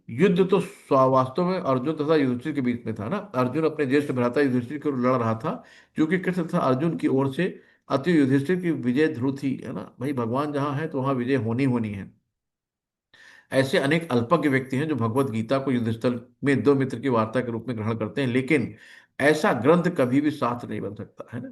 युद्ध। तो वास्तव में अर्जुन तथा युधिष्ठिर के बीच में था ना। अर्जुन अपने ज्येष्ठ भ्राता युधिष्ठिर को लड़ रहा था, क्योंकि कृष्ण तथा अर्जुन की ओर से अति युधिष्ठिर की विजय ध्रुव थी। है ना भाई, भगवान जहां है तो वहां विजय होनी होनी है। ऐसे अनेक अल्पज्ञ व्यक्ति हैं जो भगवत गीता को युद्ध स्थल में दो मित्र की वार्ता के रूप में ग्रहण करते हैं, लेकिन ऐसा ग्रंथ कभी भी शास्त्र नहीं बन सकता। है ना।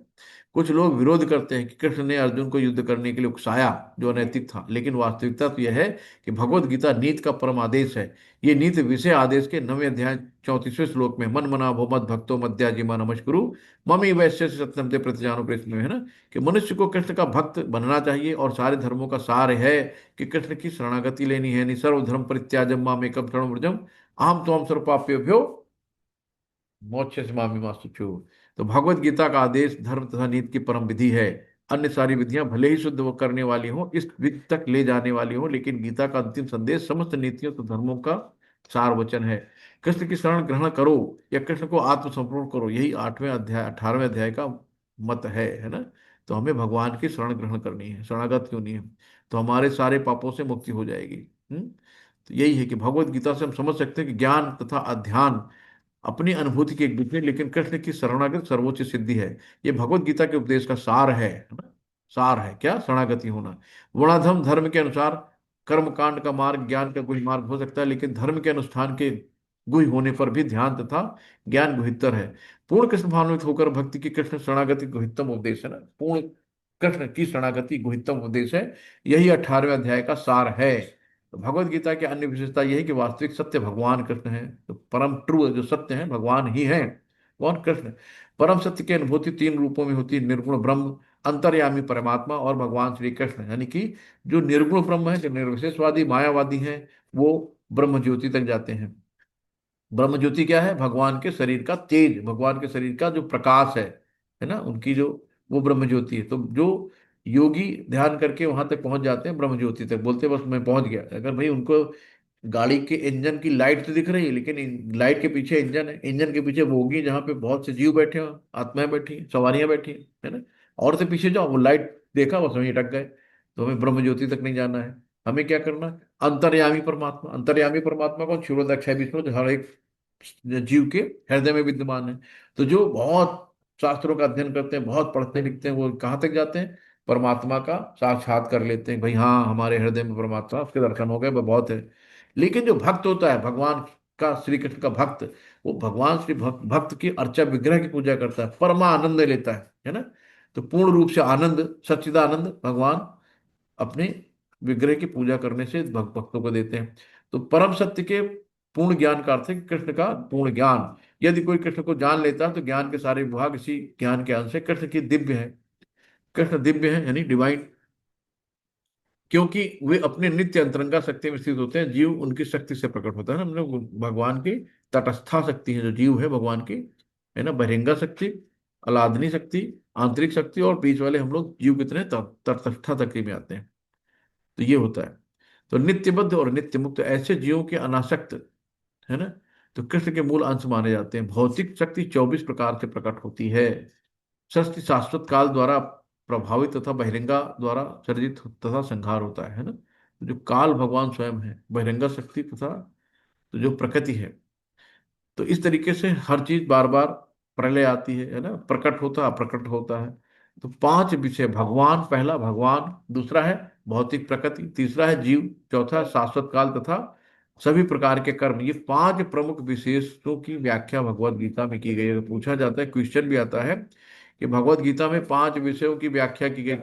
कुछ लोग विरोध करते हैं कि कृष्ण ने अर्जुन को युद्ध करने के लिए उकसाया, जो अनैतिक था, लेकिन वास्तविकता तो यह है कि भगवत गीता नीति का परम आदेश है। ये नीति विषय आदेश के 9वें अध्याय 34वें श्लोक में मन मना भो मद भक्तो मद्याजिमा नमस्कुरु ममी वैश्य सत्यम ते प्रतिजानो प्रेत में है ना, कि मनुष्य को कृष्ण का भक्त बनना चाहिए। और सारे धर्मों का सार है कि कृष्ण की शरणागति लेनी है। सर्वधर्म परित्याजम माम एकम शरणं व्रजम, अहम त्वां सर्वपाप्येभ्यो मोक्ष मामी मास्तुचु। तो भगवत गीता का आदेश धर्म तथा नीति की परम विधि है। अन्य सारी विधियां भले ही शुद्ध वो करने वाली हो, इस विधि तक ले जाने वाली हो, लेकिन गीता का अंतिम संदेश समस्त नीतियों तो धर्मों का सार वचन है। कृष्ण की शरण ग्रहण करो या कृष्ण को आत्मसमर्पण करो, यही 8वें अध्याय 18वें अध्याय का मत है ना। तो हमें भगवान की शरण ग्रहण करनी है, शरणागत क्यों नहीं है, तो हमारे सारे पापों से मुक्ति हो जाएगी। तो यही है कि भगवत गीता से हम समझ सकते हैं कि ज्ञान तथा अध्यान अपनी अनुभूति की एक दूसरे, लेकिन कृष्ण की शरणागति सर्वोच्च सिद्धि है। ये भगवत गीता के उपदेश का सार है ना। सार है क्या? शरणागति होना। वर्णाधर्म धर्म के अनुसार कर्म कांड का मार्ग ज्ञान का कोई मार्ग हो सकता है, लेकिन धर्म के अनुष्ठान के गुहि होने पर भी ध्यान तथा ज्ञान गुहितर है। पूर्ण कृष्ण भावनान्वित होकर भक्ति की कृष्ण शरणागति गुहितम उपदेश है ना। पूर्ण कृष्ण की शरणागति गुहितम उपदेश है। यही 18वें अध्याय का सार है। तो भगवत गीता की अन्य विशेषता यह है कि वास्तविक सत्य भगवान कृष्ण है। तो परम ट्रू जो सत्य है भगवान ही है। कौन? कृष्ण। परम सत्य की अनुभूति तीन रूपों में होती है: निर्गुण ब्रह्म, अंतर्यामी परमात्मा और भगवान श्री कृष्ण। यानी कि जो निर्गुण ब्रह्म है, जो निर्विशेषवादी मायावादी हैं, वो ब्रह्म ज्योति तक जाते हैं। ब्रह्म ज्योति क्या है? भगवान के शरीर का तेज, भगवान के शरीर का जो प्रकाश है ना, उनकी जो वो ब्रह्म ज्योति है। तो जो योगी ध्यान करके वहां तक पहुंच जाते हैं ब्रह्म ज्योति तक, बोलते हैं बस मैं पहुंच गया। अगर भाई उनको गाड़ी के इंजन की लाइट तो दिख रही है, लेकिन लाइट के पीछे इंजन है, इंजन के पीछे बोगी जहाँ पे बहुत से जीव बैठे हो, आत्माएं बैठी हैं, सवारियां बैठी हैं, है ना। और से पीछे जाओ, वो लाइट देखा बस वहीं अटक गए। तो हमें ब्रह्म ज्योति तक नहीं जाना है। हमें क्या करना है? अंतर्यामी परमात्मा। अंतर्यामी परमात्मा कौन? क्षुरोदक्षय विष्णु, जो हर एक जीव के हृदय में विद्यमान है। तो जो बहुत शास्त्रों का अध्ययन करते हैं, बहुत पढ़ते लिखते हैं, वो कहाँ तक जाते हैं? परमात्मा का साक्षात कर लेते हैं। भाई हाँ, हमारे हृदय में परमात्मा, उसके दर्शन हो गए, वो बहुत है। लेकिन जो भक्त होता है भगवान का, श्री कृष्ण का भक्त, वो भगवान श्री भक्त की अर्चा विग्रह की पूजा करता है, परमानंद लेता है ना। तो पूर्ण रूप से आनंद, सच्चिदानंद भगवान अपने विग्रह की पूजा करने से भक्तों को देते हैं। तो परम सत्य के पूर्ण ज्ञान का अर्थ है कि कृष्ण का पूर्ण ज्ञान। यदि कोई कृष्ण को जान लेता है तो ज्ञान के सारे विभाग इसी ज्ञान के अंश है। कृष्ण की दिव्य है, कृष्ण दिव्य है यानी डिवाइन, क्योंकि वे अपने नित्य अंतरंगा शक्ति में स्थित होते हैं। जीव उनकी शक्ति से प्रकट होता है ना। हम लोग भगवान की तटस्था शक्ति है, जो जीव है भगवान की, है ना, बहिरंगा शक्ति, अलादनी शक्ति, आंतरिक शक्ति, और बीच वाले हम लोग जीव कितने तटस्था शक्ति में आते हैं। तो ये होता है। तो नित्यबद्ध और नित्य मुक्त ऐसे जीवों के अनासक्त, है ना, तो कृष्ण के मूल अंश माने जाते हैं। भौतिक शक्ति 24 प्रकार से प्रकट होती है। सृष्टि शाश्वत काल द्वारा प्रभावित तथा बहिरंगा द्वारा सर्जित तथा संहार होता है ना। तो जो काल भगवान स्वयं है, बहिरंगा शक्ति तथा तो जो प्रकृति है। तो इस तरीके से हर चीज बार बार प्रलय आती है ना, प्रकट होता है अप्रकट होता है। तो पांच विषय भगवान, पहला भगवान, दूसरा है भौतिक प्रकृति, तीसरा है जीव, चौथा है शाश्वत काल तथा सभी प्रकार के कर्म। ये पांच प्रमुख विशेषों की व्याख्या भगवत गीता में की गई है। पूछा जाता है, क्वेश्चन भी आता है कि भगवत गीता में 5 विषयों की व्याख्या की गई।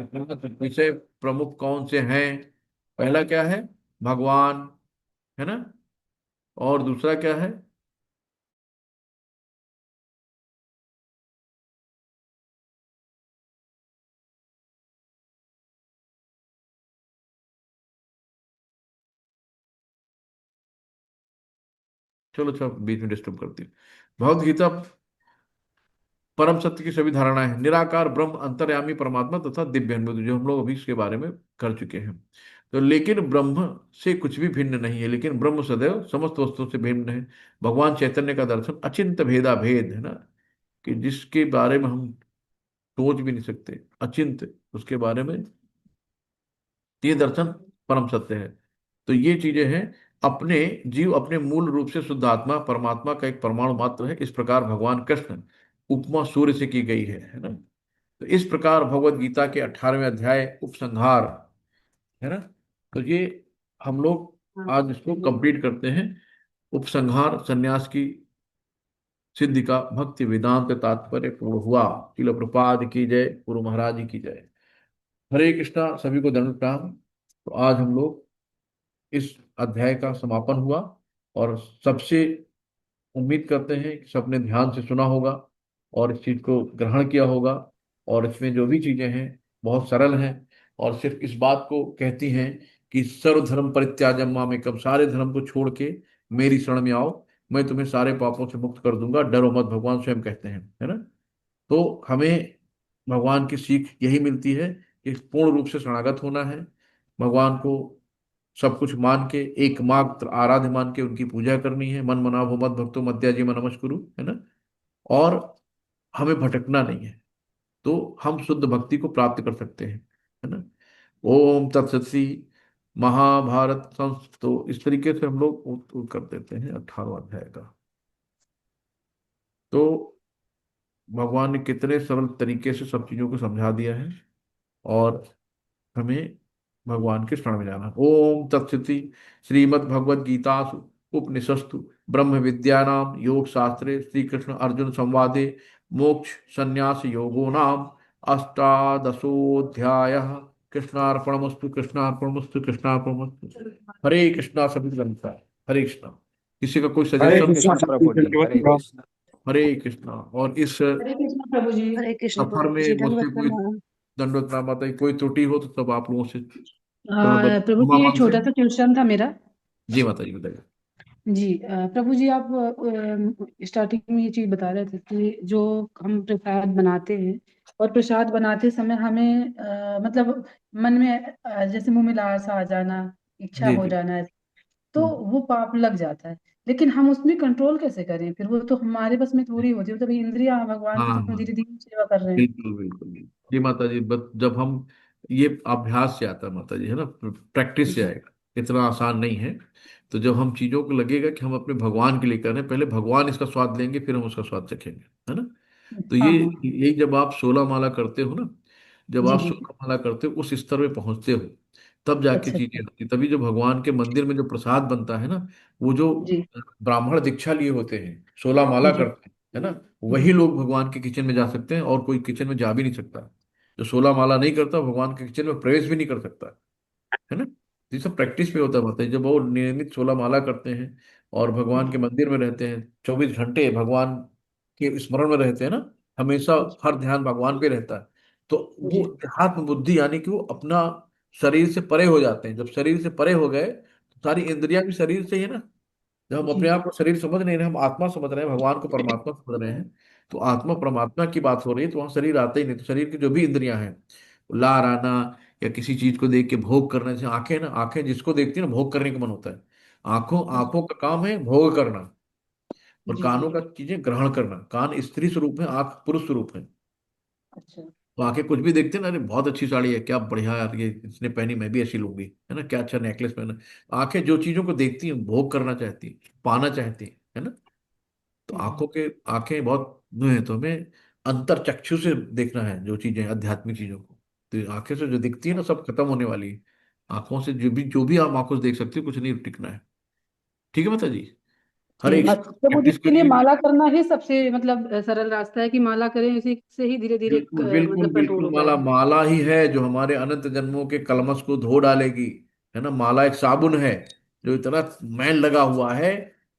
विषय प्रमुख कौन से हैं? पहला क्या है? भगवान, है ना? और दूसरा क्या है? चलो अच्छा, बीच में डिस्टर्ब करती है। भगवत गीता परम सत्य की सभी धारणाएं हैं, निराकार ब्रह्म, अंतर्यामी परमात्मा तथा दिव्य अनुभूति, जो हम लोग अभी इसके बारे में कर चुके हैं। तो लेकिन ब्रह्म से कुछ भी भिन्न नहीं है, लेकिन ब्रह्म सदैव समस्त वस्तुओं से भिन्न है। भगवान चैतन्य का दर्शन अचिंत भेदा भेद है ना, कि जिसके बारे में हम सोच भी नहीं सकते, अचिंत, उसके बारे में, ये दर्शन परम सत्य है। तो ये चीजें हैं। अपने जीव अपने मूल रूप से शुद्ध आत्मा परमात्मा का एक परमाणु मात्र है, इस प्रकार भगवान कृष्ण उपमा सूर्य से की गई है ना। तो इस प्रकार भगवत गीता के 18वें अध्याय उपसंहार, है ना। तो ये हम लोग आज इसको कंप्लीट करते हैं। उपसंहार सन्यास की सिद्धि का भक्ति वेदांत तात्पर्य पूर्ण हुआ। शिल प्रपाद की जय, गुरु महाराज जी की जय। हरे कृष्णा, सभी को दंड प्रणाम। तो आज हम लोग इस अध्याय का समापन हुआ, और सबसे उम्मीद करते हैं कि सबने ध्यान से सुना होगा और इस चीज को ग्रहण किया होगा। और इसमें जो भी चीजें हैं बहुत सरल हैं, और सिर्फ इस बात को कहती हैं कि सर्वधर्म परित्याजम मामेकम, सारे धर्म को छोड़ के मेरी शरण में आओ, मैं तुम्हें सारे पापों से मुक्त कर दूंगा, डरो मत, भगवान स्वयं कहते हैं, है ना। तो हमें भगवान की सीख यही मिलती है कि पूर्ण रूप से शरणागत होना है, भगवान को सब कुछ मान के एकमात्र आराध्य मान के उनकी पूजा करनी है। मन मना भो मत भक्तो मद्याजी मन नमस्कुरु, है ना। और हमें भटकना नहीं है, तो हम शुद्ध भक्ति को प्राप्त कर सकते हैं, है ना। ओम तत्सत। महाभारत संस, तो इस तरीके से हम लोग वो कर देते हैं 18वां अध्याय का। तो भगवान ने कितने सरल तरीके से सब चीजों को समझा दिया है, और हमें भगवान के शरण में जाना। ओम तत्सति। श्रीमद् भगवद गीतासु उपनिषस्तु ब्रह्म विद्यानाम योग शास्त्रे श्री कृष्ण अर्जुन संवादे मोक्ष संन्यास योगो नाम अष्टादशोऽध्याय। कृष्णार्पणमस्तु, कृष्णार्पणमस्तु, कृष्णार्पणमस्तु। हरे कृष्णा, सभी ग्रंथ। हरे कृष्णा। किसी का कोई हरे सजेशन? कृष्णा प्रभु जी, हरे कृष्ण। हरे कृष्णा। और इस हरे कृष्णा प्रभु जी। हरे कृष्ण सफर प्रभु में जी, मुझसे दंडवत कोई प्रणाम। दंडवत ना माता, कोई त्रुटि हो तो सब आप लोगों से चरण प्रभु क्षमा जी, एक मांगते छोटा हैं। सा क्वेश्चन था मेरा। जी माता जी, बताइए। जी, प्रभु जी, आप स्टार्टिंग में ये चीज बता रहे थे कि जो हम प्रसाद बनाते हैं, और प्रसाद बनाते समय हमें मतलब मन में जैसे मुंह में लालसा आ जाना, इच्छा जी हो जी। जाना, तो हम्म। वो पाप लग जाता है। लेकिन हम उसमें कंट्रोल कैसे करें? फिर वो तो हमारे बस में थोड़ी होती है, तो भाई इंद्रिया भगवान हाँ की तो हम हाँ, धीरे धीरे सेवा कर रहे हैं। बिल्कुल बिल्कुल बिल्कुल। जी माता जी, बस जब हम, ये अभ्यास से आता है माता जी, है ना, प्रैक्टिस से जी आएगा, इतना आसान नहीं है। तो जब हम चीजों को लगेगा कि हम अपने भगवान के लिए कर रहे हैं, पहले भगवान इसका स्वाद लेंगे, फिर हम उसका स्वाद चखेंगे, है ना। तो ये हाँ हाँ। यही, जब आप 16 माला करते हो ना, जब जी आप जी। 16 माला करते हो, उस स्तर पे पहुंचते हो, तब जाके अच्छा चीजें अच्छा। होती, तभी जो भगवान के मंदिर में जो प्रसाद बनता है ना, वो जो जी ब्राह्मण दीक्षा लिए होते हैं, 16 माला जी करते हैं, है ना, जी। वही लोग भगवान के किचन में जा सकते हैं, और कोई किचन में जा भी नहीं सकता। जो 16 माला नहीं करता, भगवान के किचन में प्रवेश भी नहीं कर सकता, है ना। तो ये सब प्रैक्टिस पे होता है मतलब, जब वो नियमित 16 माला करते हैं और भगवान के जी मंदिर में रहते हैं, 24 घंटे भगवान के स्मरण में रहते हैं ना, हमेशा हर ध्यान भगवान पे रहता है, तो वो जी अध्यात्म बुद्धि, यानी कि वो अपना शरीर से परे हो जाते हैं। जब शरीर से परे हो गए, तो सारी इंद्रियां भी शरीर से ही है ना। जब हम अपने जी आप को शरीर समझ नहीं रहे, हम आत्मा समझ रहे हैं, भगवान को परमात्मा समझ रहे हैं, तो आत्मा परमात्मा की बात हो रही है, तो वहां शरीर आता ही नहीं। तो शरीर की जो भी इंद्रियां हैं, लार आना, या किसी चीज को देख के भोग करने से, आंखें ना, आंखें जिसको देखती है ना, भोग करने का मन होता है। आंखों आंखों का काम है भोग करना, और जी जी। कानों का चीजें ग्रहण करना। कान स्त्री स्वरूप है, आंख पुरुष स्वरूप है। अच्छा। तो आंखें कुछ भी देखते हैं ना, अरे बहुत अच्छी साड़ी है, क्या बढ़िया यार, ये इसने पहनी, मैं भी ऐसी लूंगी, है ना, क्या अच्छा नेकलेस पहना। आंखें जो चीजों को देखती हैं, भोग करना चाहती हैं, पाना चाहती हैं, है ना। तो जी आंखें बहुत वो हैं, तो हमें अंतर चक्षु से देखना है जो चीजें, आध्यात्मिक चीजों को। तो ये आंखें से जो दिखती है ना, सब खत्म होने वाली है। आंखों से जो भी आप आंखों से देख सकते हो, कुछ नहीं टिकना है। ठीक है माता जी। हर एक प्रभु जी प्रैक्टिस के लिए करिए। माला करना ही सबसे मतलब सरल रास्ता है कि माला करें, इसी से ही धीरे धीरे बिल्कुल बिल्कुल मतलब कंट्रोल बिल्कुल, हो माला जाएगा। माला ही है जो हमारे अनंत जन्मों के कलमश को धो डालेगी। है ना, माला एक साबुन है जो इतना मैल लगा हुआ है,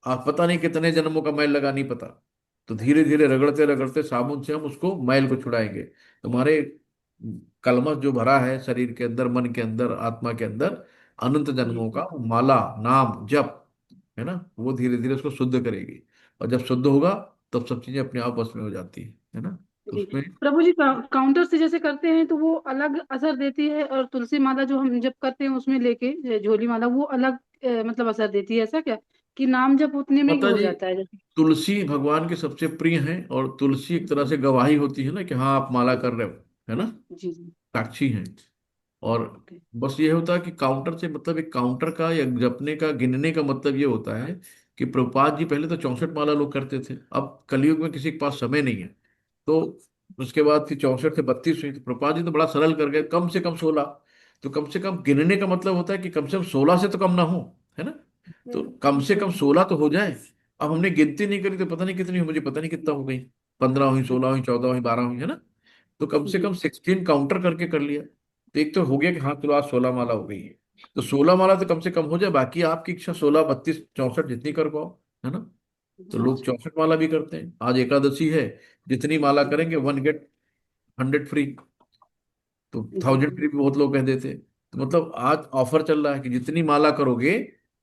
आप पता नहीं कितने जन्मों का मैल लगा, नहीं पता। तो धीरे धीरे रगड़ते रगड़ते साबुन से हम उसको मैल को छुड़ाएंगे। तुम्हारे कलमश जो भरा है शरीर के अंदर, मन के अंदर, आत्मा के अंदर, अनंत जी जन्मों का वो माला, नाम जप, है ना, वो धीरे धीरे उसको शुद्ध करेगी। और जब शुद्ध होगा तब सब चीजें अपने आप बस में हो जाती है ना। तो जी। उसमें प्रभु जी काउंटर से जैसे करते हैं तो वो अलग असर देती है, और तुलसी माला जो हम जब करते हैं उसमें लेके झोली माला, वो अलग मतलब असर देती है, ऐसा क्या कि नाम जब उतने में ही माता हो जी, जाता है जैसे? तुलसी भगवान के सबसे प्रिय हैं, और तुलसी एक तरह से गवाही होती है ना कि हाँ आप माला कर रहे हो, है ना, जी जी। साक्षी हैं। और ओके। बस ये होता है कि काउंटर से मतलब, एक काउंटर का या जपने का गिनने का मतलब ये होता है कि प्रभुपाद जी पहले तो 64 माला लोग करते थे, अब कलयुग में किसी के पास समय नहीं है, तो उसके बाद फिर 64 से 32 हुई, तो प्रभुपाद जी तो बड़ा सरल कर गए, कम से कम 16। तो कम से कम गिनने का मतलब होता है कि कम से कम 16 से तो कम ना हो, है ना। तो कम से कम 16 तो हो जाए। अब हमने गिनती नहीं करी तो पता नहीं कितनी हुई, मुझे पता नहीं कितना हो गई, 15 हुई, 16 हुई, 14 हुई, 12 हुई, है ना। तो कम से जी कम 16 काउंटर करके कर लिया, तो एक तो हो गया कि हाँ चलो आज 16 माला हो गई है। तो 16 माला तो कम से कम हो जाए, बाकी आपकी इच्छा 16, 32, 64 जितनी कर पाओ, है ना। तो जी लोग 64 माला भी करते हैं। आज एकादशी है, जितनी माला करेंगे 1 गेट 100 फ्री। तो जी 1000 फ्री भी बहुत लोग कह देते हैं। तो मतलब आज ऑफर चल रहा है कि जितनी माला करोगे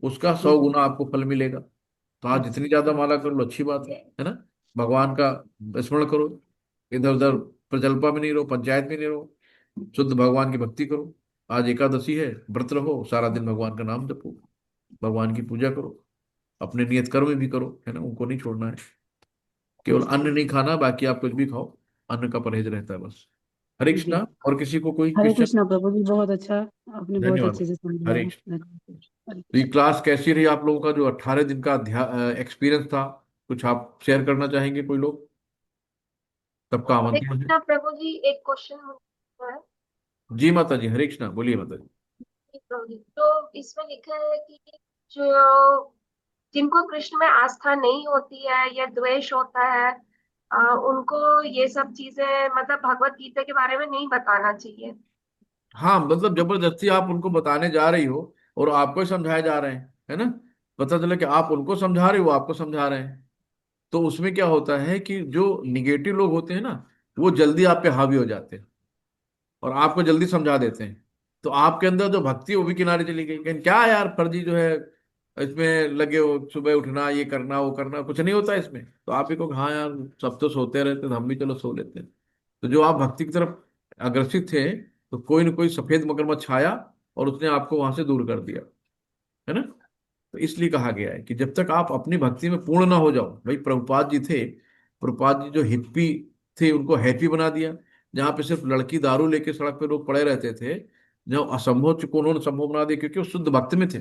उसका 100 गुना आपको फल मिलेगा। तो आज जितनी ज्यादा माला कर लो अच्छी बात है ना। भगवान का स्मरण करो, इधर उधर प्रजल्पा में नहीं रहो, पंचायत में नहीं रहो, शुद्ध भगवान की भक्ति करो। आज एकादशी है, व्रत रहो, सारा दिन भगवान का नाम जपो, भगवान की पूजा करो, अपने नियत कर्म भी करो, है ना, उनको नहीं छोड़ना है। केवल अन्न नहीं खाना, बाकी आप कुछ भी खाओ, अन्न का परहेज रहता है बस। हरे जी। कृष्णा, और किसी को कोई हरे क्वेश्चन? कृष्णा प्रभु जी, बहुत अच्छा, आपने बहुत धन्यवाद। अच्छे से समझाया। हरे कृष्ण। धन्यवाद। हरे तो ये कृष्ण। क्लास कैसी रही आप लोगों का, जो 18 दिन का एक्सपीरियंस था, कुछ आप शेयर करना चाहेंगे कोई लोग? सबका हरे आमंत्रण है। कृष्णा प्रभु जी, एक क्वेश्चन है। जी माता जी, हरे कृष्णा, बोलिए माता जी। प्रभु जी, तो इसमें लिखा है कि जो जिनको कृष्ण में आस्था नहीं होती है या द्वेष होता है, उनको ये सब चीजें मतलब भगवत गीता के बारे में नहीं बताना चाहिए। हाँ मतलब जबरदस्ती आप उनको बताने जा रही हो, और आपको ही समझाए जा रहे हैं, है ना। पता चला कि आप उनको समझा रहे हो, वो आपको समझा रहे हैं। तो उसमें क्या होता है कि जो निगेटिव लोग होते हैं ना, वो जल्दी आप पे हावी हो जाते हैं और आपको जल्दी समझा देते हैं। तो आपके अंदर जो भक्ति है वो भी किनारे चली गई, लेकिन क्या यार फर्जी जो है इसमें लगे हो, सुबह उठना, ये करना, वो करना, कुछ नहीं होता इसमें। तो आप ही को हाँ यार, सब तो सोते रहते हैं, तो हम भी चलो सो लेते हैं। तो जो आप भक्ति की तरफ अग्रसित थे, तो कोई ना कोई सफेद मगरमच्छ आया और उसने आपको वहां से दूर कर दिया, है ना। तो इसलिए कहा गया है कि जब तक आप अपनी भक्ति में पूर्ण ना हो जाओ, भाई प्रभुपाद जी थे, प्रभुपाद जी जो हिप्पी थे उनको हैप्पी बना दिया। जहाँ पे सिर्फ लड़की दारू लेके सड़क पे लोग पड़े रहते थे, जो असंभव को उन्होंने संभव बना दिया, क्योंकि वो शुद्ध भक्त में थे।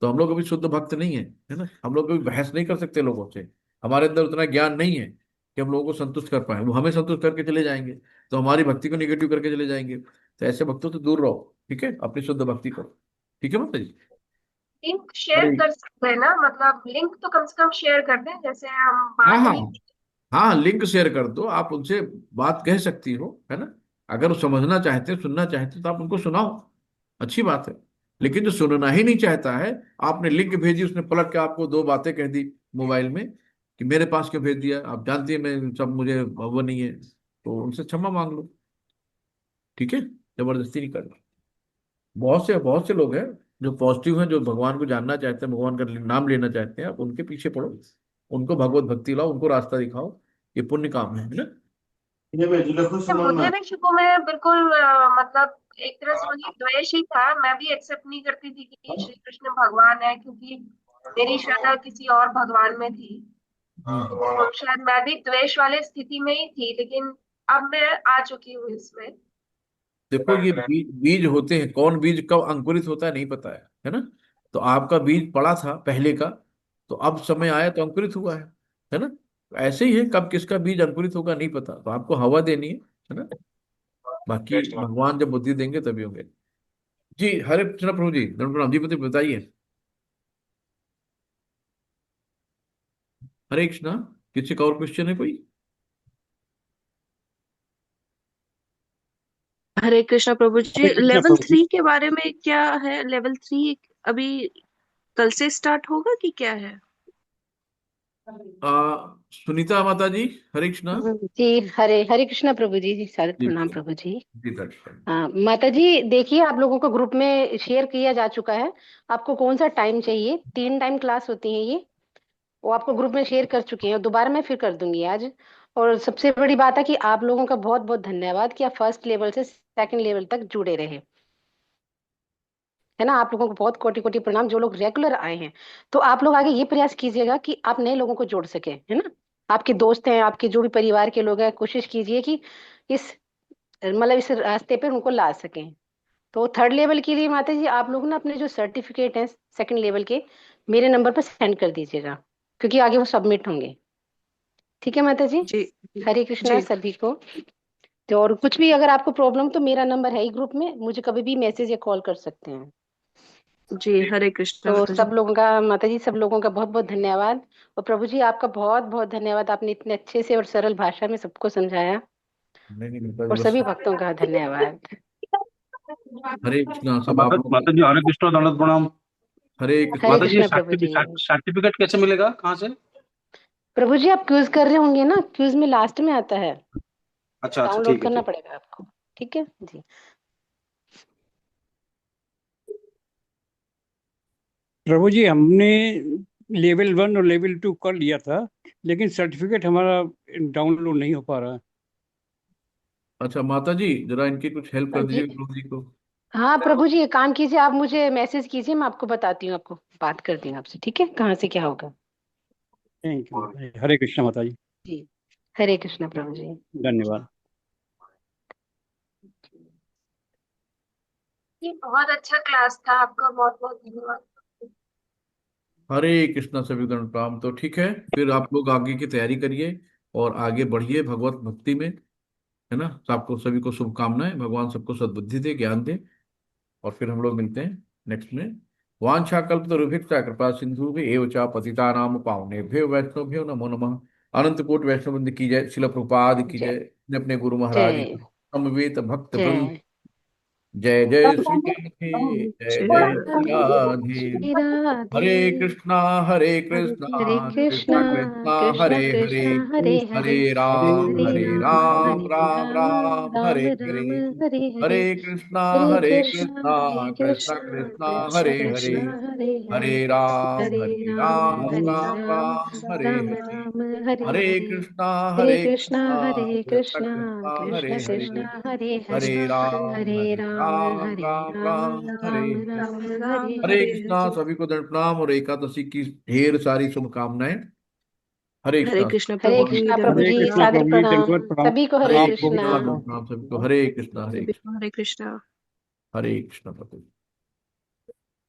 तो हम लोग अभी शुद्ध भक्त नहीं है, है ना, हम लोग अभी बहस नहीं कर सकते लोगों से, हमारे अंदर उतना ज्ञान नहीं है कि हम लोगों को संतुष्ट कर पाए, वो हमें संतुष्ट करके चले जाएंगे, तो हमारी भक्ति को निगेटिव करके चले जाएंगे। तो ऐसे भक्तों से दूर रहो, ठीक है, अपनी शुद्ध भक्ति करो, ठीक है माता जी। लिंक शेयर अरे कर सकते हैं ना, मतलब लिंक तो कम से कम शेयर कर दें, जैसे हम हाँ बात हाँ, नहीं। हाँ लिंक शेयर कर दो, आप उनसे बात कह सकती हो, है ना। अगर वो समझना चाहते हैं, सुनना चाहते हैं, तो आप उनको सुनाओ, अच्छी बात है। लेकिन जो सुनना ही नहीं चाहता है, आपने लिंक भेजी, उसने पलट के आपको दो बातें कह दी मोबाइल में कि मेरे पास क्यों भेज दिया, आप जानती है मैं सब, मुझे वो नहीं है, तो उनसे क्षमा मांग लो, ठीक है, जबरदस्ती नहीं करना। बहुत से लोग हैं जो पॉजिटिव हैं, जो भगवान को जानना चाहते हैं, भगवान का नाम लेना चाहते हैं, आप उनके पीछे पड़ो, उनको भगवत भक्ति लाओ, उनको रास्ता दिखाओ, ये पुण्य काम है ना। मुझे भी शुरू में बिल्कुल मतलब एक तरह से मुझे द्वेष ही था, मैं भी एक्सेप्ट नहीं करती थी कि श्री कृष्ण भगवान है, क्योंकि मेरी श्रद्धा किसी और भगवान में थी। तो शायद मैं भी द्वेष वाले स्थिति में ही थी, लेकिन अब मैं आ चुकी हूँ इसमें। देखो ये बीज बीज होते हैं, कौन बीज कब अंकुरित होता है नहीं पता है ना। तो आपका बीज पड़ा था पहले का, तो अब समय आया तो अंकुरित हुआ है ना। तो ऐसे ही है, कब किसका बीज अंकुरित होगा नहीं पता, तो आपको हवा देनी है ना। बाकी भगवान जब बुद्धि देंगे तभी होंगे। जी हरे कृष्ण प्रभु जी, धन्यवाद जी, बताइए। हरे कृष्णा। किसी का और क्वेश्चन है कोई? हरे कृष्णा प्रभु जी, हरे कृष्णा लेवल प्रभु जी। 3 के बारे में क्या है? लेवल 3 अभी कल से स्टार्ट होगा कि क्या है? सुनीता माता जी, हरे कृष्णा। जी, हरे हरे कृष्णा प्रभु जी। जी सादर जी प्रणाम जी प्रभु जी। जी, दर्शन। हाँ माता जी, देखिए आप लोगों को ग्रुप में शेयर किया जा चुका है। आपको कौन सा टाइम चाहिए? 3 टाइम क्लास होती है ये, वो आपको ग्रुप में शेयर कर चुके हैं और दोबारा मैं फिर कर दूंगी आज। और सबसे बड़ी बात है कि आप लोगों का बहुत बहुत धन्यवाद कि आप फर्स्ट लेवल से सेकंड लेवल तक जुड़े रहे, है ना। आप लोगों को बहुत कोटि कोटि प्रणाम जो लोग रेगुलर आए हैं। तो आप लोग आगे ये प्रयास कीजिएगा कि आप नए लोगों को जोड़ सके, है ना। आपके दोस्त हैं, आपके जो भी परिवार के लोग हैं, कोशिश कीजिए कि इस मतलब इस रास्ते पे उनको ला सकें। तो थर्ड लेवल के लिए माता जी आप लोग ना अपने जो सर्टिफिकेट हैं सेकंड लेवल के मेरे नंबर पर सेंड कर दीजिएगा, क्योंकि आगे वो सबमिट होंगे। ठीक है माता जी। जी हरे कृष्णा जी सभी को। तो और कुछ भी अगर आपको प्रॉब्लम तो मेरा नंबर है ही ग्रुप में, मुझे कभी भी मैसेज या कॉल कर सकते हैं। जी, हरे कृष्णा तो माता सब जी। लोगों का माता जी, सब लोगों का बहुत बहुत धन्यवाद। और प्रभु जी आपका बहुत बहुत धन्यवाद, आपने इतने अच्छे से और सरल भाषा में सबको समझाया। नहीं नहीं, माता जी और बस। सभी भक्तों का धन्यवाद। हरे कृष्णा सब आप माता लोग। माता जी, हरे कृष्णा, दंडवत प्रणाम। हरे कृष्ण। हरे माता जी, कृष्णा प्रभु जी। सर्टिफिकेट कैसे मिलेगा, कहाँ से? प्रभु जी आप क्यूज कर रहे होंगे ना, क्यूज में लास्ट में आता है, अच्छा अच्छा, डाउनलोड ठीक है करना ठीक। पड़ेगा आपको। ठीक है जी। प्रभु जी, हमने लेवल 1 और लेवल 2 कर लिया था, लेकिन सर्टिफिकेट हमारा डाउनलोड नहीं हो पा रहा है। अच्छा माता जी, जरा इनकी कुछ हेल्प हाँ कर जी। दीजिए गुरु जी को। हाँ प्रभु जी एक काम कीजिए, आप मुझे मैसेज कीजिए, मैं आपको बताती हूँ, आपको बात करती हूँ आपसे, ठीक है, कहाँ से क्या होगा। थैंक यू माता जी। हरे कृष्णा माता जी। जी हरे कृष्णा प्रभु जी। धन्यवाद। ये बहुत अच्छा क्लास था, आपका बहुत बहुत धन्यवाद। हरे कृष्णा सभी गण प्रणाम। तो ठीक है, फिर आप लोग आगे की तैयारी करिए और आगे बढ़िए भगवत भक्ति में, है ना। तो आपको सभी को शुभकामनाएं, भगवान सबको सद्बुद्धि दे, ज्ञान दे। और फिर हम लोग मिलते हैं नेक्स्ट में। वांछा कल्पतरुभिक्षाः कृपा सिंधु एव च पतितानां पावनेभ्यो वैष्णवभ्यो नमो नमः। अनंत कोटि वैष्णव वृंद की जय, शिल प्रभुपाद की जय जय, अपने अपने गुरु महाराज जय की, समवेत भक्त वृंद। जय। जय जय श्री राधे, जय जय जय श्री राधे राधे। श्री राधे। हरे कृष्णा हरे कृष्णा हरे कृष्णा कृष्णा कृष्णा कृष्णा हरे हरे, कृष्णा हरे हरे, हरे हरे राम राम राम राम राम हरे राम हरे। हरे हरे। हरे हरे कृष्णा कृष्णा कृष्णा कृष्णा कृष्णा कृष्णा हरे हरे, कृष्णा हरे हरे, हरे राम हरे राम राम राम हरे राम हरे। राम हरे हरे हरे। कृष्णा हरे कृष्णा कृष्णा कृष्णा हरे कृष्णा हरे, कृष्णा हरे हरे, हरे हरे राम राम राम हरे राम हरे। राम हरे हरे हरे। कृष्णा सभी को दंड प्रणाम और एकादशी की ढेर सारी शुभकामनाएं। हरे हरे कृष्णा। कृष्णा हरे प्रभु जी, कृष्णा प्रभु हरे दंडवत जी कृष्णा प्रणाम। सादर प्रभु जी, दंडवत प्रणाम प्रणाम। सभी को, हरे हरे आपको भी कृष्णा। कृष्णा दंडवत दंड प्रणाम। प्रणाम सभी को। हरे कृष्णा, हरे सभी कृष्णा। को हरे कृष्णा। हरे कृष्णा प्रभु।